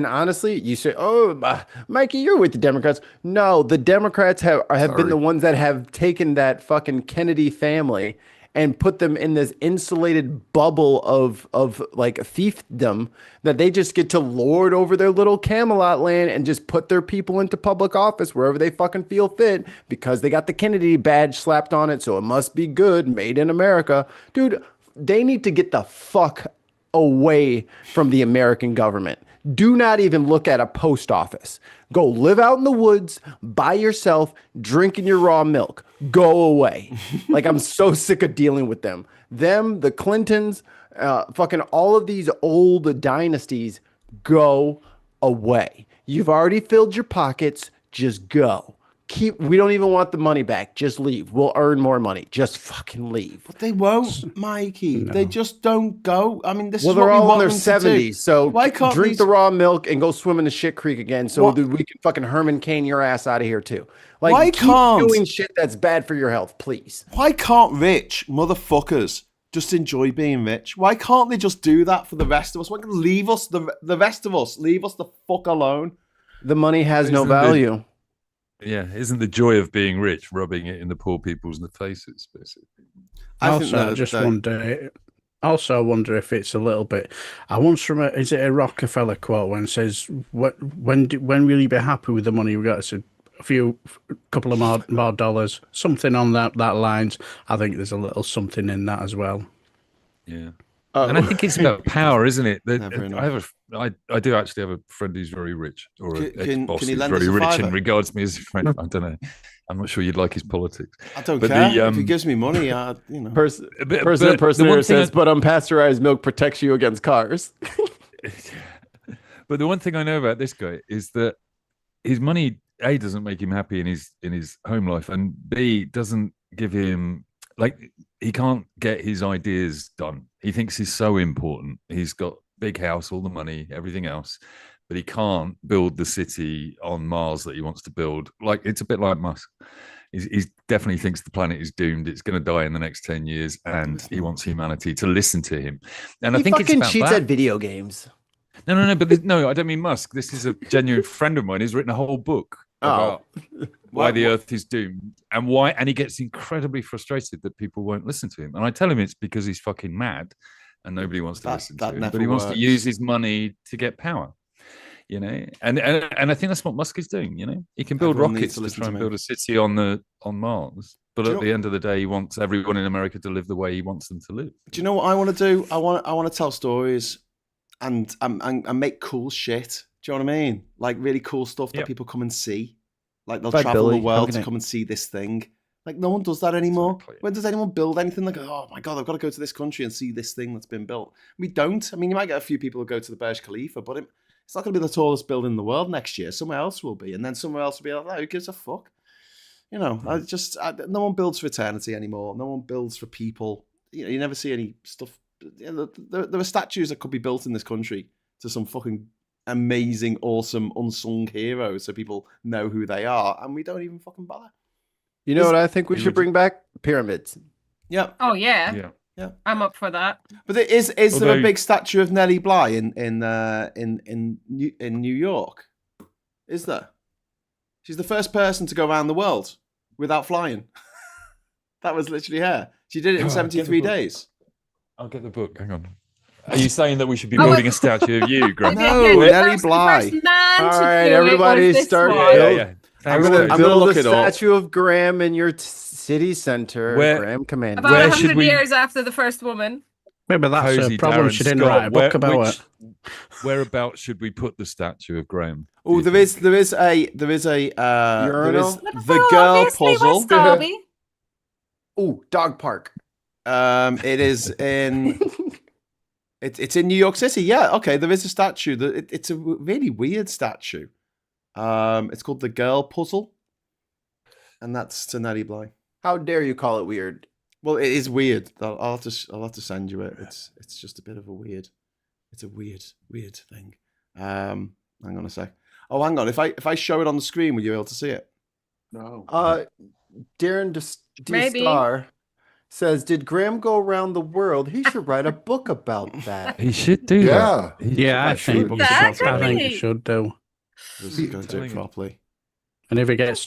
C: honestly, you say, oh, Mikey, you're with the Democrats. No, the Democrats have been the ones that have taken that fucking Kennedy family and put them in this insulated bubble of like fiefdom that they just get to lord over their little Camelot land and just put their people into public office wherever they fucking feel fit because they got the Kennedy badge slapped on it, so it must be good, made in America. Dude, they need to get the fuck away from the American government. Do not even look at a post office. Go live out in the woods by yourself, drinking your raw milk. Go away. Like, I'm so sick of dealing with them. The Clintons, fucking all of these old dynasties, go away. You've already filled your pockets. Just go. We don't even want the money back. Just leave. We'll earn more money. Just fucking leave.
B: But they won't, Mikey. No. They just don't go. I mean,
C: they're all in their 70s. So why can't drink the raw milk and go swim in the shit creek again so we can fucking Herman Cain your ass out of here too. Like, why keep doing shit that's bad for your health, please.
B: Why can't rich motherfuckers just enjoy being rich? Why can't they just do that for the rest of us? Why can't leave us, the rest of us, leave us the fuck alone?
C: The money has no value.
D: Isn't the joy of being rich rubbing it in the poor people's faces, basically?
G: I wonder if it's a little bit. I once is it a Rockefeller quote when it says, "When will you be happy with the money we got?" It's a couple of more dollars, something on that lines. I think there's a little something in that as well.
D: Yeah. And I think it's about power, isn't it? I do actually have a friend who's very rich, or an ex-boss who's very rich and regards me as a friend. I don't know. I'm not sure you'd like his politics.
B: I don't care. If he gives me money, you know.
C: Person says, but unpasteurized milk protects you against cars.
D: But the one thing I know about this guy is that his money, A, doesn't make him happy in his home life, and B, doesn't give him, like, he can't get his ideas done. He thinks he's so important. He's got big house, all the money, everything else, but he can't build the city on Mars that he wants to build. Like, it's a bit like Musk. He definitely thinks the planet is doomed. It's going to die in the next 10 years, and he wants humanity to listen to him. And I think it's about
C: cheats at video games.
D: No, but I don't mean Musk. This is a genuine friend of mine. He's written a whole book about why the Earth is doomed and he gets incredibly frustrated that people won't listen to him. And I tell him it's because he's fucking mad and nobody wants to listen to him. But he wants to use his money to get power. You know, and I think that's what Musk is doing. You know, he can build rockets to try and build a city on Mars, But at the end of the day, he wants everyone in America to live the way he wants them to live.
B: Do you know what I want to do? I want to tell stories and make cool shit. Do you know what I mean? Like really cool stuff that people come and see. Like they'll travel the world to come and see this thing. Like no one does that anymore. Exactly. When does anyone build anything like, oh my God, I've got to go to this country and see this thing that's been built? We don't. I mean, you might get a few people who go to the Burj Khalifa, but it's not going to be the tallest building in the world next year. Somewhere else will be. And then somewhere else will be like, oh, who gives a fuck? You know, no one builds for eternity anymore. No one builds for people. You know, you never see any stuff. You know, there are statues that could be built in this country to some fucking amazing, awesome, unsung heroes so people know who they are, and we don't even fucking bother.
C: You know what I think we should bring back? Pyramids.
B: Yeah.
H: Oh yeah. I'm up for that.
B: But is there a big statue of Nelly Bly in New York? Is there? She's the first person to go around the world without flying. That was literally her. She did it in 73 days.
D: I'll get the book. Hang on. Are you saying that we should be building a statue of you, Graeme?
B: No, Nelly Bly.
C: All right, everybody start. I'm going to build a statue of Graeme in your city center. Graeme Command.
H: About 100 years after the first woman.
G: Maybe that's a problem. She didn't write a book about it.
D: Whereabouts should we put the statue of Graeme?
B: Oh, there is the girl puzzle.
C: Oh, dog park.
B: It is in. It's in New York City. Yeah, okay. There is a statue. It's a really weird statue. It's called the Girl Puzzle, and that's to Nelly Bly.
C: How dare you call it weird?
B: Well, it is weird. I'll have to send you it. It's just a bit of a weird. It's a weird thing. Hang on a sec. Oh, hang on. If I show it on the screen, will you be able to see it?
E: No.
C: Darren D-Star says, did Graeme go around the world? He should write a book about that.
D: He should do that.
G: Yeah, I think he should do.
B: He's going to do it properly.
G: And if it gets...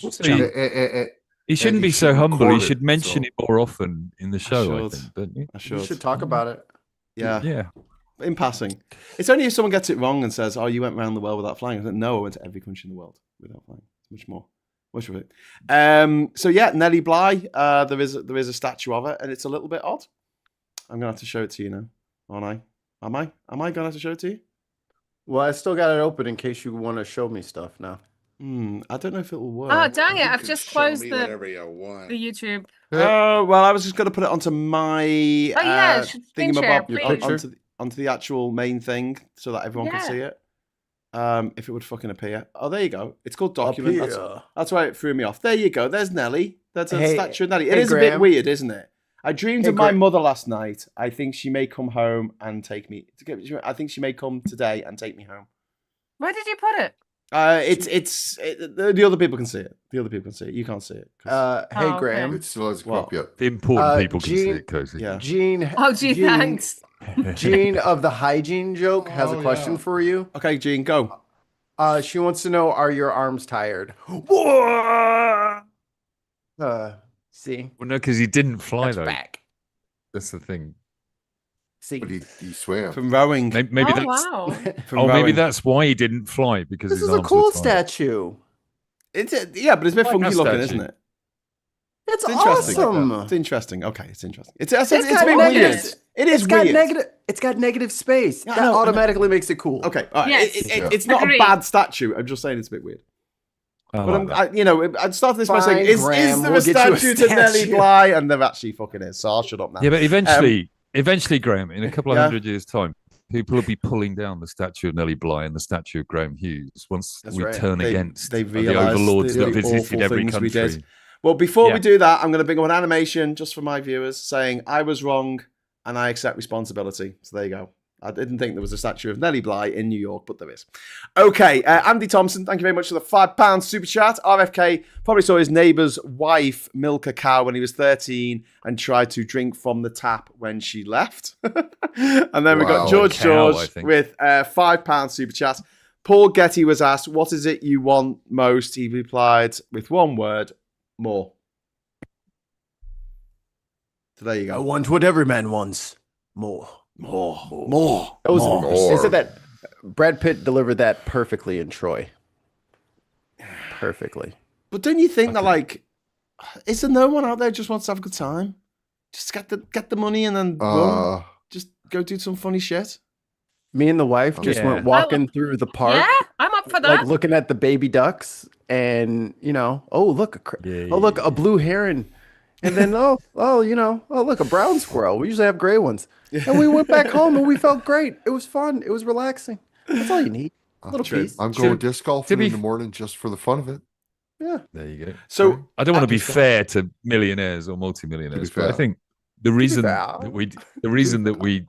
D: He shouldn't be so humble. He should mention it more often in the show, I think, don't you?
C: You should talk about it.
B: Yeah. In passing. It's only if someone gets it wrong and says, oh, you went around the world without flying. I said, no, I went to every country in the world without flying. Much more. Much of it. So yeah, Nelly Bly, there is a statue of her, and it's a little bit odd. I'm gonna have to show it to you now, aren't I? Am I gonna have to show it to you?
C: Well, I still got it open in case you want to show me stuff now.
B: I don't know if it will work.
H: Oh dang it! I've just closed the YouTube.
B: Oh well, I was just gonna put it onto my
H: thingamabob
B: onto the actual main thing so that everyone can see it. If it would fucking appear. Oh, there you go. It's called document. That's why it threw me off. There you go. There's Nelly. That's a statue of Nelly. It is Graeme. A bit weird, isn't it? I dreamed of my mother last night. I think she may come home and take me. I think she may come today and take me home.
H: Where did you put it?
B: The other people can see it. The other people can see it. You can't see it.
C: Hey, Graeme.
A: It still hasn't come up yet.
D: The important people can see it, Cozy.
B: Yeah.
C: Gene.
H: Oh, gee, thanks.
C: Gene of the hygiene joke has a question for you.
B: Okay, Gene, go.
C: She wants to know, are your arms tired? See?
D: Well, no, because he didn't fly,
C: That's
D: though.
C: back.
D: That's the thing.
C: See?
A: But he swam.
B: From rowing.
D: Maybe that's...
H: Wow.
D: maybe that's why he didn't fly, because
C: This
D: his
C: is a
D: arms
C: cool
D: were tired.
C: statue.
B: But it's a bit funky looking, isn't it?
C: It's
B: interesting.
C: awesome.
B: It's interesting. Okay, it's interesting. It's a bit weird. It is weird.
C: It's got negative space. That automatically makes it cool.
B: Okay, all right.
H: Yes.
B: It's not a bad statue. I'm just saying it's a bit weird. I'd start this by saying, is there a statue to Nelly Bly? And there actually fucking is. So I'll shut up now.
D: Yeah, but eventually, Graeme, in a couple of hundred years' time, people will be pulling down the statue of Nelly Bly and the statue of Graeme Hughes once we turn against the overlords that visited every country.
B: Well, before we do that, I'm going to bring up an animation just for my viewers saying I was wrong and I accept responsibility. So there you go. I didn't think there was a statue of Nelly Bly in New York, but there is. Okay, Andy Thompson, thank you very much for the £5 super chat. RFK probably saw his neighbour's wife milk a cow when he was 13 and tried to drink from the tap when she left. And then we got George with £5 super chat. Paul Getty was asked, what is it you want most? He replied with one word, more. So there you go.
C: I want what every man wants. More. They said that Brad Pitt delivered that perfectly in Troy. Perfectly.
B: But don't you think that, like, is there no one out there who just wants to have a good time? Just get the money and then boom, just go do some funny shit.
C: Me and the wife just went walking through the park.
H: Yeah, I'm up for that.
C: Like looking at the baby ducks, and look, a blue heron, and then look, a brown squirrel. We usually have gray ones, and we went back home and we felt great. It was fun. It was relaxing. That's all you need. A little piece.
A: I'm going disc golfing in the morning just for the fun of it.
C: Yeah,
D: there you go.
B: So
D: I don't want to be fair to millionaires or multimillionaires, but I think the reason that we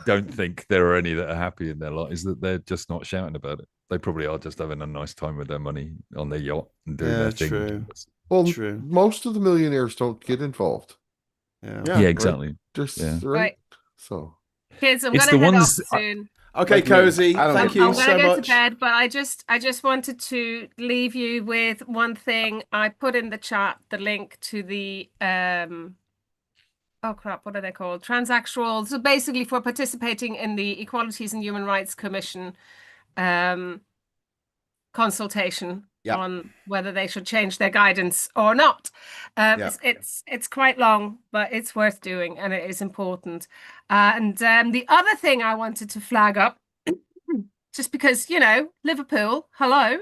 D: don't think there are any that are happy in their lot is that they're just not shouting about it. They probably are just having a nice time with their money on their yacht and doing their thing.
B: True.
A: Well,
B: true.
A: Most of the millionaires don't get involved.
D: Yeah, exactly.
A: Right? Right. So,
H: kids, I'm going to head off soon.
B: Okay, Cozy. Thank you so much.
H: I'm going to go to bed, but I just wanted to leave you with one thing. I put in the chat the link to the oh crap, what are they called? Transactional. So basically, for participating in the Equalities and Human Rights Commission consultation on whether they should change their guidance or not. It's quite long, but it's worth doing, and it is important. And the other thing I wanted to flag up, just because, Liverpool, hello.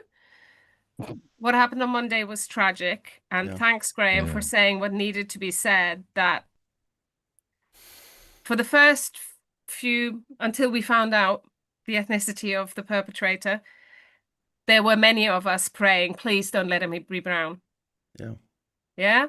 H: What happened on Monday was tragic, and thanks, Graeme, for saying what needed to be said, that for the first few, until we found out the ethnicity of the perpetrator, there were many of us praying, please don't let him be brown. Yeah?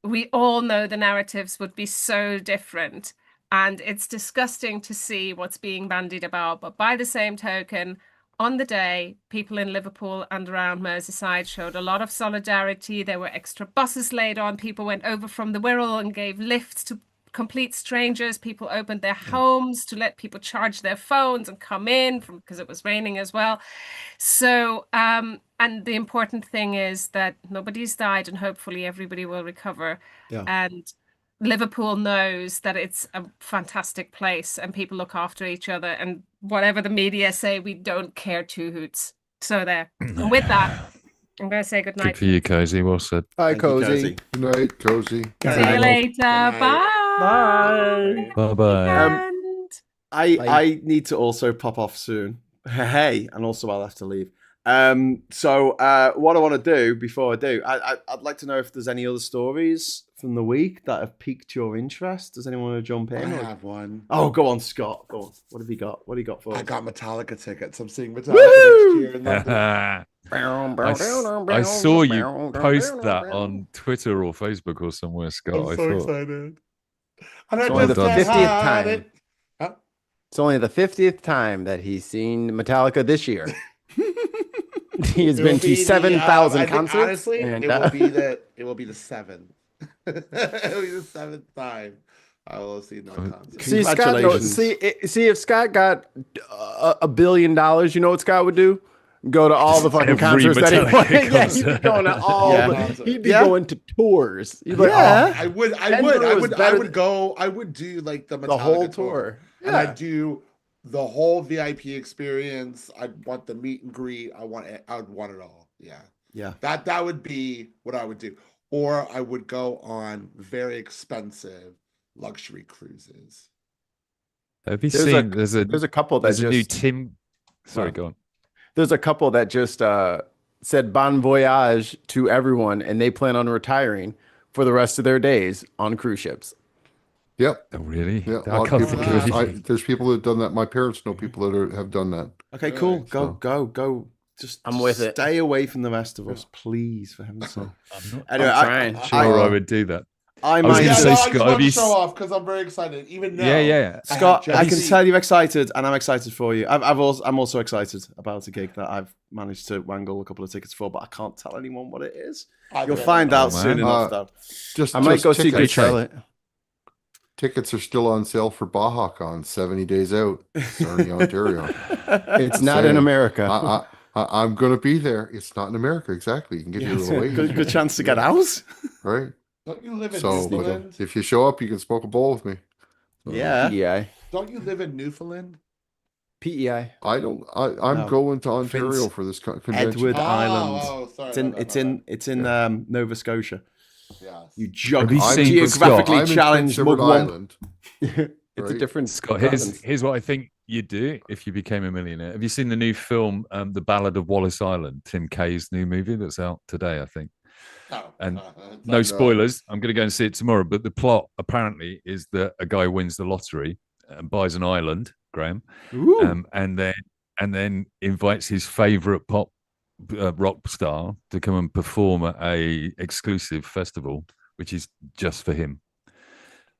H: We all know the narratives would be so different, and it's disgusting to see what's being bandied about. But by the same token, on the day, people in Liverpool and around Merseyside showed a lot of solidarity. There were extra buses laid on. People went over from the Wirral and gave lifts to complete strangers. People opened their homes to let people charge their phones and come in because it was raining as well. So, and the important thing is that nobody's died, and hopefully everybody will recover. And Liverpool knows that it's a fantastic place and people look after each other, and whatever the media say, we don't care two hoots. So there. And with that, I'm going to say good night.
D: Good for you, Cozy. Well said.
C: Bye, Cozy.
A: Good night, Cozy.
H: See you later. Bye.
B: Bye.
D: Bye-bye.
B: I need to also pop off soon. Hey, and also I'll have to leave. So what I want to do before I do, I'd like to know if there's any other stories from the week that have piqued your interest. Does anyone want to jump in?
E: I have one.
B: Oh, go on, Scott. Go on. What have you got? What do you got for us?
E: I got Metallica tickets. I'm seeing Metallica next year in London.
D: I saw you post that on Twitter or Facebook or somewhere, Scott.
E: I'm so excited. And
C: it's only the 50th time. It's only the 50th time that he's seen Metallica this year. He has been to 7,000 concerts.
E: Honestly, it will be the seventh. It will be the seventh time I will see no concert.
C: See, Scott, see if Scott got $1 billion, you know what Scott would do? Go to all the fucking concerts that he wanted. Yeah, he'd be going to all. He'd be going to tours. He'd like,
E: I would go. I would do like the Metallica
C: whole tour.
E: Yeah. And I'd do the whole VIP experience. I'd want the meet and greet. I would want it all. Yeah. That would be what I would do. Or I would go on very expensive luxury cruises.
D: Have you seen? There's
C: a couple that
D: there's a new Tim. Sorry, go on.
C: There's a couple that just said bon voyage to everyone, and they plan on retiring for the rest of their days on cruise ships.
A: Yep.
D: Oh, really?
A: Yeah. There's people that have done that. My parents know people that have done that.
B: Okay, cool. Go. Just
C: I'm with it.
B: Stay away from the rest of us, please, for heaven's sake.
C: Anyway,
D: I'm sure I would do that.
B: I
E: was going to say, Scott, have you show off because I'm very excited. Even now,
D: yeah.
B: Scott, I can tell you're excited, and I'm excited for you. I'm also excited about a gig that I've managed to wangle a couple of tickets for, but I can't tell anyone what it is. You'll find out soon enough, though.
C: I might go see Good Charlotte.
A: Tickets are still on sale for BajaCon 70 days out, Sarnia, Ontario.
C: It's not in America.
A: I'm going to be there. It's not in America, exactly. You can get your little way.
B: Good chance to get out.
A: Right.
E: Don't you live in Newfoundland?
A: If you show up, you can smoke a bowl with me.
B: Yeah.
C: PEI.
E: Don't you live in Newfoundland?
C: PEI.
A: I'm going to Ontario for this convention.
B: Edward Island.
E: Oh, sorry.
B: It's in Nova Scotia.
E: Yes.
B: You
D: Have you seen
B: geographically
A: I'm in
B: challenged
A: Prince Edward
B: mugwump.
A: Island.
C: It's a
A: Right.
C: different
D: Scott,
C: province.
D: here's what I think you'd do if you became a millionaire. Have you seen the new film, The Ballad of Wallace Island, Tim Kaye's new movie that's out today, I think? And no spoilers. I'm going to go and see it tomorrow. But the plot apparently is that a guy wins the lottery and buys an island, Graeme, and then invites his favorite pop rock star to come and perform at a exclusive festival, which is just for him.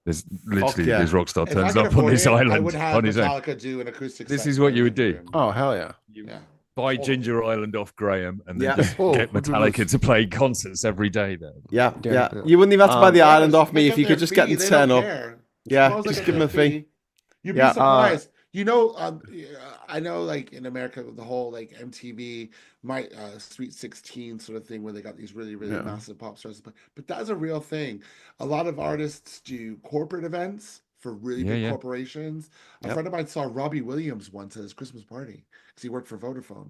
D: There's literally his rock star turns up on this island.
E: I would have
D: on his own.
E: Metallica do an acoustic.
D: This
E: set
D: is what you
E: in
D: would
E: the
D: do.
E: room.
C: Oh, hell yeah.
E: Yeah.
D: Buy Ginger Island off Graeme and then just
A: Oh,
D: get Metallica to play concerts every day there.
B: Yeah. You wouldn't even have to buy the island off me
E: Pick
B: if
E: up
B: you
E: their
B: could just
E: fee,
B: get them
E: they
B: to turn
E: don't
B: up.
E: care.
B: Yeah,
E: Suppose they
B: just
E: get
B: give them a
E: their
B: fee.
E: You'd be
B: Yeah,
E: surprised. I know, like in America, the whole like MTV, my Sweet 16 sort of thing, where they got these really, really massive pop stars. But that's a real thing. A lot of artists do corporate events for really big corporations. A friend of mine saw Robbie Williams once at his Christmas party because he worked for Vodafone.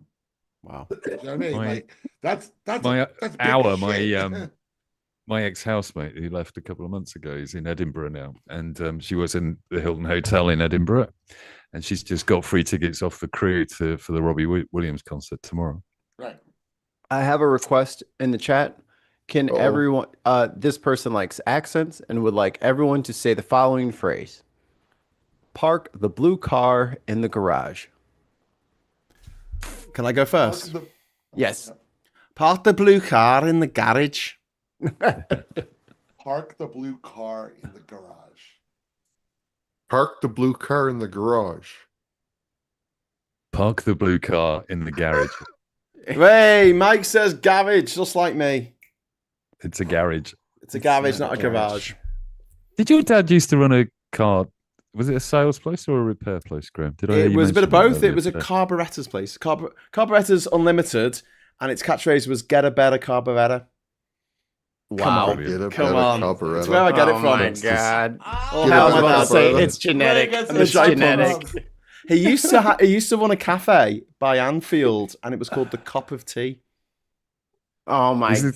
B: Wow.
E: You know what I mean? That's
D: my
E: big
D: hour,
E: shit.
D: my ex-housemate who left a couple of months ago is in Edinburgh now, and she was in the Hilton Hotel in Edinburgh, and she's just got free tickets off the crew for the Robbie Williams concert tomorrow.
E: Right.
C: I have a request in the chat. Can everyone, this person likes accents and would like everyone to say the following phrase: park the blue car in the garage.
B: Can I go first?
C: Yes.
B: Park the blue car in the garage.
E: Park the blue car in the garage.
A: Park the blue car in the garage.
D: Park the blue car in the garage.
B: Hey, Mike says garage, just like me.
D: It's a garage.
B: It's a garage, not a garage.
D: Did your dad used to run a car? Was it a sales place or a repair place, Graeme?
B: It was a bit of both. It was a carburettor's place. Carburettors Unlimited, and its catchphrase was "Get a better carburetor."
C: Wow.
B: Come on. That's where I get it from.
C: Oh my god.
B: Oh,
C: I was
B: my
C: about
B: dad
C: to say
B: said it.
C: it's genetic.
B: It's genetic. He used to run a cafe by Anfield, and it was called the Cop of Tea.
C: Oh my god.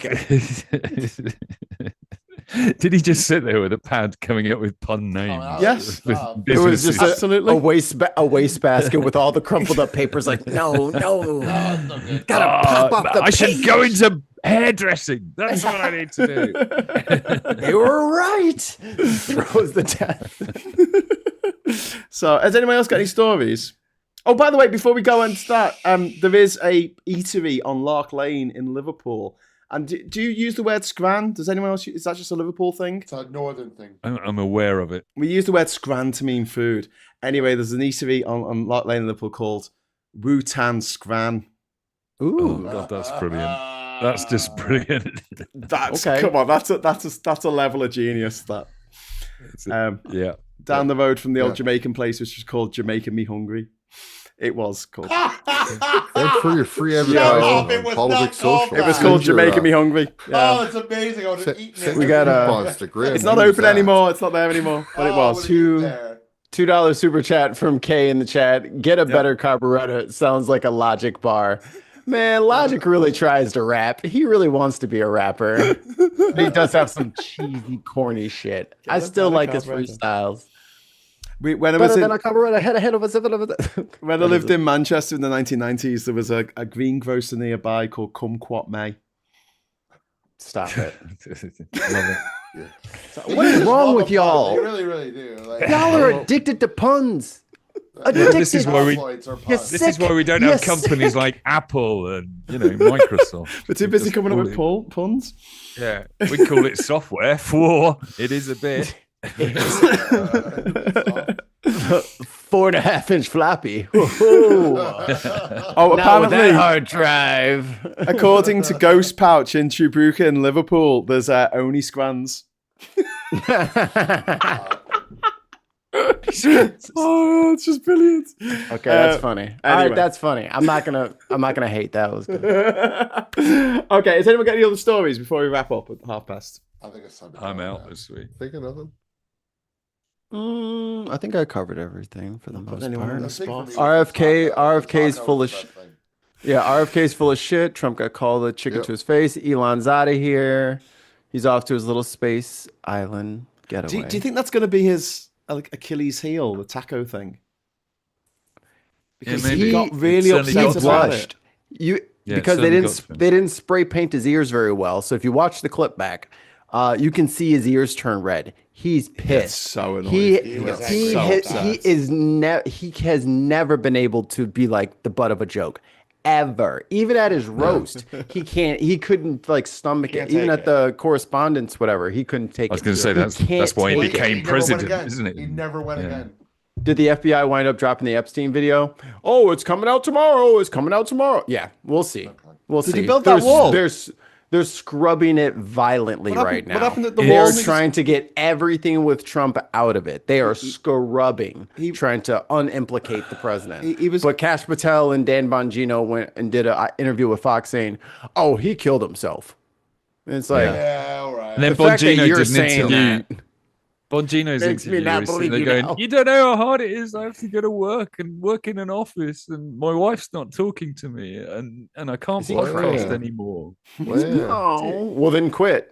D: Did he just sit there with a pad coming up with pun names?
B: Yes.
C: It was just
B: absolutely
C: a wastebasket with all the crumpled up papers. Like, no, gotta pop up the
D: I should go into hairdressing. That's what I need to do.
C: You were right. Throws the death.
B: So, has anyone else got any stories? Oh, by the way, before we go into that, there is a eatery on Lark Lane in Liverpool. And do you use the word scran? Does anyone else? Is that just a Liverpool thing?
E: It's a northern thing.
D: I'm aware of it.
B: We use the word scran to mean food. Anyway, there's an eatery on Lark Lane in Liverpool called Wutan Scran.
D: Ooh, oh, God, that's brilliant. That's just brilliant.
B: That's
C: okay.
B: Come on, that's a level of genius. That.
D: Yeah.
B: Down the road from the old Jamaican place, which was called Jamaican Me Hungry. It was called.
A: And for your free
E: Shut up, it was
A: Politics
E: not called
A: Social.
B: It was
E: that.
B: called Jamaican Me Hungry. Yeah.
E: Oh, it's amazing. I would have eaten it.
C: We got
B: It's not open anymore. It's not there anymore. But it was.
C: $2 super chat from Kay in the chat. Get a better carburetor. It sounds like a Logic bar. Man, Logic really tries to rap. He really wants to be a rapper. He does have some cheesy, corny shit. I still like his freestyles.
B: When I was in,
C: when
B: I lived in Manchester in the 1990s, there was a greengrocer nearby called Kumquat May.
C: Stop it.
D: Love it.
C: So what is wrong with y'all?
E: You really, really do. Like,
C: Y'all are addicted to puns.
D: This is why we.
E: This
D: This is why we don't have companies like Apple and Microsoft.
B: We're too busy coming up with puns.
D: Yeah, we call it software. For it is a bit.
C: 4.5-inch floppy.
B: Oh,
C: Not with
B: apparently,
C: that hard drive.
B: according to Ghost Pouch in Trebuchet in Liverpool, there's only scrans. Oh, it's just brilliant.
C: Okay, that's funny. All
B: anyway.
C: right, that's funny. I'm not gonna hate that. Was good.
B: Okay, has anyone got any other stories before we wrap up at 5:30?
E: I think it's
D: I'm out this week.
A: Thinking of them.
C: I think I covered everything for the most
B: anyone
C: part.
B: on the spot?
C: RFK is full of Yeah, RFK's full of shit. Trump got called a chicken to his face. Elon's out of here. He's off to his little space island getaway.
B: Do you think that's going to be his Achilles heel, the taco thing? Because he got really upset about it.
C: Because they didn't spray paint his ears very well. So if you watch the clip back, you can see his ears turn red. He's pissed.
B: So annoying.
C: He has never been able to be like the butt of a joke. Ever. Even at his roast, he couldn't like stomach it. Even at the correspondence, whatever, he couldn't take it.
D: I was going to say that's why he became president, isn't it?
E: He never went again.
C: Did the FBI wind up dropping the Epstein video? Oh, it's coming out tomorrow. It's coming out tomorrow. Yeah, we'll see. We'll see.
B: Did he build that wall?
C: They're scrubbing it violently right now.
B: What happened at the wall?
C: They're trying to get everything with Trump out of it. They are scrubbing, trying to unimplicate the president. But Kash Patel and Dan Bongino went and did an interview with Fox saying, "Oh, he killed himself." And it's like,
E: yeah, all right.
D: And then Bongino did an interview. Bongino's interview, they're going, you don't know how hard it is. I have to go to work and work in an office, and my wife's not talking to me, and I can't podcast anymore.
C: Well, then quit.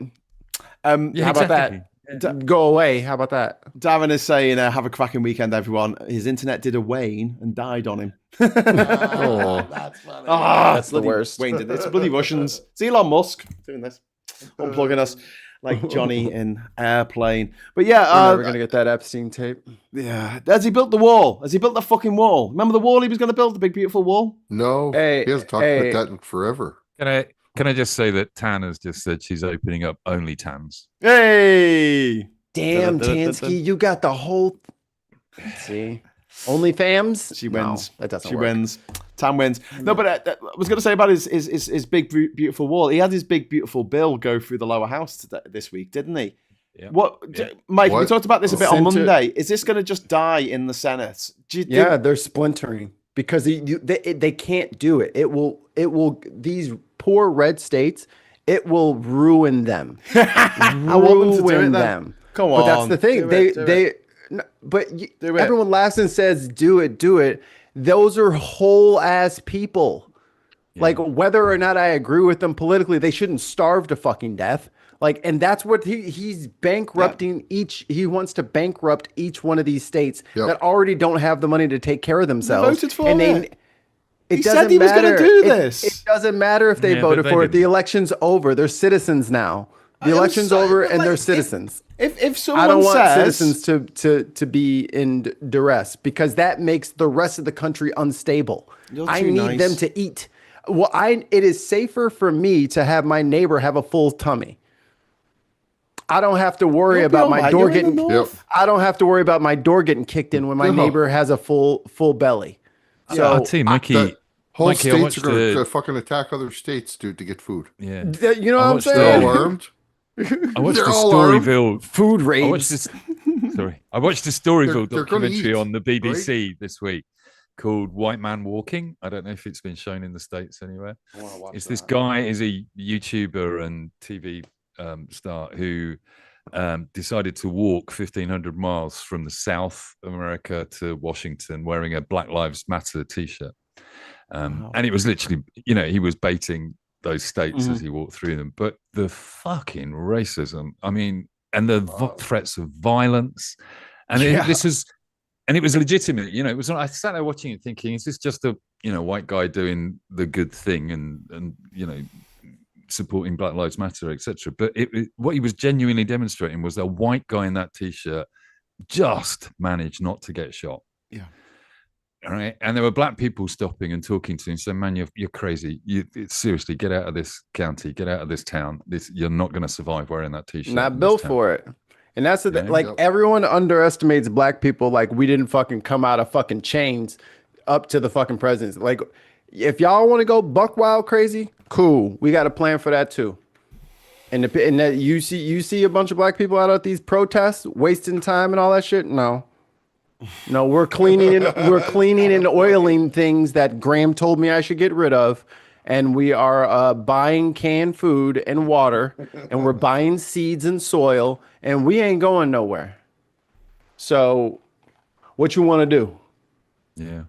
C: How about that? Go away. How about that?
B: Darren is saying, have a cracking weekend, everyone. His internet did a Wayne and died on him.
E: That's funny.
C: That's the worst.
B: Wayne did this. Bloody Russians. It's Elon Musk doing this. Unplugging us. Like Johnny in Airplane. But yeah,
C: we're gonna get that Epstein tape.
B: Yeah. Has he built the wall? Has he built the fucking wall? Remember the wall he was going to build, the big beautiful wall?
A: No, he hasn't talked about that in forever.
D: Can I just say that Tan has just said she's opening up only Tans?
B: Hey,
C: damn, Tansky, you got the whole. Let's see, only fams.
B: She wins.
C: No, that doesn't.
B: She
C: work.
B: wins. Tan wins. No, but I was going to say about his big beautiful wall. He had his big beautiful bill go through the lower house this week, didn't he?
D: Yeah.
B: Mike? We talked about this a bit on Monday. Is this going to just die in the Senate?
C: They're splintering because they can't do it. It will. These poor red states. It will ruin them. Ruin them.
B: Come on.
C: But that's the thing. Everyone laughs and says, "Do it." Those are whole ass people. Yeah. Like whether or not I agree with them politically, they shouldn't starve to fucking death. Like, and that's what he's bankrupting each. He wants to bankrupt each one of these states that already don't have the money to take care of themselves.
B: They voted for it.
C: He
B: said he was going to do this.
C: It doesn't matter if they voted for it. The election's over. They're citizens now. The election's over and they're citizens.
B: If someone
C: I don't want citizens to be in duress because that makes the rest of the country unstable. I need them to eat. Well, it is safer for me to have my neighbor have a full tummy. I don't have to worry about my door getting. I don't have to worry about my door getting kicked in when my neighbor has a full belly. So
D: I'll tell you, Mickey.
A: Whole states are going to fucking attack other states, dude, to get food.
D: Yeah,
C: you know what I'm saying?
A: They're all armed.
D: I watched the Storyville
C: food raids.
D: I watched the Storyville documentary on the BBC this week called White Man Walking. I don't know if it's been shown in the States anywhere. It's this guy is a YouTuber and TV star who decided to walk 1,500 miles from the South America to Washington wearing a Black Lives Matter t-shirt. And it was literally, he was baiting those states as he walked through them. But the fucking racism, I mean, and the threats of violence. And this was, and it was legitimate, it was, I sat there watching it thinking, is this just a, white guy doing the good thing and supporting Black Lives Matter, etc. But what he was genuinely demonstrating was a white guy in that t-shirt just managed not to get shot.
B: Yeah.
D: All right. And there were black people stopping and talking to him, saying, man, you're crazy. Seriously, get out of this county, get out of this town. You're not going to survive wearing that t-shirt.
C: Not built for it. And that's the thing. Everyone underestimates black people. Like, we didn't fucking come out of fucking chains up to the fucking presidency. Like, if y'all want to go buck wild crazy, cool. We got a plan for that too. And that you see a bunch of black people out at these protests wasting time and all that shit. No, we're cleaning and oiling things that Graeme told me I should get rid of, and we are buying canned food and water, and we're buying seeds and soil, and we ain't going nowhere. So, what you want to do?
D: Yeah,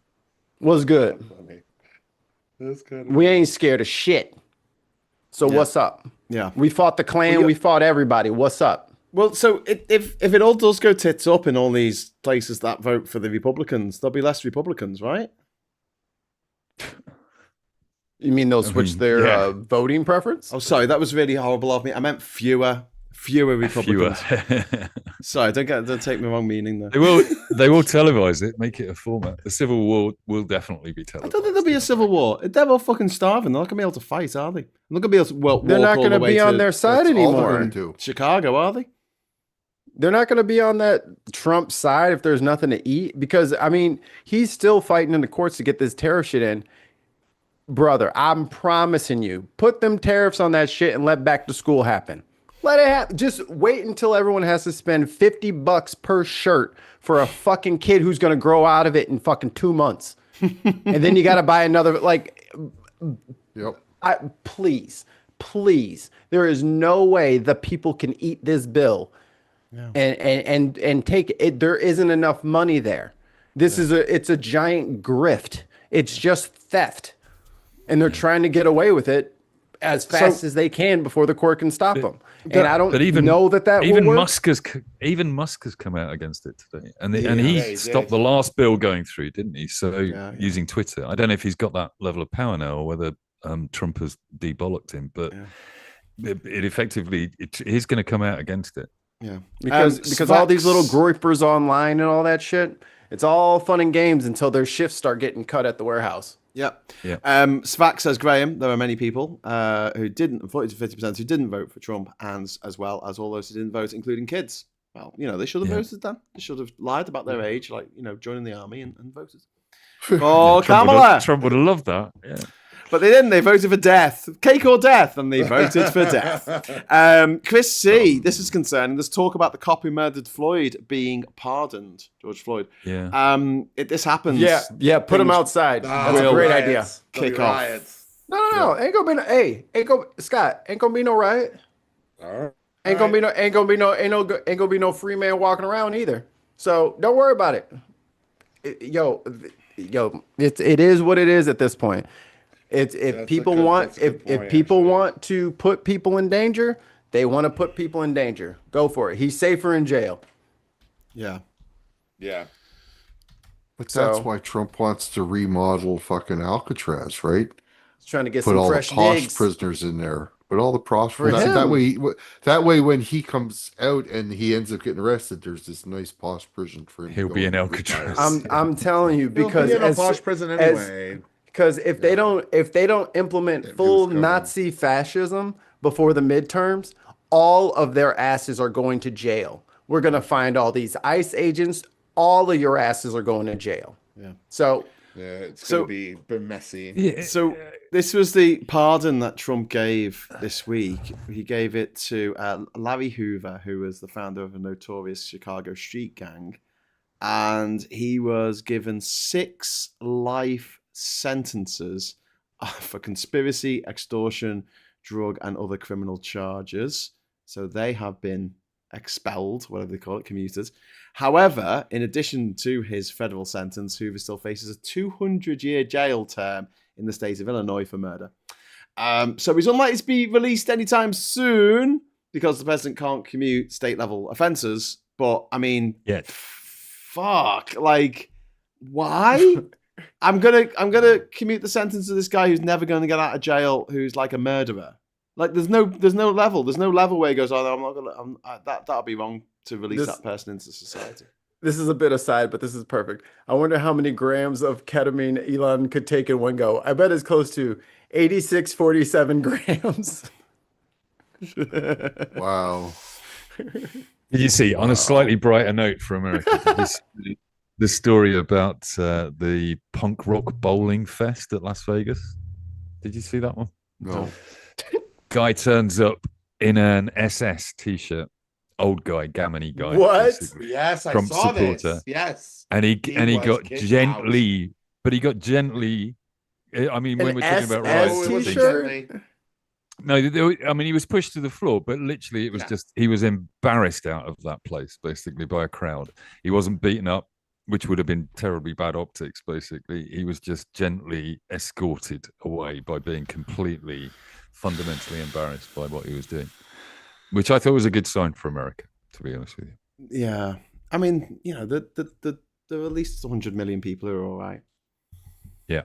C: what's good?
E: That's kind of.
C: We ain't scared of shit. So what's up?
B: Yeah.
C: We fought the Klan. We fought everybody. What's up?
B: Well, so if it all does go tits up in all these places that vote for the Republicans, there'll be less Republicans, right?
C: You mean they'll switch their voting preference?
B: Oh, sorry, that was really horrible of me. I meant fewer Republicans. Sorry, don't take me wrong meaning there.
D: They will televise it, make it a format. The Civil War will definitely be televised.
B: I don't think there'll be a civil war. They're all fucking starving. They're not gonna be able to fight, are they? They're not gonna be able to
C: They're not going to be on their side anymore.
B: Chicago, are they?
C: They're not going to be on that Trump side if there's nothing to eat, because I mean, he's still fighting in the courts to get this tariff shit in. Brother, I'm promising you, put them tariffs on that shit and let back to school happen. Let it happen. Just wait until everyone has to spend $50 per shirt for a fucking kid who's going to grow out of it in fucking 2 months. And then you got to buy another, like, please, there is no way the people can eat this bill and take it. There isn't enough money there. It's a giant grift. It's just theft. And they're trying to get away with it as fast as they can before the court can stop them. And I don't know that
D: even
C: will work.
D: Musk has come out against it today, and he stopped the last bill going through, didn't he? So using Twitter, I don't know if he's got that level of power now, or whether Trump has debollocked him, but it effectively he's going to come out against it.
C: Yeah, because all these little groypers online and all that shit, it's all fun and games until their shifts start getting cut at the warehouse.
B: Yeah. Svac says, Graeme, there are many people who didn't, 40 to 50% who didn't vote for Trump, and as well as all those who didn't vote, including kids. Well, they should have voted then. They should have lied about their age, like, joining the army and voted. Oh, Kamala!
D: Trump would have loved that. Yeah.
B: But they didn't. They voted for death. Cake or death, and they voted for death. Chris C., this is concerning. There's talk about the cop who murdered Floyd being pardoned, George Floyd.
D: Yeah.
B: This happens.
C: Yeah, put him outside. That's a great idea.
B: Kick off.
C: No. Ain't gonna be Scott, ain't gonna be no riot. Ain't gonna be no free man walking around either. So don't worry about it. It is what it is at this point. If people want to put people in danger, they want to put people in danger. Go for it. He's safer in jail.
B: Yeah.
A: But that's why Trump wants to remodel fucking Alcatraz, right?
C: He's trying to get
A: put
C: some
A: all
C: fresh
A: the posh
C: digs.
A: prisoners in there. Put all the posh prisoners. That way, when he comes out and he ends up getting arrested, there's this nice posh prison for him.
D: He'll be in Alcatraz.
C: I'm telling you, because
E: he'll be in a posh prison anyway.
C: Because if they don't implement full Nazi fascism before the midterms, all of their asses are going to jail. We're gonna find all these ICE agents. All of your asses are going to jail.
B: Yeah.
C: So
E: it's gonna be messy.
B: Yeah. So this was the pardon that Trump gave this week. He gave it to Larry Hoover, who was the founder of a notorious Chicago street gang, and he was given 6 life sentences for conspiracy, extortion, drug, and other criminal charges. So they have been expelled, whatever they call it, commuted. However, in addition to his federal sentence, Hoover still faces a 200-year jail term in the state of Illinois for murder. So he's unlikely to be released anytime soon because the president can't commute state-level offenses. But I mean, fuck, like, why? I'm gonna commute the sentence of this guy who's never going to get out of jail, who's like a murderer. Like, there's no level where he goes, oh, I'm not gonna. That'll be wrong to release that person into society.
C: This is a bit aside, but this is perfect. I wonder how many grams of ketamine Elon could take in one go. I bet it's close to 8647 grams.
A: Wow.
D: Did you see, on a slightly brighter note for America, the story about the punk rock bowling fest at Las Vegas? Did you see that one?
A: No.
D: Guy turns up in an SS t-shirt. Old guy, gammony guy.
C: What?
E: Yes, I
D: Trump
E: saw
D: supporter.
E: this. Yes.
D: And he got gently, but he got gently. I mean, when we're talking about
C: SS
D: rights,
C: t-shirt?
D: no, I mean, he was pushed to the floor, but literally, it was just he was embarrassed out of that place, basically, by a crowd. He wasn't beaten up. which would have been terribly bad optics, basically. He was just gently escorted away by being completely, fundamentally embarrassed by what he was doing, which I thought was a good sign for America, to be honest with you.
B: Yeah. I mean, you know, there are at least 100 million people who are all right.
D: Yeah.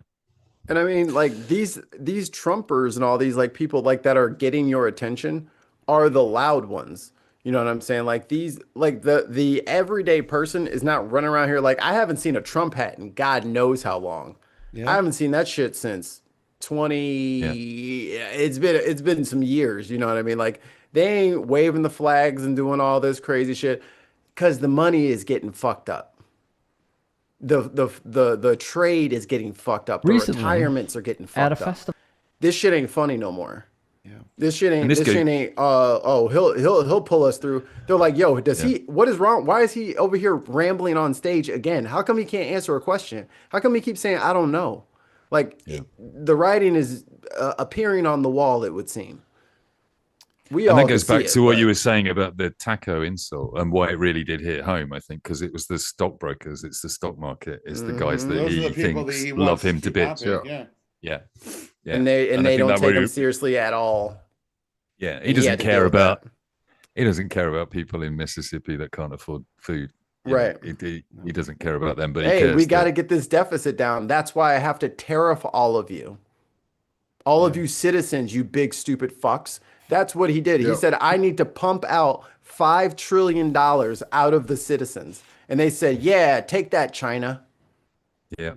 C: And I mean, like these Trumpers and all these like people like that are getting your attention are the loud ones. You know what I'm saying? Like these, like the everyday person is not running around here. Like I haven't seen a Trump hat in God knows how long.
B: Yeah.
C: I haven't seen that shit since 20. Yeah. It's been some years. You know what I mean? Like they ain't waving the flags and doing all this crazy shit because the money is getting fucked up. The trade is getting fucked up. The
I: Recently,
C: retirements are getting
I: at a
C: fucked up.
I: festival.
C: This shit ain't funny no more.
B: Yeah.
C: This shit ain't.
D: And this
C: This
D: guy-
C: shit ain't. He'll pull us through. They're like, yo, does he? What is wrong? Why is he over here rambling on stage again? How come he can't answer a question? How come he keeps saying I don't know? Like the writing is appearing on the wall. It would seem. We
D: And
C: all
D: that
C: can
D: goes
C: see
D: back
C: it,
D: to what
C: but-
D: you were saying about the taco insult and why it really did hit home, I think, because it was the stockbrokers, it's the stock market, it's the guys that
E: Those are
D: he
E: the people that
D: thinks
E: he
D: love
E: wants to
D: him to
E: keep
D: bits.
E: happy, yeah.
D: Yeah.
C: And they
D: I
C: don't
D: think that
C: take him
D: really-
C: seriously at all.
D: Yeah,
C: And
D: he
C: he
D: doesn't
C: had to
D: care
C: deal with
D: about.
C: that.
D: He doesn't care about people in Mississippi that can't afford food. You
C: Right.
D: know, he doesn't care about them, but he
C: Hey,
D: cares.
C: we got to
D: that-
C: get this deficit down. That's why I have to tariff all of you. All of you citizens, you big stupid fucks. That's what he did. He
A: Yep.
C: said, I need to pump out $5 trillion out of the citizens. And they said, yeah, take that, China.
D: Yeah.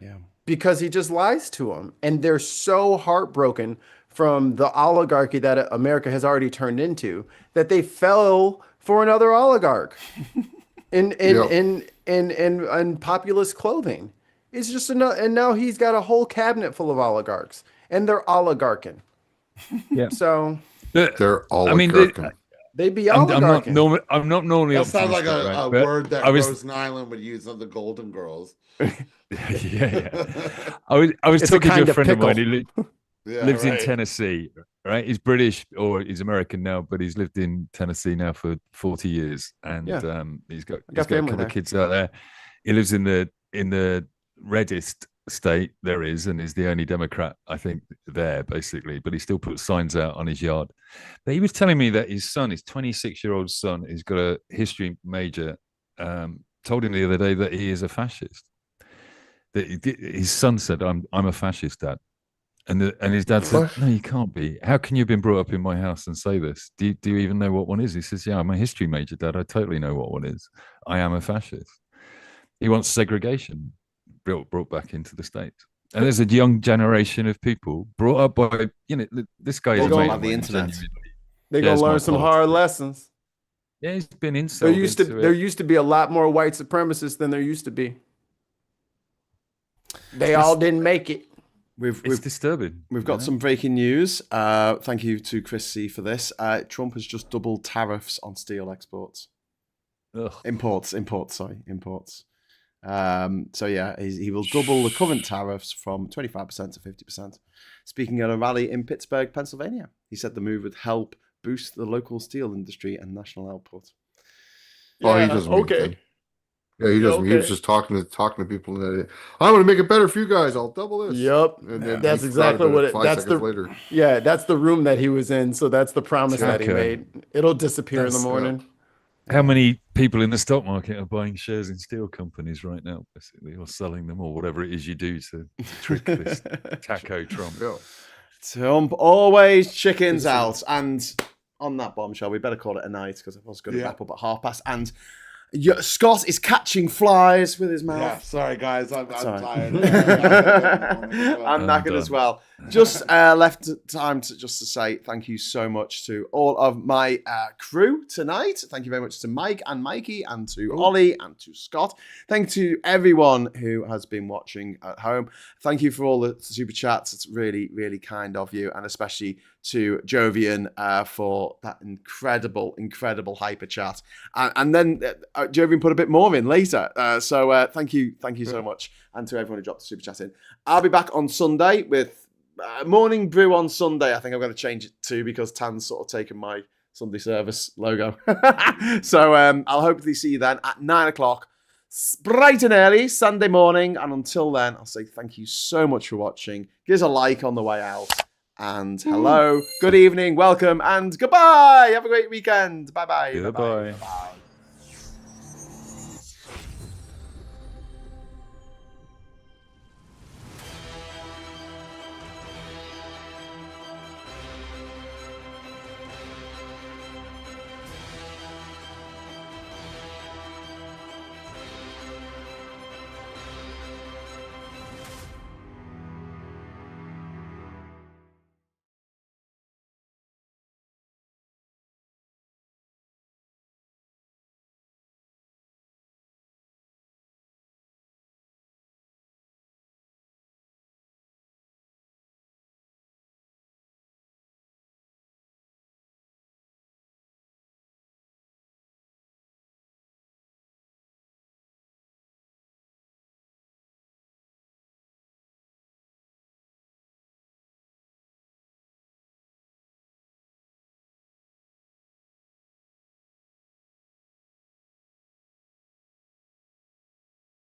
C: Because he just lies to them. And they're so heartbroken from the oligarchy that America has already turned into that they fell for another oligarch in populist clothing. It's just enough. And now he's got a whole cabinet full of oligarchs and they're oligarching.
D: Yeah.
C: So
A: They're all.
D: I mean,
C: they be
D: I'm
C: oligarching.
D: I'm not normally.
E: That sounds like
D: optimistic,
E: a
D: right? But
E: word that
D: I was,
E: Rose Nyland would use on the Golden Girls.
D: yeah. I was
C: It's a
D: talking to
C: kind
D: a
C: of
D: friend of mine
C: pickle.
D: who
E: Yeah,
D: lives in
E: right.
D: Tennessee, right? He's British or he's American now, but he's lived in Tennessee now for 40 years, and
C: Yeah.
D: he's got
C: got
D: a
C: family
D: couple
C: there.
D: of kids out there. He lives in the reddest state there is, and is the only Democrat I think there, basically. But he still puts signs out on his yard. But he was telling me that his son, his 26-year-old son, who's got a history major, told him the other day that he is a fascist. That his son said, "I'm a fascist, Dad." And his dad said, "No, you can't be. How can you have been brought up in my house and say this? Do you even know what one is?" He says, "Yeah, I'm a history major, Dad. I totally know what one is. I am a fascist." He wants segregation brought back into the States. And there's a young generation of people brought up by, this guy is
C: They're going
D: a mate
B: on
D: of
B: the
D: mine,
B: internet.
D: genuinely.
C: They're
D: There's
C: gonna
D: my
C: learn some
D: politics.
C: hard lessons.
D: Yeah, he's been
C: There
D: insulted.
C: used to be a lot more white supremacists than there used to be. They all didn't make it.
D: It's disturbing.
B: We've got some breaking news. Thank you to Chris C for this. Trump has just doubled tariffs on steel exports.
D: Ugh.
B: Imports. So yeah, he will double the current tariffs from 25% to 50%. Speaking at a rally in Pittsburgh, Pennsylvania, he said the move would help boost the local steel industry and national output.
A: Oh, he doesn't. mean
C: okay.
A: anything. Yeah, he doesn't. He was
C: Okay.
A: just talking to people. And I'm going to make it better for you guys. I'll double this.
C: Yep.
A: And then
C: That's
A: he
C: exactly
A: started
C: what it.
A: 5
C: That's
A: seconds
C: the.
A: later.
C: Yeah, that's the room that he was in. So that's the promise that he
D: Okay.
C: made. It'll disappear in the
D: That's-
C: morning.
D: How many people in the stock market are buying shares in steel companies right now, basically, or selling them, or whatever it is you do to trick this taco Trump?
A: Yeah.
B: Trump always chickens out. And on that bombshell, we better call it a night because I was going to wrap up at 1:30. And Scott is catching flies with his mouth.
E: Yeah, sorry guys, I'm
B: Sorry.
E: tired.
B: I'm knackered as well. Just left time to say thank you so much to all of my crew tonight. Thank you very much to Mike and Mikey and to Ollie and to Scott. Thank you to everyone who has been watching at home. Thank you for all the super chats. It's really, really kind of you, and especially to Jovian for that incredible hyper chat. And then Jovian put a bit more in later. So thank you so much. And to everyone who dropped the super chat in. I'll be back on Sunday with Morning Brew on Sunday. I think I'm going to change it to because Tan's sort of taken my Sunday service logo. So I'll hopefully see you then at 9 o'clock. bright and early Sunday morning. And until then, I'll say thank you so much for watching. Give us a like on the way out. And hello, good evening, welcome, and goodbye. Have a great weekend. Bye-bye.
D: Goodbye.
B: Bye-bye.